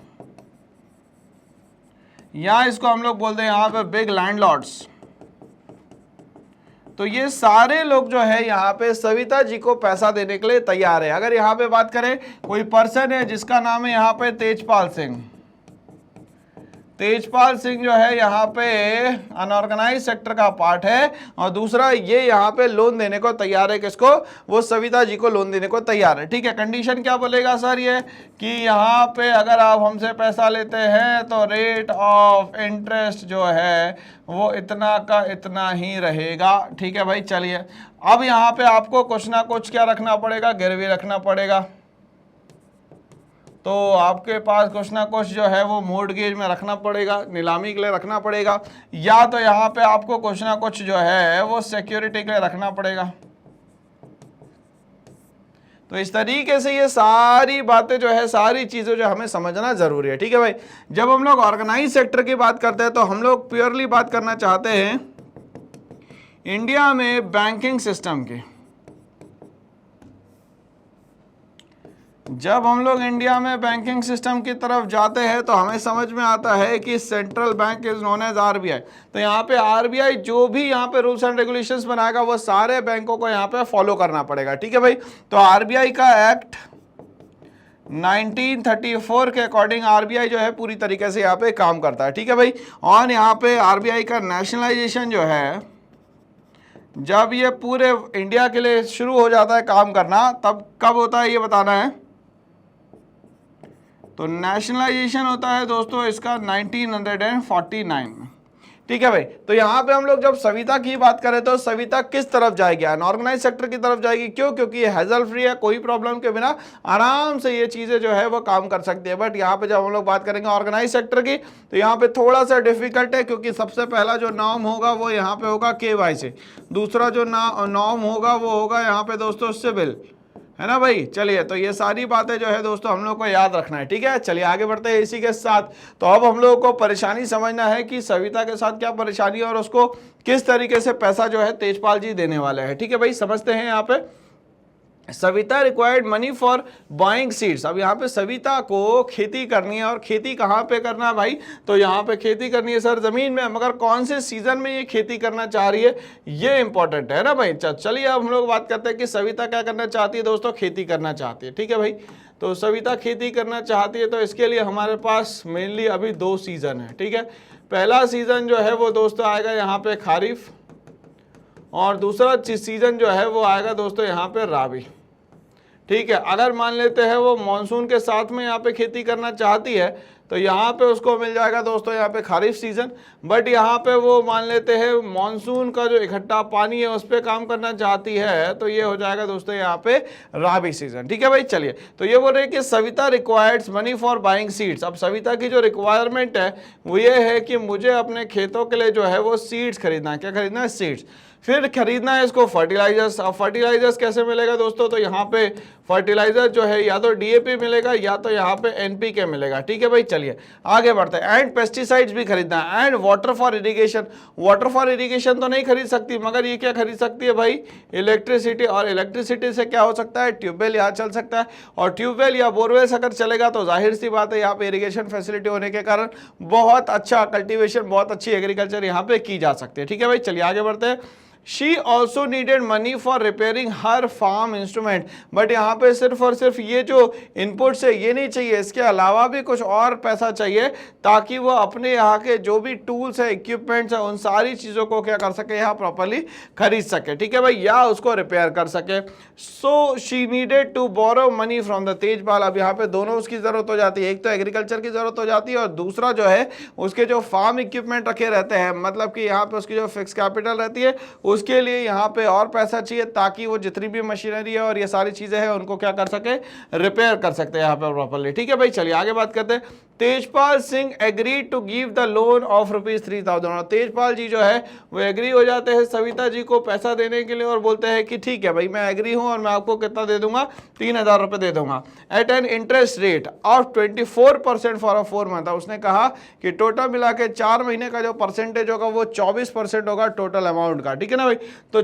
या इसको हम लोग बोलते हैं यहाँ पे बिग लैंडलॉर्ड्स। तो ये सारे लोग जो है यहाँ पे सविता जी को पैसा देने के लिए तैयार है। अगर यहाँ पे बात करें, कोई पर्सन है जिसका नाम है यहाँ पे तेजपाल सिंह। तेजपाल सिंह जो है यहाँ पे अनऑर्गेनाइज सेक्टर का पार्ट है, और दूसरा ये यहाँ पे लोन देने को तैयार है। किसको? वो सविता जी को लोन देने को तैयार है। ठीक है, कंडीशन क्या बोलेगा सर ये कि यहाँ पे अगर आप हमसे पैसा लेते हैं तो रेट ऑफ इंटरेस्ट जो है वो इतना का इतना ही रहेगा। ठीक है भाई, चलिए अब यहाँ पे आपको कुछ ना कुछ क्या रखना पड़ेगा, गिरवी रखना पड़ेगा। तो आपके पास कुछ ना कुछ जो है वो मोर्टगेज में रखना पड़ेगा, नीलामी के लिए रखना पड़ेगा, या तो यहाँ पे आपको कुछ ना कुछ जो है वो सिक्योरिटी के लिए रखना पड़ेगा। तो इस तरीके से ये सारी बातें जो है, सारी चीजें जो हमें समझना जरूरी है। ठीक है भाई, जब हम लोग ऑर्गेनाइज सेक्टर की बात करते हैं तो हम लोग प्योरली बात करना चाहते हैं इंडिया में बैंकिंग सिस्टम की। जब हम लोग इंडिया में बैंकिंग सिस्टम की तरफ जाते हैं तो हमें समझ में आता है कि central bank is known as RBI. तो यहाँ पे आरबीआई जो भी यहाँ पे रूल्स एंड रेगुलेशंस बनाएगा वो सारे बैंकों को यहाँ पे फॉलो करना पड़ेगा। ठीक है भाई, तो आरबीआई का एक्ट 1934 के अकॉर्डिंग आरबीआई जो है पूरी तरीके से यहाँ पे काम करता है। ठीक है भाई, और यहाँ पे आरबीआई का नेशनलाइजेशन जो है, जब ये पूरे इंडिया के लिए शुरू हो जाता है काम करना, तब कब होता है ये बताना है। तो नेशनलाइजेशन होता है दोस्तों इसका 1949 में। ठीक है भाई, तो यहाँ पे हम लोग जब सविता की बात करें तो सविता किस तरफ जाएगी? अनऑर्गेनाइज सेक्टर की तरफ जाएगी। क्यों? क्योंकि ये हैजल फ्री है, कोई प्रॉब्लम के बिना आराम से ये चीजें जो है वो काम कर सकती है। बट यहाँ पे जब हम लोग बात करेंगे ऑर्गेनाइज सेक्टर की तो यहाँ पे थोड़ा सा डिफिकल्ट है, क्योंकि सबसे पहला जो नॉर्म होगा वो यहाँ पे होगा केवाईसी, दूसरा जो नॉर्म होगा वो होगा यहाँ पे दोस्तों सिविल, है ना भाई। चलिए, तो ये सारी बातें जो है दोस्तों हम लोग को याद रखना है। ठीक है, चलिए आगे बढ़ते हैं इसी के साथ। तो अब हम लोगों को परेशानी समझना है कि सविता के साथ क्या परेशानी है और उसको किस तरीके से पैसा जो है तेजपाल जी देने वाले हैं। ठीक है भाई, समझते हैं। यहाँ पे Savita required money for buying seeds. अब यहाँ पे सविता को खेती करनी है, और खेती कहाँ पे करना है भाई? तो यहाँ पे खेती करनी है सर जमीन में, मगर कौन से सीजन में ये खेती करना चाह रही है ये इंपॉर्टेंट है ना भाई। चलिए अब हम लोग बात करते हैं कि सविता क्या करना चाहती है दोस्तों, खेती करना चाहती है। ठीक है भाई, तो सविता खेती करना चाहती है, तो इसके लिए हमारे पास मेनली अभी 2 सीजन है। ठीक है, पहला सीजन जो है वो दोस्तों आएगा यहाँ पे खारिफ, और दूसरा सीजन जो है वो आएगा दोस्तों यहाँ पे राबी। ठीक है, अगर मान लेते हैं वो मानसून के साथ में यहाँ पे खेती करना चाहती है तो यहाँ पे उसको मिल जाएगा दोस्तों यहाँ पे खरीफ सीजन। बट यहाँ पे वो मान लेते हैं मानसून का जो इकट्ठा पानी है उस पर काम करना चाहती है, तो ये हो जाएगा दोस्तों यहाँ पे राबी सीजन। ठीक है भाई, चलिए तो ये बोल रहे हैं कि Savita requireds money for buying seeds. अब सविता की जो रिक्वायरमेंट है वो ये है कि मुझे अपने खेतों के लिए जो है वो सीड्स खरीदना है। क्या खरीदना है? सीड्स। फिर खरीदना है इसको फर्टिलाइजर्स। अब फर्टिलाइजर्स कैसे मिलेगा दोस्तों? तो यहाँ पे फर्टिलाइजर जो है या तो डीएपी मिलेगा या तो यहाँ पे एनपीके मिलेगा। ठीक है भाई, चलिए आगे बढ़ते हैं। एंड पेस्टिसाइड्स भी खरीदना है, and water for irrigation. Water for irrigation तो नहीं खरीद सकती, मगर ये क्या खरीद सकती है भाई? इलेक्ट्रिसिटी। और इलेक्ट्रिसिटी से क्या हो सकता है? ट्यूबवेल यहाँ चल सकता है, और ट्यूबवेल या बोरवेल्स अगर चलेगा तो जाहिर सी बात है यहाँ पे इरिगेशन फैसिलिटी होने के कारण बहुत अच्छा कल्टिवेशन, बहुत अच्छी एग्रीकल्चर यहाँ पे की जा सकती है। ठीक है भाई, चलिए आगे बढ़ते हैं। She also needed money for repairing her farm instrument। But यहाँ पे सिर्फ और सिर्फ ये जो इनपुट है ये नहीं चाहिए, इसके अलावा भी कुछ और पैसा चाहिए ताकि वो अपने यहाँ के जो भी टूल्स है, इक्विपमेंट्स है, उन सारी चीज़ों को क्या कर सके, यहाँ प्रॉपरली खरीद सके। ठीक है भाई, या उसको रिपेयर कर सके। So she needed to borrow money from the Tejpal. अब यहाँ पे दोनों उसकी ज़रूरत हो जाती है, एक तो एग्रीकल्चर की ज़रूरत हो जाती है और दूसरा जो है उसके जो फार्म इक्विपमेंट रखे रहते हैं, मतलब कि यहाँ पे उसकी जो फिक्स कैपिटल रहती है उसके लिए यहाँ पे और पैसा चाहिए ताकि वो जितनी भी मशीनरी है और ये सारी चीजें हैं उनको क्या कर सके, रिपेयर कर सकते हैं यहाँ पे प्रॉपरली। ठीक है भाई, चलिए आगे बात करते हैं। Tejpal Singh agreed to give the loan of ₹3000। और तेजपाल जी जो है वो एग्री हो जाते हैं सविता जी को पैसा देने के लिए और बोलते हैं कि ठीक है भाई मैं एग्री हूं और मैं आपको कितना दे दूंगा, 3000 रुपये दे दूंगा at an interest rate of 24% for a 4 month. उसने कहा कि टोटल मिला के 4 महीने का जो परसेंटेज होगा वो 24% होगा टोटल अमाउंट का। ठीक है ना ना भाई। तो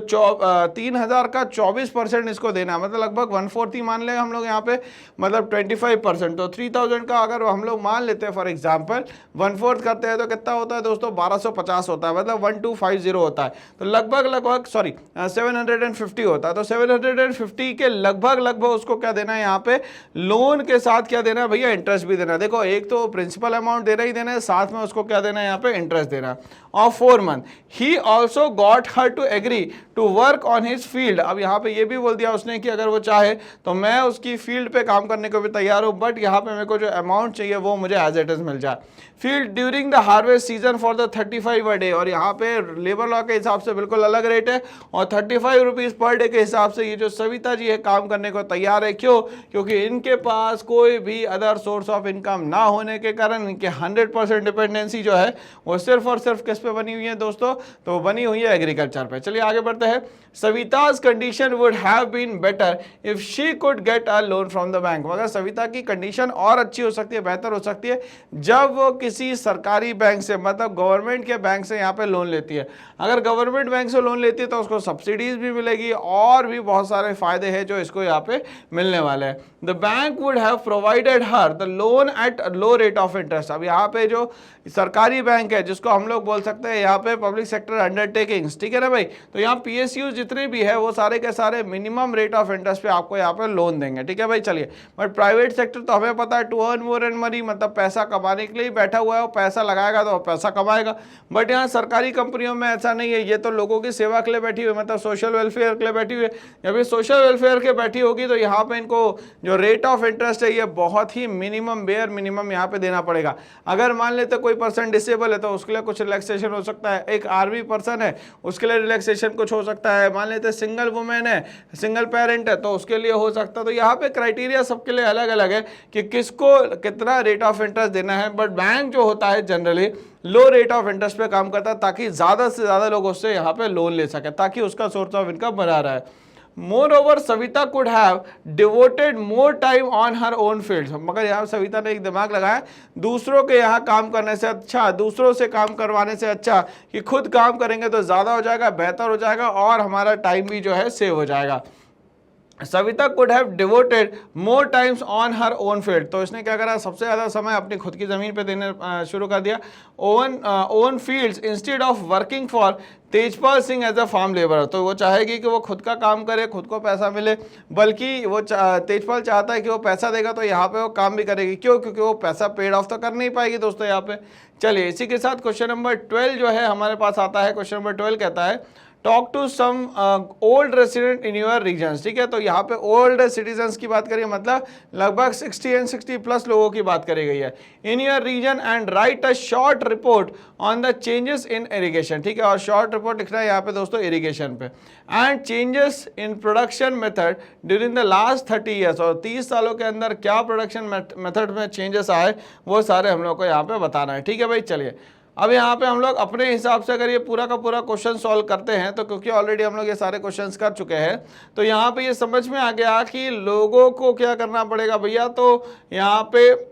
3000 का 24% इसको देना, मतलब लगभग 1/4 ही मान लें हम लोग यहाँ पे, मतलब 25%। तो 3000 का अगर हम लोग मान लेते हैं फॉर एग्जाम्पल 1/4 करते हैं तो कितना होता है दोस्तों, 1250 होता है, मतलब 1250 होता है। तो लगभग 750 होता है। तो 750 के लगभग उसको क्या देना है यहाँ पे, लोन के साथ क्या देना है भैया, इंटरेस्ट भी देना है। देखो एक तो प्रिंसिपल अमाउंट देना ही देना है, साथ में उसको क्या देना है यहाँ पे, इंटरेस्ट देना है। Of 4 month he also got her to agree to work on his field. अब यहाँ पे ये भी बोल दिया उसने कि अगर वो चाहे तो मैं उसकी फील्ड पे काम करने को भी तैयार हूँ, बट यहाँ पे मेरे को जो अमाउंट चाहिए वो मुझे एज इट इज मिल जाए। Field during the harvest season for the 35 a day, और यहाँ पे लेबर लॉ के हिसाब से बिल्कुल अलग रेट है, और 35 रुपीज पर डे के हिसाब से ये जो सविता जी है काम करने को तैयार है। क्यों? क्योंकि इनके पास कोई भी अदर सोर्स ऑफ इनकम ना होने के कारण इनके 100% डिपेंडेंसी जो है वो सिर्फ और सिर्फ किस पे बनी हुई है दोस्तों, तो बनी हुई है एग्रीकल्चर पे। चलिए आगे बढ़ते हैं। Savita's condition would have been better if she could get a loan from the bank. मगर सविता की कंडीशन और अच्छी हो सकती है, बेहतर हो सकती है जब वो किसी सरकारी बैंक से, मतलब गवर्नमेंट के बैंक से यहाँ पे लोन लेती है। अगर गवर्नमेंट बैंक से लोन लेती है तो उसको सब्सिडीज भी मिलेगी और भी बहुत सारे फायदे हैं जो इसको यहाँ पे मिलने वाले हैं। The bank would have provided her the loan at low rate of interest. अब यहाँ पे जो सरकारी बैंक है जिसको हम लोग बोल सकते हैं यहाँ पे पब्लिक सेक्टर अंडरटेकिंग्स, ठीक है ना भाई, तो यहाँ पीएसयू जितने भी है वो सारे के सारे मिनिमम रेट ऑफ इंटरेस्ट पे आपको यहाँ पे लोन देंगे, ठीक है भाई। चलिए, बट प्राइवेट सेक्टर तो हमें पता है to earn more and money, मतलब पैसा कमाने के लिए बैठा हुआ है, वो पैसा लगाएगा तो पैसा कमाएगा। बट यहाँ सरकारी कंपनियों में ऐसा नहीं है, ये तो लोगों की सेवा के लिए बैठी हुई, मतलब सोशल वेलफेयर के लिए बैठी हुई है। जब ये सोशल वेलफेयर के बैठी होगी तो यहाँ पे इनको जो रेट ऑफ इंटरेस्ट है ये बहुत ही मिनिमम, बेयर मिनिमम यहाँ पे देना पड़ेगा। अगर मान लेते कोई पर्सन डिसेबल है तो उसके लिए कुछ रिलैक्सेशन हो सकता है, एक आर्मी पर्सन है उसके लिए रिलैक्सेशन कुछ हो सकता है, मान लेते सिंगल वुमेन है, सिंगल पेरेंट है तो उसके लिए हो सकता है। तो यहाँ पे क्राइटेरिया सबके लिए अलग अलग है कि किसको कितना रेट ऑफ इंटरेस्ट देना है। बट बैंक जो होता है generally low rate of interest पे काम करता है ताकि ज्यादा से ज्यादा लोग उससे यहाँ पे लोन ले सके, ताकि उसका सोर्स ऑफ इनकम बना रहा है। Moreover, Savita could have devoted more time on her own fields। मगर यहाँ सविता ने एक दिमाग लगाया, दूसरों के यहाँ काम करने से अच्छा, दूसरों से काम करवाने से अच्छा कि खुद काम करेंगे तो ज़्यादा हो जाएगा, बेहतर हो जाएगा और हमारा टाइम भी जो है सेव हो जाएगा। Savita could have devoted more times on her own field. तो इसने क्या करा, सबसे ज़्यादा समय अपनी खुद की ज़मीन पे देने शुरू कर दिया, own fields instead of working for Tejpal Singh as a farm labour. तो वो चाहेगी कि वो खुद का काम करे, खुद को पैसा मिले, बल्कि वो तेजपाल चाहता है कि वो पैसा देगा तो यहाँ पे वो काम भी करेगी। क्यों? क्योंकि वो पैसा पेड ऑफ तो कर नहीं पाएगी दोस्तों यहाँ पे। चलिए, इसी के साथ क्वेश्चन नंबर 12 जो है हमारे पास आता है। क्वेश्चन नंबर 12 कहता है talk to some old resident in your regions. ठीक है, तो यहाँ पे ओल्ड सिटीजन्स की बात करिए, मतलब लगभग 60 एंड 60+ लोगों की बात करी गई है। In your region and write a short report on the changes in irrigation. ठीक है, और शॉर्ट रिपोर्ट लिखना है यहाँ पे दोस्तों इरिगेशन पे, and changes in production method during the last 30 years. और 30 सालों के अंदर क्या प्रोडक्शन मेथड में चेंजेस आए वो सारे हम लोग को यहाँ पे बताना है। ठीक है भाई, चलिए अब यहाँ पे हम लोग अपने हिसाब से अगर ये पूरा का पूरा क्वेश्चन सॉल्व करते हैं तो, क्योंकि ऑलरेडी हम लोग ये सारे क्वेश्चंस कर चुके हैं, तो यहाँ पे ये समझ में आ गया कि लोगों को क्या करना पड़ेगा भैया। तो यहाँ पे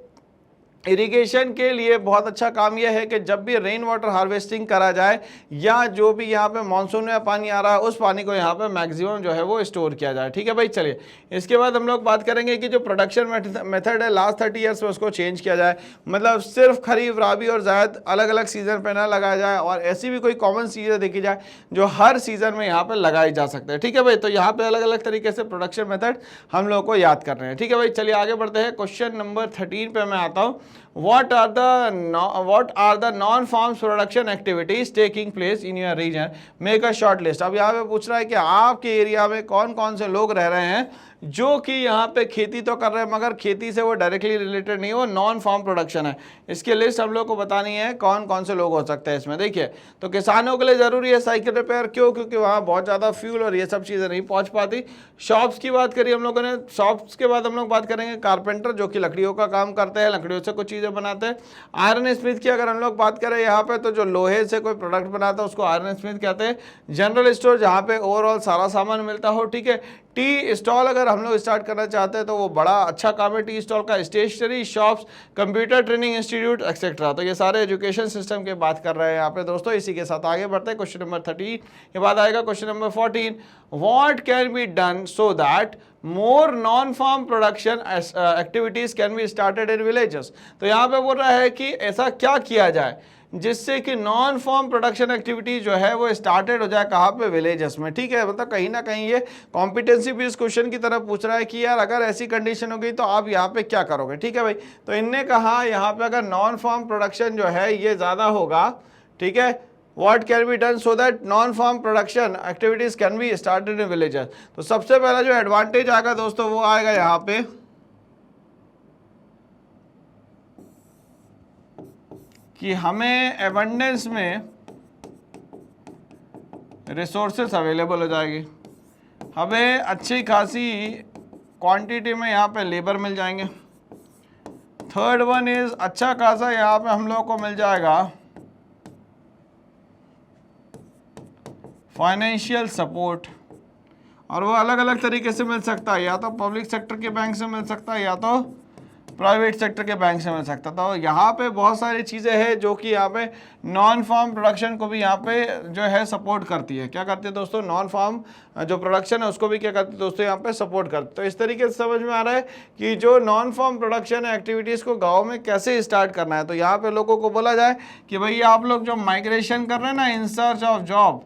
इरिगेशन के लिए बहुत अच्छा काम यह है कि जब भी रेन वाटर हार्वेस्टिंग करा जाए या जो भी यहाँ पे मानसून में पानी आ रहा है उस पानी को यहाँ पे मैक्सिमम जो है वो स्टोर किया जाए। ठीक है भाई, चलिए इसके बाद हम लोग बात करेंगे कि जो प्रोडक्शन मेथड है लास्ट 30 ईयर्स में उसको चेंज किया जाए, मतलब सिर्फ खरीफ, राबी और जायद अलग अलग सीजन पर ना लगाया जाए और ऐसी भी कोई कॉमन चीज़ें देखी जाए जो हर सीजन में यहाँ पर लगाई जा सकते हैं। ठीक है भाई, तो यहाँ पे अलग अलग तरीके से प्रोडक्शन मेथड हम लोग को याद करने हैं। ठीक है भाई, चलिए आगे बढ़ते हैं। क्वेश्चन नंबर 13 पे मैं आता हूँ। What are the non-farm production activities taking place in your region? Make a short list। अब यहाँ पे पूछ रहा है कि आपके एरिया में कौन कौन से लोग रह रहे हैं जो कि यहाँ पे खेती तो कर रहे हैं मगर खेती से वो डायरेक्टली रिलेटेड नहीं है, वो नॉन फार्म प्रोडक्शन है। इसकी लिस्ट हम लोग को बतानी है कौन कौन से लोग हो सकते हैं इसमें। देखिए, तो किसानों के लिए ज़रूरी है साइकिल रिपेयर। क्यों? क्योंकि वहाँ बहुत ज़्यादा फ्यूल और ये सब चीज़ें नहीं पहुँच पाती। शॉप्स की बात करिए हम लोगों ने, शॉप्स के बाद हम लोग बात करेंगे कारपेंटर जो कि लकड़ियों का काम करते हैं, लकड़ियों से कुछ चीज़ें बनाते हैं। आयरन स्मिथ की अगर हम लोग बात करें यहाँ पे, तो जो लोहे से कोई प्रोडक्ट बनाता है उसको आयरन स्मिथ कहते हैं। जनरल स्टोर जहाँ पे ओवरऑल सारा सामान मिलता हो। ठीक है, टी स्टॉल अगर हम लोग स्टार्ट करना चाहते हैं तो वो बड़ा अच्छा काम है टी स्टॉल का। Stationery shops, computer training institute etcetera, तो ये सारे एजुकेशन सिस्टम की बात कर रहे हैं यहाँ पे दोस्तों। इसी के साथ आगे बढ़ते हैं क्वेश्चन नंबर 13 के बाद आएगा question number 14, what can be done so that more non farm production activities can be started in villages. तो यहाँ पे बोल रहा है कि ऐसा क्या किया जाए जिससे कि नॉन फॉर्म प्रोडक्शन एक्टिविटी जो है वो स्टार्टेड हो जाए, कहाँ पे, विलेजेस में। ठीक है, मतलब कहीं ना कहीं ये कॉम्पिटेंसी बेस्ड क्वेश्चन की तरफ पूछ रहा है कि यार अगर ऐसी कंडीशन हो गई तो आप यहाँ पे क्या करोगे। ठीक है भाई, तो इनने कहा यहाँ पे अगर नॉन फॉर्म प्रोडक्शन जो है ये ज़्यादा होगा, ठीक है, what can be done so that non farm production activities can be started in villages. तो सबसे पहला जो एडवांटेज आएगा दोस्तों वो आएगा यहाँ पे कि हमें एबंडेंस में रिसोर्सेस अवेलेबल हो जाएगी, हमें अच्छी खासी क्वांटिटी में यहाँ पे लेबर मिल जाएंगे। थर्ड वन इज अच्छा खासा यहाँ पे हम लोग को मिल जाएगा फाइनेंशियल सपोर्ट, और वो अलग अलग तरीके से मिल सकता है, या तो पब्लिक सेक्टर के बैंक से मिल सकता है या तो प्राइवेट सेक्टर के बैंक से मिल सकता। तो यहाँ पे बहुत सारी चीज़ें हैं जो कि यहाँ पे नॉन फार्म प्रोडक्शन को भी यहाँ पे जो है सपोर्ट करती है। क्या करती है दोस्तों, नॉन फार्म जो प्रोडक्शन है उसको भी क्या करती है दोस्तों यहाँ पे सपोर्ट करती है। तो इस तरीके से समझ में आ रहा है कि जो नॉन फार्म प्रोडक्शन एक्टिविटीज़ को गाँव में कैसे स्टार्ट करना है। तो यहाँ पे लोगों को बोला जाए कि भाई आप लोग जो माइग्रेशन कर रहे हैं ना इन सर्च ऑफ जॉब,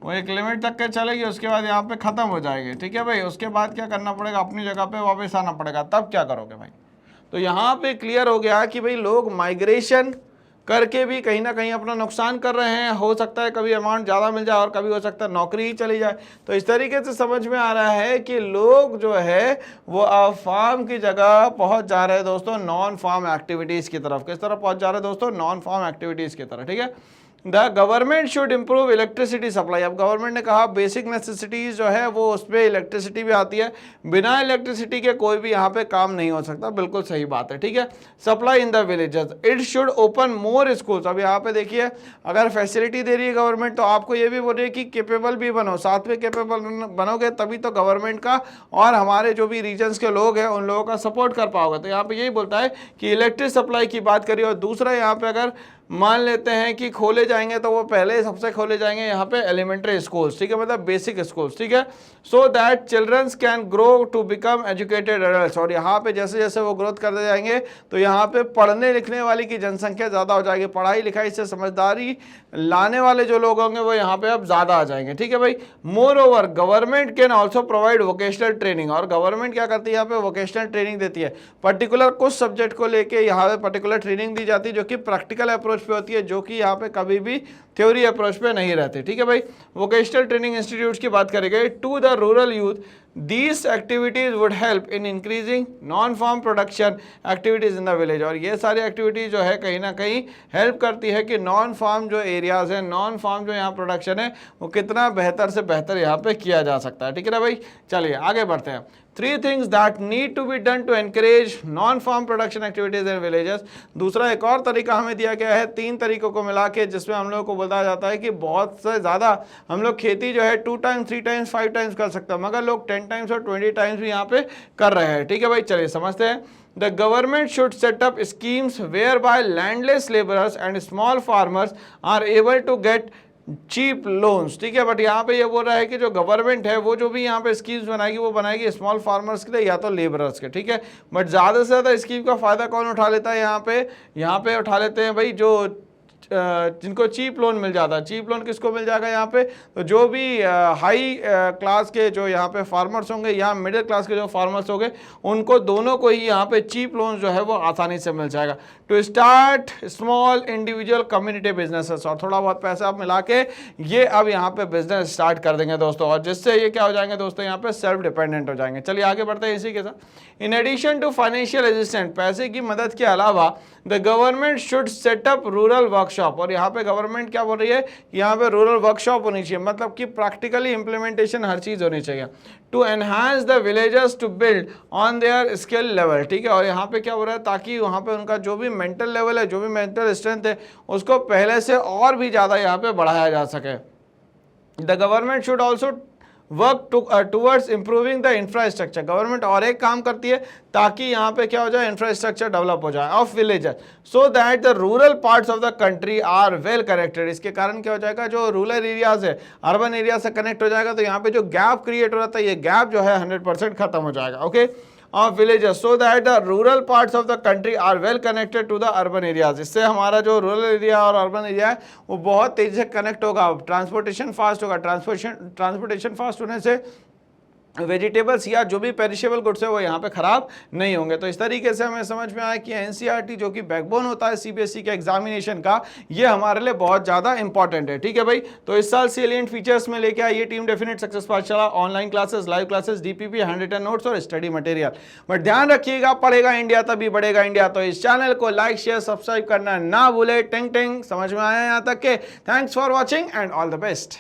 वो एक लिमिट तक के चलेगी, उसके बाद यहाँ पे ख़त्म हो जाएगी। ठीक है भाई, उसके बाद क्या करना पड़ेगा, अपनी जगह पे वापस आना पड़ेगा। तब क्या करोगे भाई, तो यहाँ पे क्लियर हो गया कि भाई लोग माइग्रेशन करके भी कहीं ना कहीं अपना नुकसान कर रहे हैं। हो सकता है कभी अमाउंट ज़्यादा मिल जाए और कभी हो सकता है नौकरी ही चली जाए। तो इस तरीके से समझ में आ रहा है कि लोग जो है वो अब फार्म की जगह पहुँच जा रहे हैं दोस्तों नॉन फार्म एक्टिविटीज़ की तरफ। किस तरफ पहुँच जा रहे हैं दोस्तों, नॉन फार्म एक्टिविटीज़ की तरफ। ठीक है, the government should improve electricity supply. अब गवर्नमेंट ने कहा बेसिक नेसेसिटीज जो है वो उस पर इलेक्ट्रिसिटी भी आती है, बिना इलेक्ट्रिसिटी के कोई भी यहाँ पे काम नहीं हो सकता। बिल्कुल सही बात है। ठीक है, supply in the villages, it should open more schools. अब यहाँ पे देखिए अगर फैसिलिटी दे रही है गवर्नमेंट तो आपको ये भी बोल रही है कि केपेबल भी बनो, साथ में केपेबल बनोगे तभी तो गवर्नमेंट का और हमारे जो भी रीजन्स के लोग हैं उन लोगों का सपोर्ट कर पाओगे। तो यहाँ पे यही बोलता है कि इलेक्ट्रिक सप्लाई की बात करिए। और दूसरा यहाँ पे अगर मान लेते हैं कि खोले जाएंगे तो वो पहले सबसे खोले जाएंगे यहाँ पे एलिमेंट्री स्कूल्स। ठीक है, मतलब बेसिक स्कूल्स। ठीक है, so that childrens can grow to become educated adults. और यहाँ पे जैसे जैसे वो ग्रोथ करते जाएंगे तो यहाँ पे पढ़ने लिखने वाली की जनसंख्या ज़्यादा हो जाएगी, पढ़ाई लिखाई से समझदारी लाने वाले जो लोग होंगे वो यहाँ पे अब ज़्यादा आ जाएंगे। ठीक है भाई, more over government can also provide vocational training. और गवर्नमेंट क्या करती है यहाँ पे वोकेशनल ट्रेनिंग देती है, पर्टिकुलर कुछ सब्जेक्ट को लेके यहाँ पे पर्टिकुलर ट्रेनिंग दी जाती है जो कि प्रैक्टिकल अप्रोच पे होती है, जो कि यहाँ पे कभी भी थ्योरी अप्रोच पे नहीं रहती। ठीक है भाई, वोकेशनल ट्रेनिंग इंस्टीट्यूट्स की बात करेंगे। To the rural youth these activities would help in increasing non farm production activities in the village। और ये सारी एक्टिविटीज जो है कहीं ना कहीं हेल्प करती है कि नॉन फार्म जो एरियाज है, नॉन फार्म जो यहाँ प्रोडक्शन है वो कितना बेहतर से बेहतर यहाँ पे किया जा सकता है। ठीक है ना भाई, चलिए आगे बढ़ते हैं। 3 things that need to be done to encourage non-farm production activities in villages। दूसरा एक और तरीका हमें दिया गया है 3 तरीकों को मिला के, जिसमें हम लोग को बताया जाता है कि बहुत से ज़्यादा हम लोग खेती जो है 2 times 3 times 5 times कर सकते हैं, मगर लोग 10 times और 20 times भी यहाँ पे कर रहे हैं। ठीक है भाई, चलिए समझते हैं। The government should set up schemes whereby landless laborers and small farmers are able to get cheap loans. ठीक है, बट यहाँ पे ये बोल रहा है कि जो गवर्नमेंट है वो जो भी यहाँ पे स्कीम्स बनाएगी वो बनाएगी स्मॉल फार्मर्स के लिए या तो लेबरर्स के। ठीक है, बट ज़्यादा से ज़्यादा स्कीम का फ़ायदा कौन उठा लेता है, यहाँ पे उठा लेते हैं भाई जो जिनको चीप लोन मिल जाता है। चीप लोन किसको मिल जाएगा यहाँ पे, तो जो भी हाई क्लास के जो यहाँ पे फार्मर्स होंगे या मिडिल क्लास के जो फार्मर्स होंगे उनको दोनों को ही यहाँ पे चीप लोन जो है वो आसानी से मिल जाएगा। To start small individual community businesses, और थोड़ा बहुत पैसा आप मिला के ये अब यहाँ पे बिजनेस स्टार्ट कर देंगे दोस्तों, और जिससे ये क्या हो जाएंगे दोस्तों यहाँ पे सेल्फ डिपेंडेंट हो जाएंगे। चलिए आगे बढ़ते हैं इसी के साथ। In addition to financial assistant, पैसे की मदद के अलावा the government should set up rural workshop. और यहाँ पे गवर्नमेंट क्या बोल रही है, यहाँ पे रूरल वर्कशॉप होनी चाहिए, मतलब कि प्रैक्टिकली इंप्लीमेंटेशन हर चीज़ होनी चाहिए। To enhance the villagers to build on their skill level. ठीक है, और यहाँ पे क्या हो रहा है, ताकि वहाँ पे उनका जो भी मेंटल लेवल है, जो भी मेंटल स्ट्रेंथ है, उसको पहले से और भी ज़्यादा यहाँ पे बढ़ाया जा सके। The government should also work towards improving the infrastructure, government और एक काम करती है ताकि यहाँ पे क्या हो जाए, इंफ्रास्ट्रक्चर डेवलप हो जाए of villages, so that the rural parts of the country are well connected. इसके कारण क्या हो जाएगा, जो रूरल एरियाज है अर्बन एरिया से कनेक्ट हो जाएगा, तो यहाँ पे जो गैप क्रिएट हो रहा था ये गैप जो है 100% खत्म हो जाएगा। Okay, of villages so that the rural parts of the country are well connected to the urban areas। इससे हमारा जो रूरल एरिया और अर्बन एरिया है वो बहुत तेजी से कनेक्ट होगा, ट्रांसपोर्टेशन फास्ट होगा, ट्रांसपोर्टेशन फास्ट होने से वेजिटेबल्स या जो भी पेरिशेबल गुड्स है वो यहाँ पे खराब नहीं होंगे। तो इस तरीके से हमें समझ में आया कि एनसीईआरटी जो कि बैकबोन होता है सीबीएसई के एग्जामिनेशन का, ये हमारे लिए बहुत ज़्यादा इंपॉर्टेंट है। ठीक है भाई, तो इस साल सेलिएंट फीचर्स में लेके आई ये team definite success Pathshala, online classes, live classes, DPP, hand written notes और स्टडी मटेरियल। बट ध्यान रखिएगा, पढ़ेगा इंडिया तभी बढ़ेगा इंडिया। तो इस चैनल को लाइक शेयर सब्सक्राइब करना ना भूले। टेंग टेंग, समझ में आया यहाँ तक के? Thanks for watching and all the best.